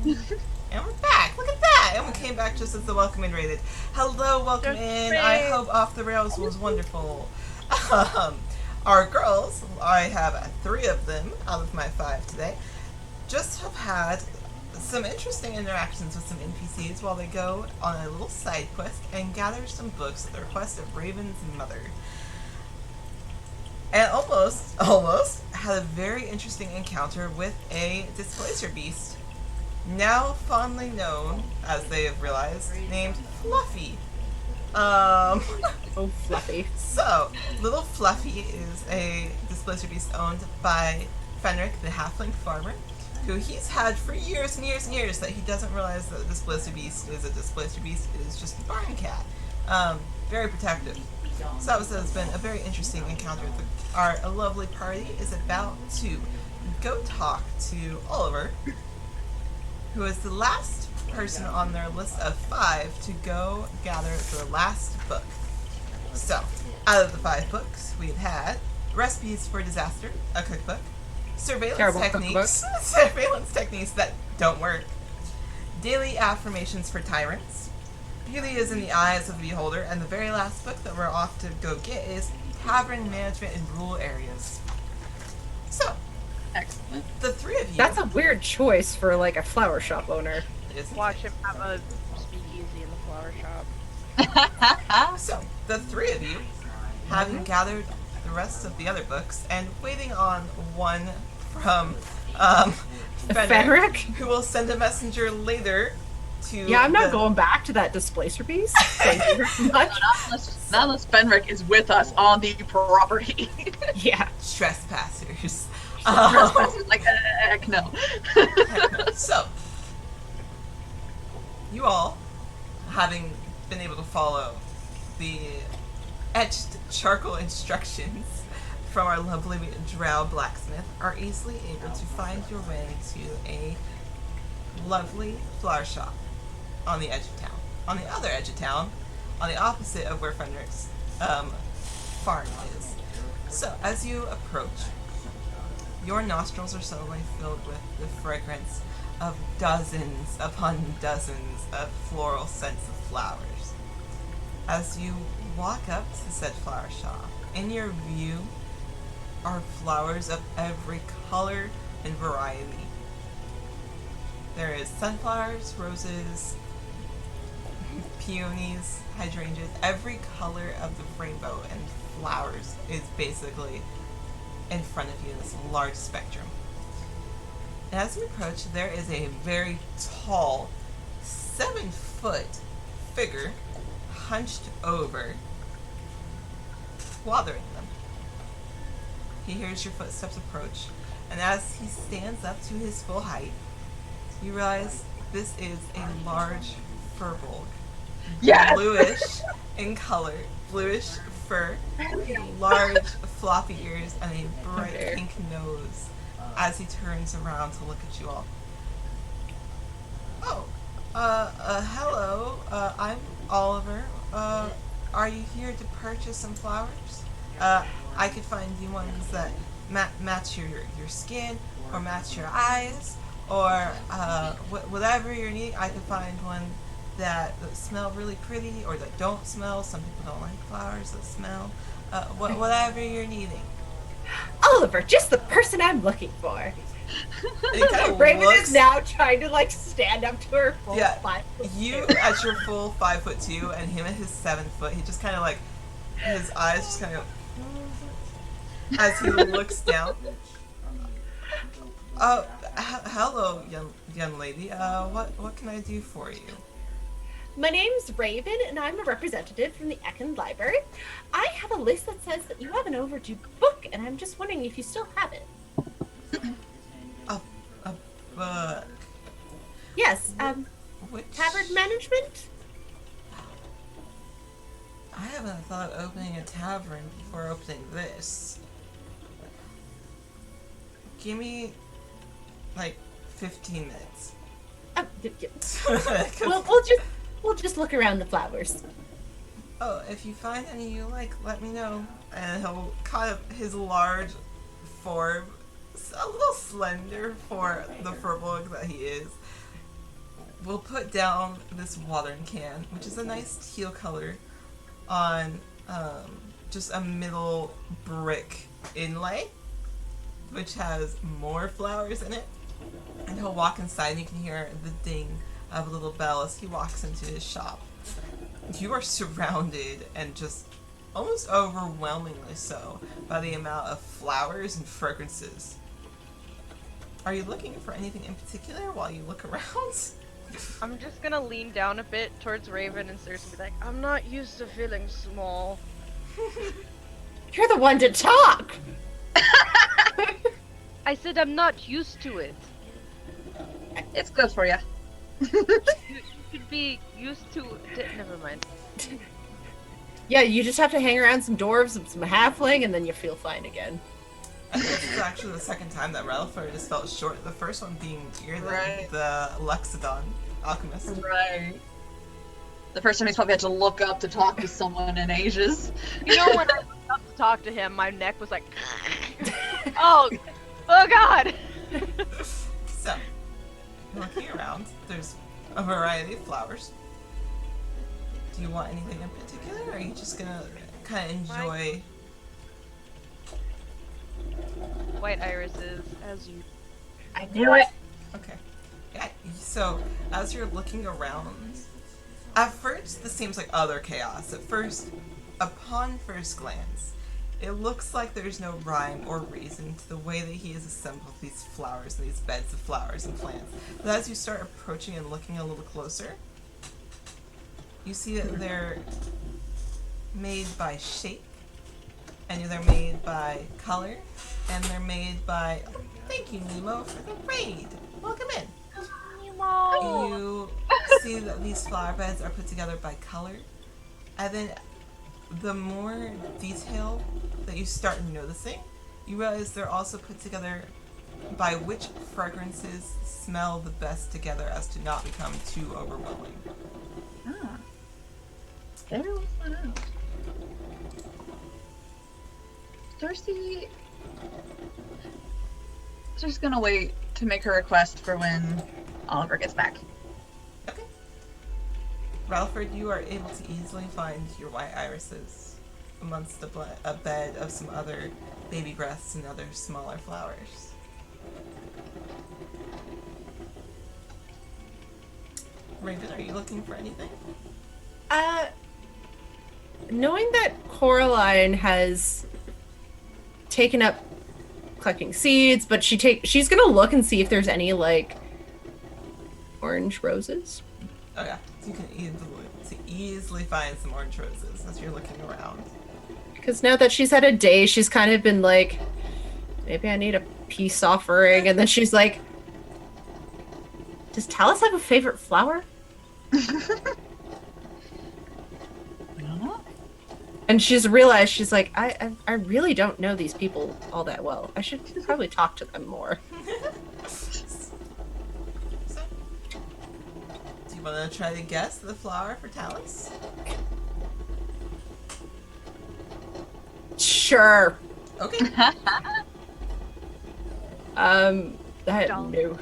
And we're back. Look at that. And we came back just as the welcome in rated. Hello, welcome in. I hope Off the Rails was wonderful. Our girls, I have 3 of them out of my 5 today, just have had some interesting interactions with some NPCs while they go on a little side quest and gather some books at the request of Raven's mother. And almost had a very interesting encounter with a Displacer beast, now fondly known, as they have realized, named Fluffy. Oh, Fluffy. So, little Fluffy is a Displacer beast owned by Fenric, the halfling farmer, who he's had for years and years and years, that he doesn't realize that a Displacer beast is a Displacer beast. It is just a barn cat. Very protective. So that has been a very interesting encounter. Our lovely party is about to go talk to Oliver, who is the last person on their list of 5 to go gather the last book. So, out of the 5 books, we've had Recipes for Disaster, a cookbook, surveillance techniques that don't work, daily affirmations for tyrants, beauty is in the eyes of the beholder, and the very last book that we're off to go get is Tavern Management in Rural Areas. So, Excellent. the 3 of you... That's a weird choice for like a flower shop owner. Watch him have a speakeasy in the flower shop. So, the 3 of you, having gathered the rest of the other books and waiting on one from Fenric? who will send a messenger later to... Yeah, I'm not going back to that Displacer beast. Thank you very much. Not unless Fenric is with us on the property. Yeah. Trespassers. Like, heck no. So, you all, having been able to follow the etched charcoal instructions from our lovely drow blacksmith, are easily able to find your way to a lovely flower shop on the edge of town. On the other edge of town, on the opposite of where Fenric's farm is. So, as you approach, your nostrils are suddenly filled with the fragrance of dozens upon dozens of floral scents of flowers. As you walk up to said flower shop, in your view are flowers of every color and variety. There is sunflowers, roses, peonies, hydrangeas, every color of the rainbow and flowers is basically in front of you in this large spectrum. And as you approach, there is a very tall, 7-foot figure hunched over, watering them. He hears your footsteps approach, and as he stands up to his full height, you realize this is a large furbolg. Yes! Bluish in color, bluish fur, large floppy ears, and a bright pink nose as he turns around to look at you all. Oh, hello, I'm Oliver. Are you here to purchase some flowers? I could find you ones that match your skin, or match your eyes, or whatever you're needing. I could find one that smell really pretty, or that don't smell. Some people don't like flowers that smell. Whatever you're needing. Oliver, just the person I'm looking for. Raven is now trying to like stand up to her full 5 foot. You at your full 5'2", and him at his 7 foot. He just kind of like, his eyes just kind of as he looks down. Hello, young lady. What can I do for you? My name's Raven, and I'm a representative from the Ekin Library. I have a list that says that you have an overdue book, and I'm just wondering if you still have it. A book? Yes, Which... Tavern Management? I haven't thought of opening a tavern before opening this. Give me, like, 15 minutes. We'll just look around the flowers. Oh, if you find any you like, let me know. And he'll kind of, his large form, a little slender for the furbolg that he is, we'll put down this watering can, which is a nice teal color, on just a middle brick inlay, which has more flowers in it. And he'll walk inside and you can hear the ding of a little bell as he walks into his shop. You are surrounded, and just almost overwhelmingly so, by the amount of flowers and fragrances. Are you looking for anything in particular while you look around? I'm just gonna lean down a bit towards Raven and seriously be like, I'm not used to feeling small. You're the one to talk. I said I'm not used to it. It's good for you. You could be used to never mind. Yeah, you just have to hang around some dwarves and some halfling, and then you feel fine again. I think this is actually the second time that Rutherford has felt short. The first one being Earthen, Right. the Luxodon alchemist. Right. The first time he's probably had to look up to talk to someone in ages. You know, when I looked up to talk to him, my neck was like, oh god. So, looking around, there's a variety of flowers. Do you want anything in particular, or are you just gonna kind of enjoy? White irises, as you. I knew it. Okay. Yeah. So, as you're looking around, at first this seems like other chaos. At first, upon first glance, it looks like there's no rhyme or reason to the way that he has assembled these flowers, these beds of flowers and plants. But as you start approaching and looking a little closer, you see that they're made by shape, and they're made by color, and they're made by... Oh, thank you, Nemo, for the raid. Welcome in. You see that these flower beds are put together by color, and then the more detail that you start noticing, you realize they're also put together by which fragrances smell the best together as to not become too overwhelming. Ah. There was one out. Darcy's gonna wait to make her request for when Oliver gets back. Okay. Ralford, you are able to easily find your white irises amongst a bed of some other baby breaths and other smaller flowers. Raven, are you looking for anything? Knowing that Coraline has taken up collecting seeds, but she's gonna look and see if there's any like orange roses. Oh yeah, so you can easily find some orange roses as you're looking around. Because now that she's had a day, she's kind of been like, maybe I need a peace offering, and then she's like, does Talus have a favorite flower? And she's realized, she's like, I really don't know these people all that well. I should probably talk to them more. So, do you want to try to guess the flower for Talus? Sure. Okay. No.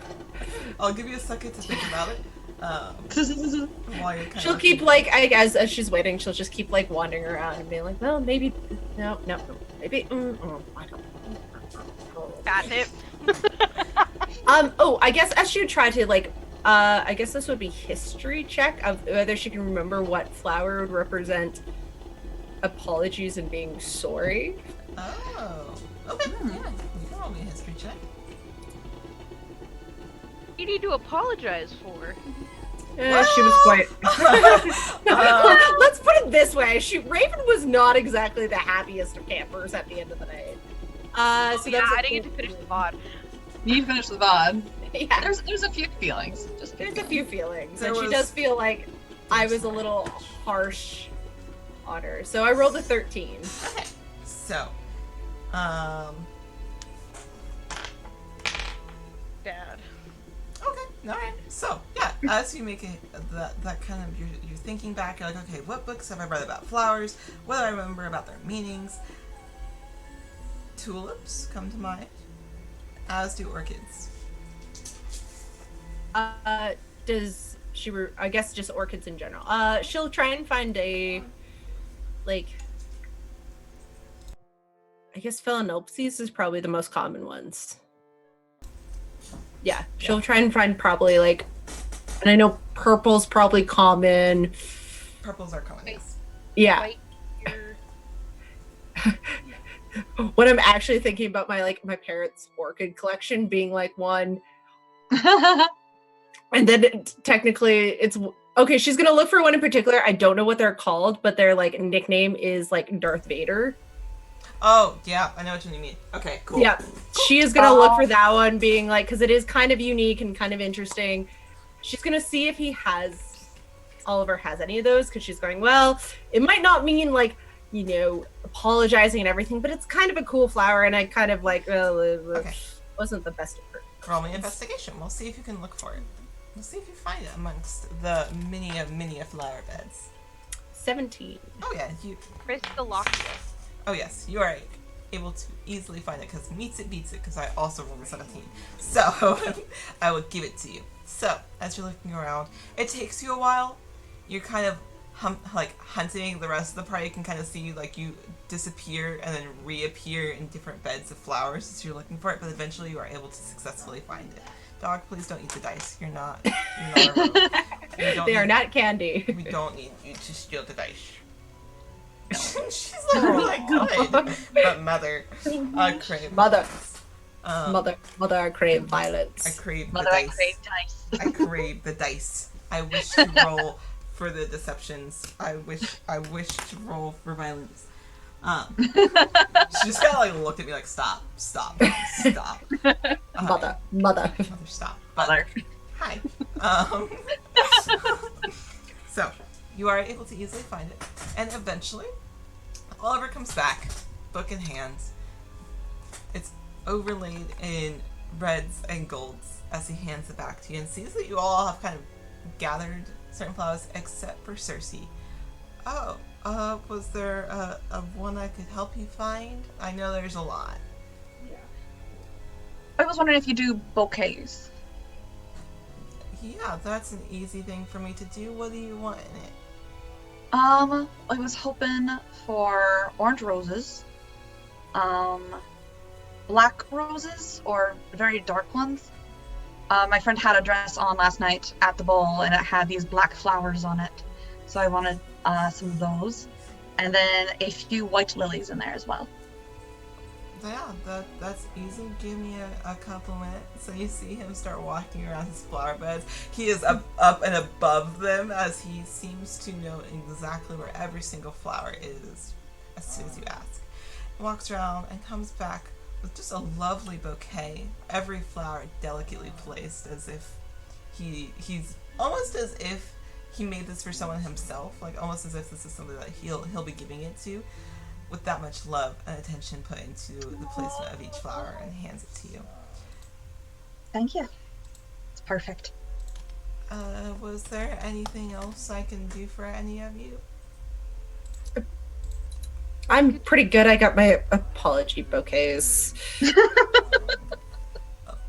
I'll give you a second to think about it. While you're kind She'll of keep like, I guess, as she's waiting, she'll just keep like wandering around and being like, well, maybe, no, maybe, I don't. Got it. Oh, I guess as she would try to like, I guess this would be history check of whether she can remember what flower would represent apologies and being sorry. Oh. Okay. Yeah. You can roll me a history check. You need to apologize for. She was quite. Let's put it this way: Raven was not exactly the happiest of campers at the end of the night. So Yeah, that's I didn't get to finish the VOD. You finish the VOD. Yeah, There's a few feelings. Just there's a few feelings, There and she was- does feel like I was a little harsh on her. So I rolled a 13. Okay. So, Dad. okay, alright. So, yeah, as you make that kind of, you're thinking back, you're like, okay, what books have I read about flowers? What do I remember about their meanings? Tulips come to mind, as do orchids. Does I guess just orchids in general. She'll try and find a, like, I guess Phalaenopsis is probably the most common ones. Yeah, she'll try and find probably like, and I know purple's probably common. Purples are common. Yes. Yeah. Right here. When I'm actually thinking about my parents' orchid collection being like one, and then technically it's okay. She's gonna look for one in particular. I don't know what they're called, but their like nickname is like Darth Vader. Oh yeah, I know what you mean. Okay, cool. Yeah, she is gonna look for that one, being like, because it is kind of unique and kind of interesting. She's gonna see if Oliver has any of those, because she's going, well, it might not mean like, you know, apologizing and everything, but it's kind of a cool flower, and I kind of like, wasn't the best of her. Roll me investigation. We'll see if you can look for it. We'll see if you find it amongst the many of flower beds. 17. Oh yeah, you. Crystaloculus. Oh yes, you are able to easily find it, because meets it beats it, because I also rolled a 17. So I will give it to you. So as you're looking around, it takes you a while. You're kind of hunting the rest of the party. You can kind of see like you disappear and then reappear in different beds of flowers as you're looking for it, but eventually you are able to successfully find it. Dog, please don't eat the dice. You're not a rogue. They are not candy. We don't need you to steal the dice. She's like really good. But mother, I crave Mother, I crave violence. I crave Mother, the I dice. crave dice. I crave the dice. I wish to roll for the deceptions. I wish to roll for violence. She just kind of like looked at me like, stop. Mother. Stop. Mother. Hi. So you are able to easily find it, and eventually Oliver comes back, book in hand. It's overlaid in reds and golds as he hands it back to you, and sees that you all have kind of gathered certain flowers except for Cersei. Oh, was there a one I could help you find? I know there's a lot. I was wondering if you do bouquets. Yeah, that's an easy thing for me to do. What do you want in it? I was hoping for orange roses, black roses, or very dark ones. My friend had a dress on last night at the ball, and it had these black flowers on it, so I wanted some of those, and then a few white lilies in there as well. Yeah, that's easy. Give me a compliment. So you see him start walking around his flower beds. He is up and above them, as he seems to know exactly where every single flower is as soon as you ask. He walks around and comes back with just a lovely bouquet. Every flower delicately placed, as if he's almost as if he made this for someone himself, like almost as if this is something that he'll be giving it to, with that much love and attention put into the placement of each flower, and hands it to you. Thank you. It's perfect. Was there anything else I can do for any of you? I'm pretty good. I got my apology bouquets.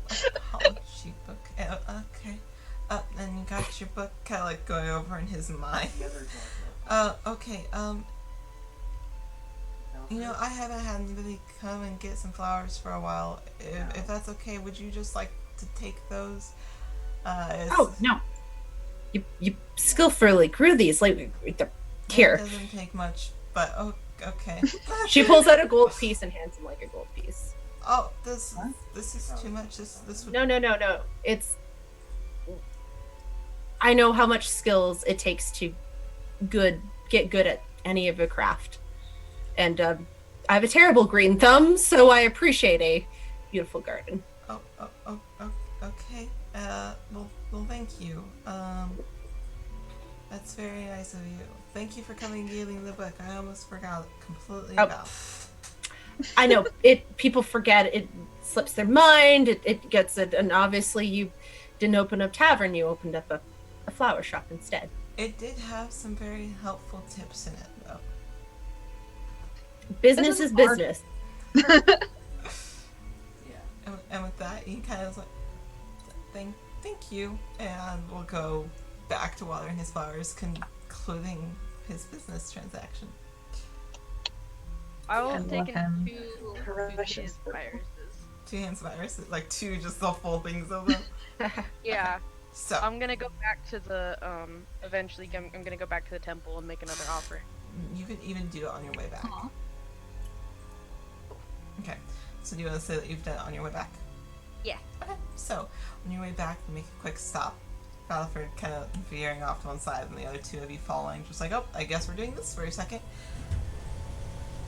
Apology book. Okay. And you got your book, kind of like going over in his mind. Okay. You know, I haven't had anybody come and get some flowers for a while. If that's okay, would you just like to take those? Oh no, you skillfully grew these. Like here. It doesn't take much, but okay. She pulls out a gold piece and hands him like a gold piece. Oh, this is too much. This would. No. It's. I know how much skills it takes to get good at any of a craft. And I have a terrible green thumb, so I appreciate a beautiful garden. Oh, okay. Well, thank you. That's very nice of you. Thank you for coming and giving the book. I almost forgot completely about. I know people forget. It slips their mind. It gets it, and obviously you didn't open up tavern. You opened up a flower shop instead. It did have some very helpful tips in it, though. Business is business. And with that, he kind of like, thank you, and we'll go back to watering his flowers, concluding his business transaction. I will And take let him in two crush his viruses. 2 hands of irises, like 2 just the full things of them. Yeah. So I'm gonna go back to the eventually I'm gonna go back to the temple and make another offering. you can even do it on your way back. Aw. Okay. So do you want to say that you've done it on your way back? Yeah. Okay. So on your way back, you make a quick stop. Rutherford kind of veering off to one side, and the other 2 of you following, just like, oh, I guess we're doing this for a second.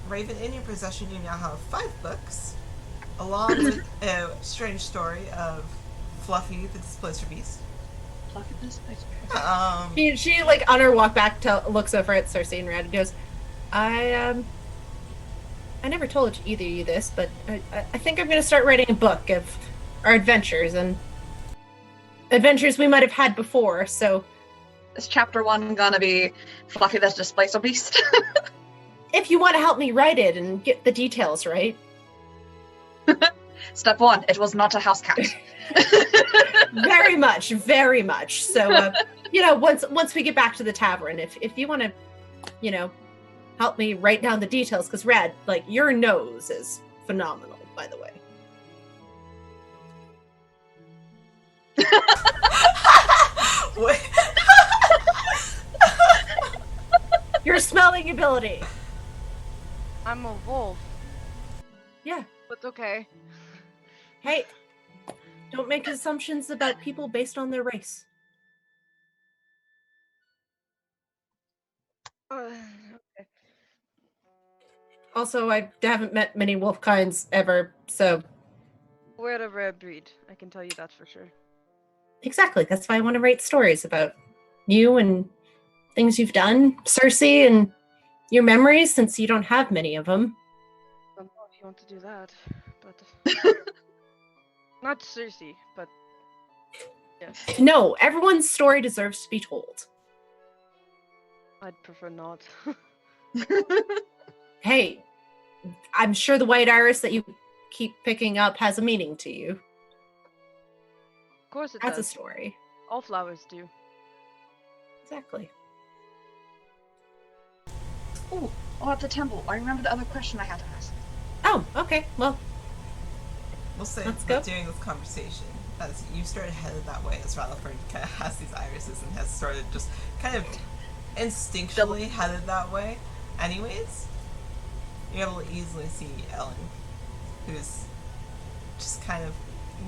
Raven, in your possession, you now have 5 books, along with a strange story of Fluffy, the Displaced Beast. Fluffy this place. She like on her walk back looks over at Cersei and Red and goes, I never told either of you this, but I think I'm gonna start writing a book of our adventures and adventures we might have had before, so Is chapter 1 gonna be Fluffy this Displacer Beast? if you want to help me write it and get the details right. Step 1, it was not a house cat. Very much. So, once we get back to the tavern, if you want to, help me write down the details, because Red, like, your nose is phenomenal, by the way. Wait. Your smelling ability. I'm a wolf. Yeah. That's okay. Hey, don't make assumptions about people based on their race. Okay. Also, I haven't met many wolf kinds ever, so We're a rare breed. I can tell you that for sure. exactly. That's why I want to write stories about you and things you've done, Cersei, and your memories, since you don't have many of them. I don't know if you want to do that, but not Cersei, but yeah, No, everyone's story deserves to be told. I'd prefer not. Hey, I'm sure the white iris that you keep picking up has a meaning to you. Of course it That's a does. story. All flowers do. Exactly. Ooh, at the temple. I remember the other question I had to ask. Oh, okay. Well, We'll say Let's that go. during this conversation, as you started headed that way, as Rutherford kind of has these irises and has started just kind of instinctually headed that way. Anyways, you're able to easily see Ellen, who's just kind of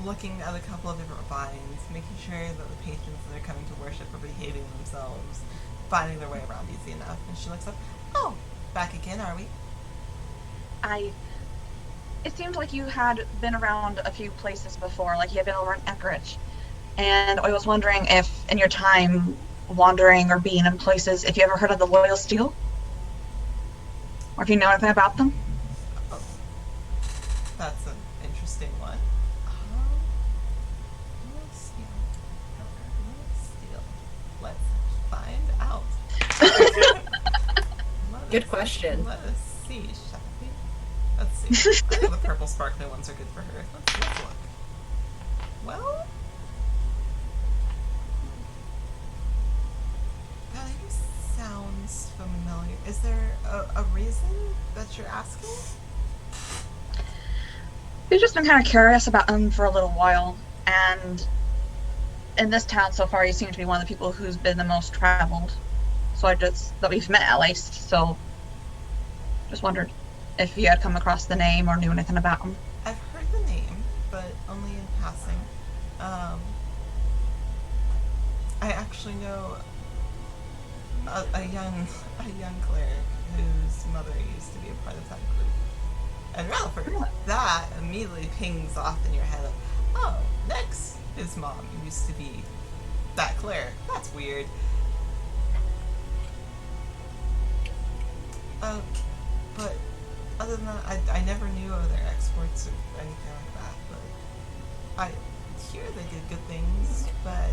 looking at a couple of different vines, making sure that the patrons that are coming to worship are behaving themselves, finding their way around easy enough. And she looks up, oh, back again, are we? It seemed like you had been around a few places before, like you had been over in Eckeridge. And I was wondering if, in your time wandering or being in places, if you ever heard of the Loyal Steel? Or if you know anything about them? Oh, that's an interesting one. Let's find out. Good question. Let us see, shall we? Let's see. I know the purple sparkly ones are good for her. Let's look. Well, that name sounds familiar. Is there a reason that you're asking? We've just been kind of curious about them for a little while, and in this town so far, you seem to be one of the people who's been the most traveled. So that we've met at least, so just wondered if you had come across the name or knew anything about them. I've heard the name, but only in passing. I actually know a young cleric whose mother used to be a part of that group. And Ralph, that immediately pings off in your head of, oh, Nex, his mom used to be that cleric. That's weird. But other than that, I never knew of their exports or anything like that. But I hear they did good things, but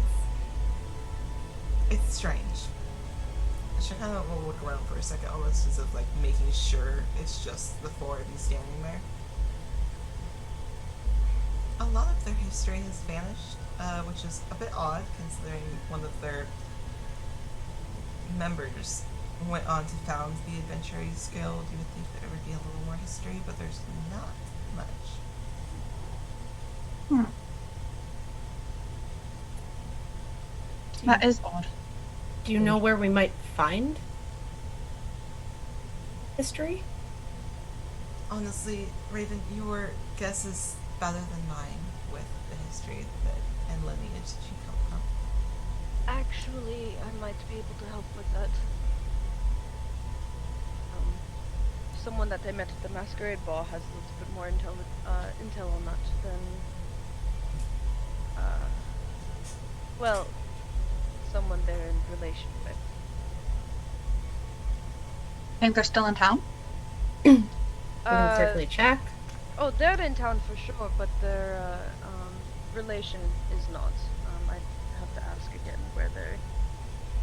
it's strange. She kind of will look around for a second, almost as if like making sure it's just the four of you standing there. A lot of their history has vanished, which is a bit odd considering one of their members went on to found the Adventurers Guild, you would think there would be a little more history, but there's not much. That is odd. Do you know where we might find history? Honestly, Raven, your guess is better than mine with the history and lineage that you come from. Actually, I might be able to help with that. Someone that I met at the masquerade ball has a little bit more intel on that than, well, someone they're in relation with. Think they're still in town? We can certainly check. Oh, they're in town for sure, but their relation is not. I have to ask again where they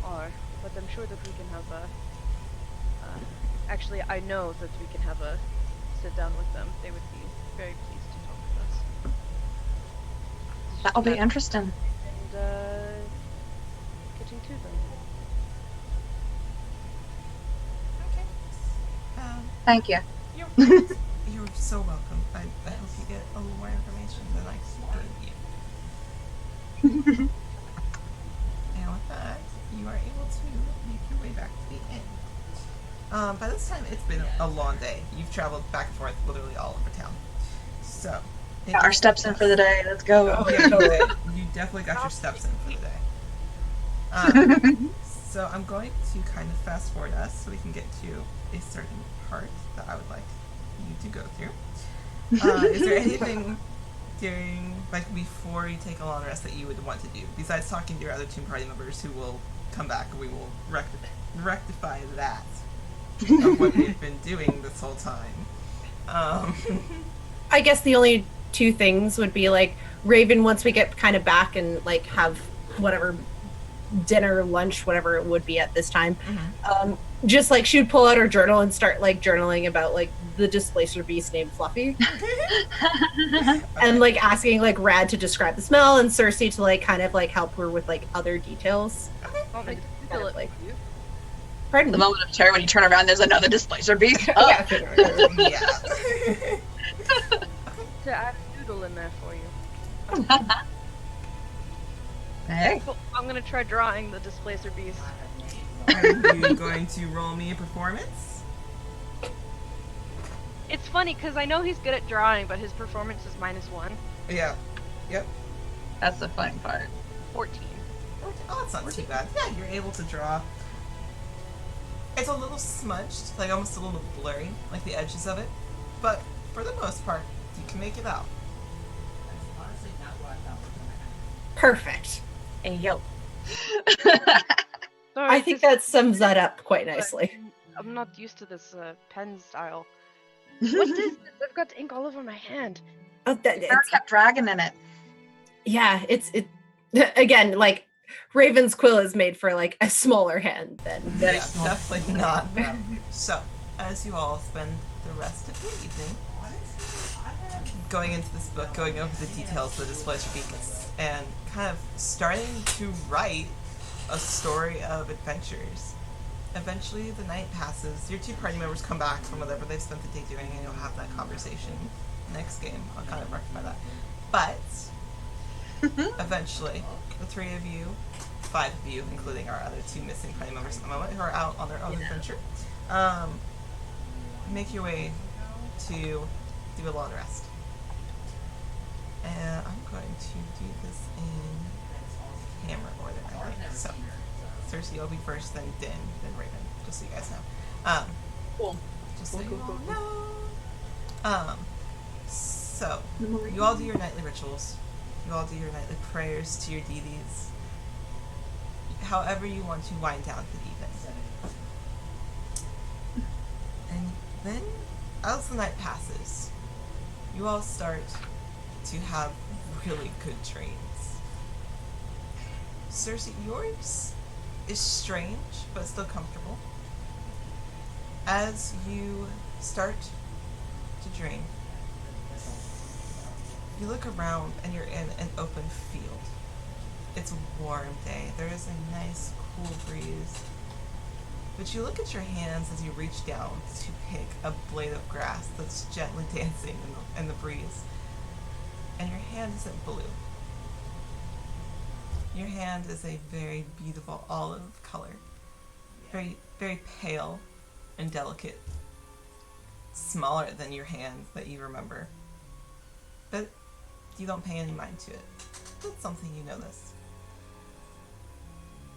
are, but I'm sure that we can have a. Actually, I know that we can have a sit down with them. They would be very pleased to talk with us. That'll be interesting. And getting to them. Okay. Thank you. You're so welcome. I hope you get a little more information than I gave you. And with that, you are able to make your way back to the inn. By this time, it's been a long day. You've traveled back and forth literally all over town. So, Got our steps in for the day. Let's go. Oh, yeah, you definitely got your steps in for the day. So I'm going to kind of fast forward us so we can get to a certain part that I would like you to go through. Is there anything before you take a long rest that you would want to do besides talking to your other two party members who will come back and we will rectify that of what they've been doing this whole time? I guess the only two things would be like Raven, once we get kind of back and like have whatever dinner, lunch, whatever it would be at this time, just like she would pull out her journal and start like journaling about like the displacer beast named Fluffy. And like asking like Rad to describe the smell and Cersei to like kind of like help her with like other details. Want me to Kind feel of, it like, for you? pardon The me. moment of terror when you turn around, there's another displacer beast. Oh. Yeah. Yeah. To add a noodle in there for you. Hey. Cool. I'm gonna try drawing the displacer beast. Are you going to roll me a performance? It's funny because I know he's good at drawing, but his performance is -1. Yeah. Yep. That's the funny part. 14. Oh, that's not too bad. Yeah, you're able to draw. It's a little smudged, like almost a little blurry, like the edges of it. But for the most part, you can make it out. That's honestly not what I thought was gonna happen. Perfect. Hey, yo. Sorry, I think that sums that up quite nicely. I'm not used to this pen style. What is this? I've got ink all over my hand. Oh, Sarah kept dragging in it. yeah, it again, like Raven's quill is made for like a smaller hand than Yeah, definitely not. So, as you all spend the rest of the evening going into this book, going over the details of the Displacer Beacons, and kind of starting to write a story of adventures. Eventually, the night passes. Your two party members come back from whatever they've spent the day doing, and you'll have that conversation next game. I'll kind of rectify that. But eventually, the three of you, 5 of you, including our other 2 missing party members at the moment, who are out on their own adventure, make your way to do a long rest. And I'm going to do this in camera order, I think. So, Cersei will be first, then Din, then Raven, just so you guys know. Cool. Just so Cool, you cool, all cool, know. So, you all do your nightly rituals. You all do your nightly prayers to your deities. However you want to wind down for the evening. And then, as the night passes, you all start to have really good dreams. Cersei, yours is strange, but still comfortable. As you start to dream, you look around and you're in an open field. It's a warm day. There is a nice cool breeze. But you look at your hands as you reach down to pick a blade of grass that's gently dancing in the breeze. And your hand isn't blue. Your hand is a very beautiful olive color. Very, very pale and delicate. Smaller than your hand that you remember. But you don't pay any mind to it. That's something you notice.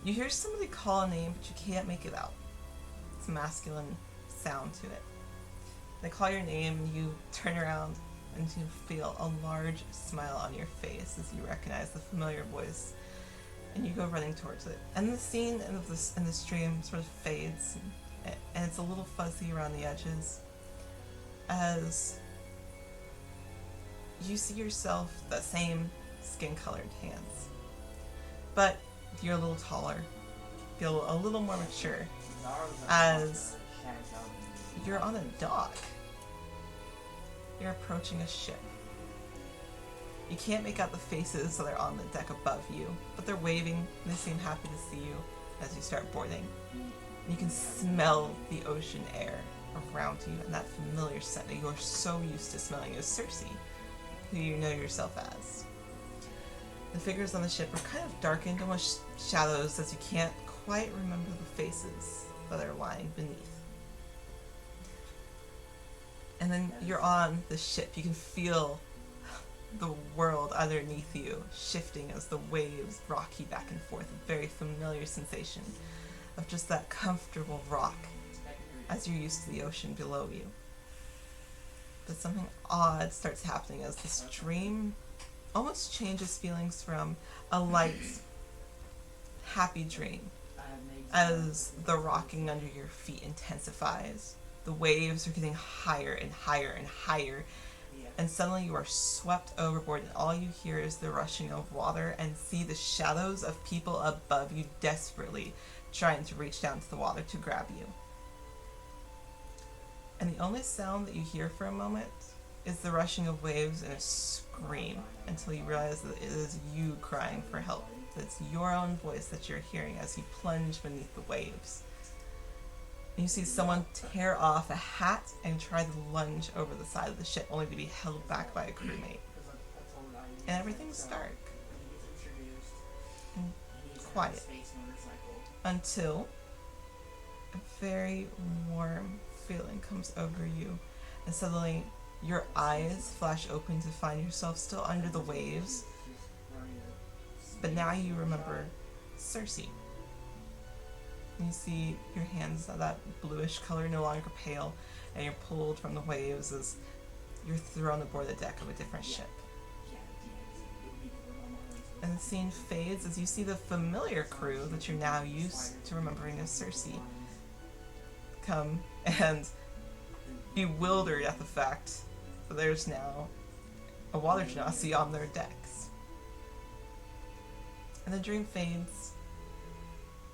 You hear somebody call a name, but you can't make it out. It's a masculine sound to it. They call your name, and you turn around, and you feel a large smile on your face as you recognize the familiar voice, and you go running towards it. And the scene in the stream sort of fades, and it's a little fuzzy around the edges, as you see yourself the same skin-colored hands, but you're a little taller, feel a little more mature, as you're on a dock. You're approaching a ship. You can't make out the faces that are on the deck above you, but they're waving and they seem happy to see you as you start boarding. And you can smell the ocean air around you and that familiar scent that you're so used to smelling as Circe, who you know yourself as. The figures on the ship are kind of darkened, almost shadows, as you can't quite remember the faces that are lying beneath. And then you're on the ship. You can feel the world underneath you shifting as the waves rock you back and forth. A very familiar sensation of just that comfortable rock as you're used to the ocean below you. But something odd starts happening as the stream almost changes feelings from a light, happy dream as the rocking under your feet intensifies. The waves are getting higher and higher and higher, and suddenly you are swept overboard, and all you hear is the rushing of water and see the shadows of people above you desperately trying to reach down to the water to grab you. And the only sound that you hear for a moment is the rushing of waves and a scream until you realize that it is you crying for help. That it's your own voice that you're hearing as you plunge beneath the waves. And you see someone tear off a hat and try to lunge over the side of the ship, only to be held back by a crewmate. And everything's dark and quiet until a very warm feeling comes over you, and suddenly your eyes flash open to find yourself still under the waves, but now you remember Circe. And you see your hands are that bluish color, no longer pale, and you're pulled from the waves as you're thrown aboard the deck of a different ship. And the scene fades as you see the familiar crew that you're now used to remembering as Circe come and bewildered at the fact that there's now a water genasi on their decks. And the dream fades,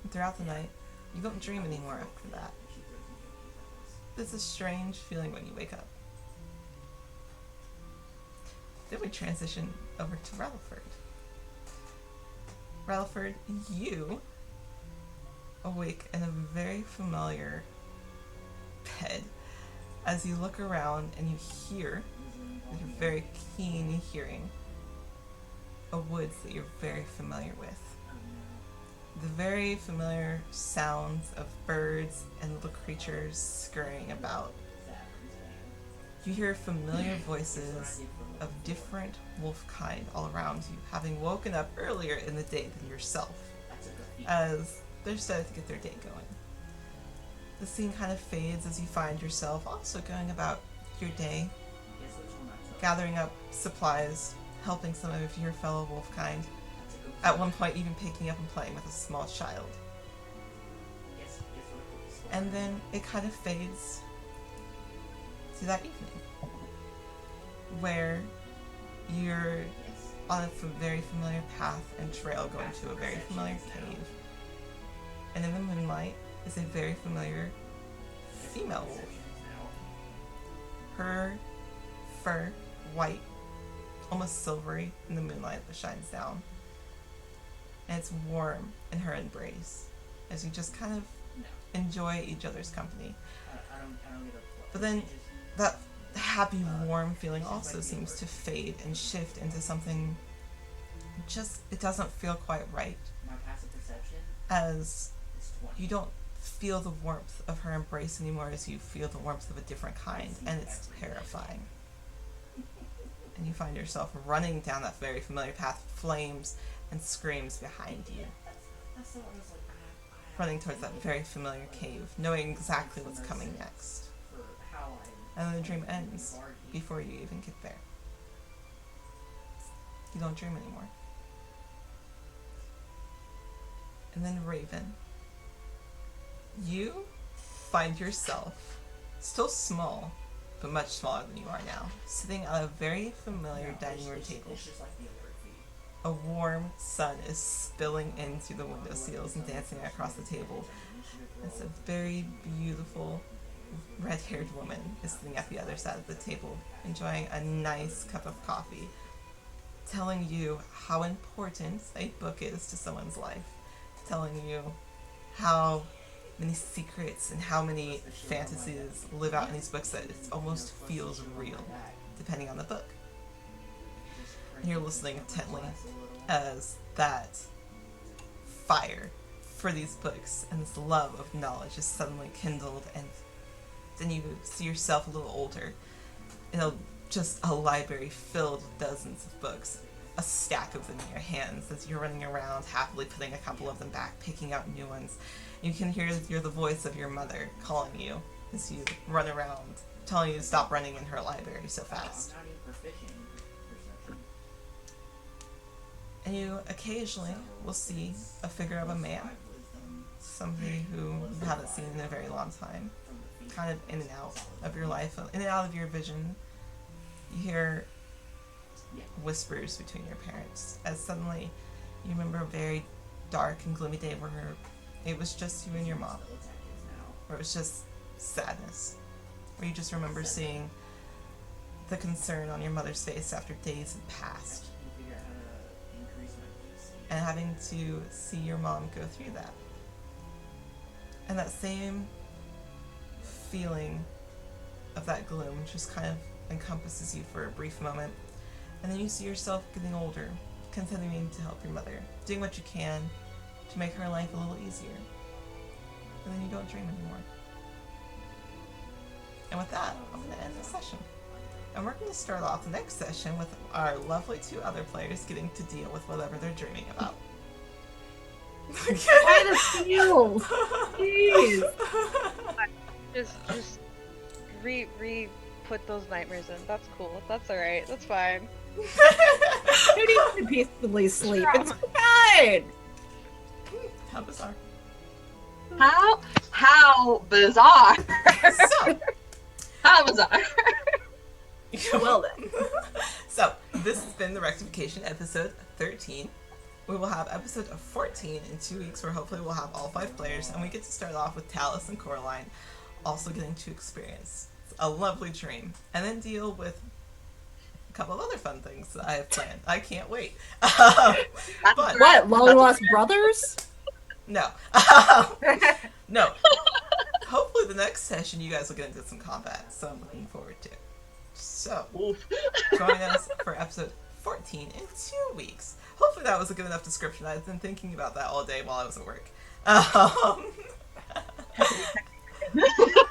and throughout the night, you don't dream anymore after that. It's a strange feeling when you wake up. Then we transition over to Rutherford. Rutherford, you awake in a very familiar bed as you look around and you hear, with your very keen hearing, a woods that you're very familiar with. The very familiar sounds of birds and little creatures scurrying about. You hear familiar voices of different wolf kind all around you, having woken up earlier in the day than yourself, as they're starting to get their day going. The scene kind of fades as you find yourself also going about your day, gathering up supplies, helping some of your fellow wolf kind, at one point even picking up and playing with a small child. And then it kind of fades to that evening, where you're on a very familiar path and trail going to a very familiar cave. And in the moonlight is a very familiar female wolf. Her fur, white, almost silvery in the moonlight that shines down. And it's warm in her embrace as you just kind of enjoy each other's company. I don't get a. But then that happy, warm feeling also seems to fade and shift into something just, it doesn't feel quite right. My passive perception As is 20. you don't feel the warmth of her embrace anymore, as you feel the warmth of a different kind, and it's terrifying. And you find yourself running down that very familiar path, flames and screams behind you, That's what I was like. running towards that very familiar cave, knowing exactly what's coming next. For how I. And then the dream ends before you even get there. You don't dream anymore. And then Raven, you find yourself still small, but much smaller than you are now, sitting at a very familiar dining room table. It's just like the alert feed. A warm sun is spilling in through the window seals and dancing across the table. It's a very beautiful red-haired woman is sitting at the other side of the table, enjoying a nice cup of coffee, telling you how important a book is to someone's life, telling you how many secrets and how many fantasies live out in these books that it almost feels real, depending on the book. And you're listening intently as that fire for these books and this love of knowledge is suddenly kindled, and then you see yourself a little older in just a library filled with dozens of books, a stack of them in your hands as you're running around, happily putting a couple of them back, picking out new ones. You can hear the voice of your mother calling you as you run around, telling you to stop running in her library so fast. I'm not even proficient in perception. And you occasionally will see a figure of a man, somebody who you haven't seen in a very long time, kind of in and out of your life, in and out of your vision. You hear whispers between your parents as suddenly you remember a very dark and gloomy day where it was just you and your mom, where it was just sadness, where you just remember seeing the concern on your mother's face after days had passed, and having to see your mom go through that. And that same feeling of that gloom just kind of encompasses you for a brief moment, and then you see yourself getting older, continuing to help your mother, doing what you can to make her life a little easier. And then you don't dream anymore. And with that, I'm going to end the session. And we're going to start off the next session with our lovely two other players getting to deal with whatever they're dreaming about. Why the feels? Jeez. Just put those nightmares in. That's cool. That's alright. That's fine. Who needs to peacefully sleep? It's fine. How bizarre. How bizarre. So, How bizarre. Well then. So, this has been the Rectification episode 13. We will have episode 14 in 2 weeks, where hopefully we'll have all 5 players, and we get to start off with Talus and Coraline also getting to experience a lovely dream, and then deal with a couple of other fun things that I have planned. I can't wait. But What? Long lost brothers? no. No. Hopefully the next session you guys will get into some combat, so I'm looking forward to it. So, Oof. join us for episode 14 in 2 weeks. Hopefully that was a good enough description. I've been thinking about that all day while I was at work.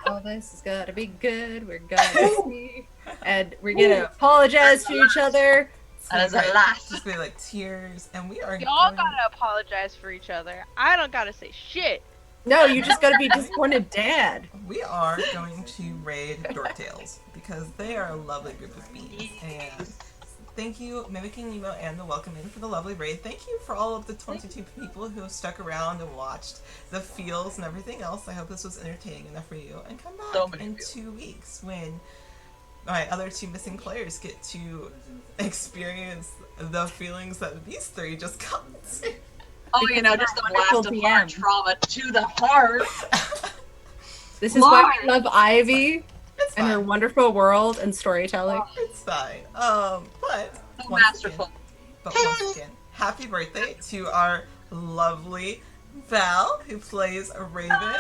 Oh, this is gonna be good. We're gonna see. And we're gonna apologize to each other. That is a Right. lot. Just be like tears, and we are Y'all going... gotta apologize for each other. I don't gotta say shit. No, you just gotta be disappointed, Dad. We are going to raid Dorktails because they are a lovely group of beings. And thank you, Mimicking Nemo and the Welcome In, for the lovely raid. Thank you for all of the 22 people who have stuck around and watched the feels and everything else. I hope this was entertaining enough for you. And come So back many in feels. 2 weeks when my other 2 missing players get to experience the feelings that these 3 just got to. Oh, you know, just a blast of Wonderful heart DM. trauma to the heart. This is why Why? we love Ivy It's and her fine. wonderful world and storytelling. It's fine. But So once masterful. again, happy birthday to our lovely Val, who plays Raven.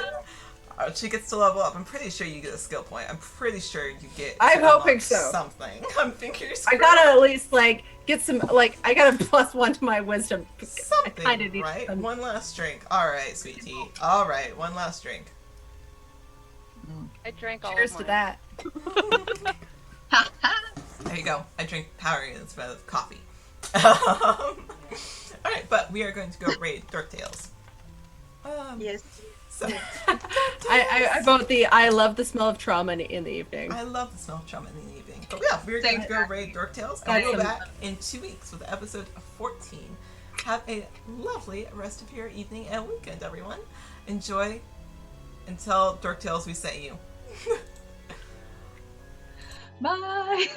She gets to level up. I'm pretty sure you get a skill point. I'm pretty sure you get. I'm to hoping unlock so. Something. I'm thinking. I gotta at least like get some like I got a +1 to my wisdom. I Something, kind of need right? some. One last drink. All right, sweet tea. All right, one last drink. I drank all Cheers of to mine. that. There you go. I drink power instead of coffee. All right, but we are going to go raid Dorktales. Yes. So, I vote the I love the smell of trauma in the evening. I love the smell of trauma in the evening. But yeah, we're going to go raid Dorktales, and That's we'll be some- back in 2 weeks with episode 14. Have a lovely rest of your evening and weekend, everyone. Enjoy until Dorktales we sent you. Bye.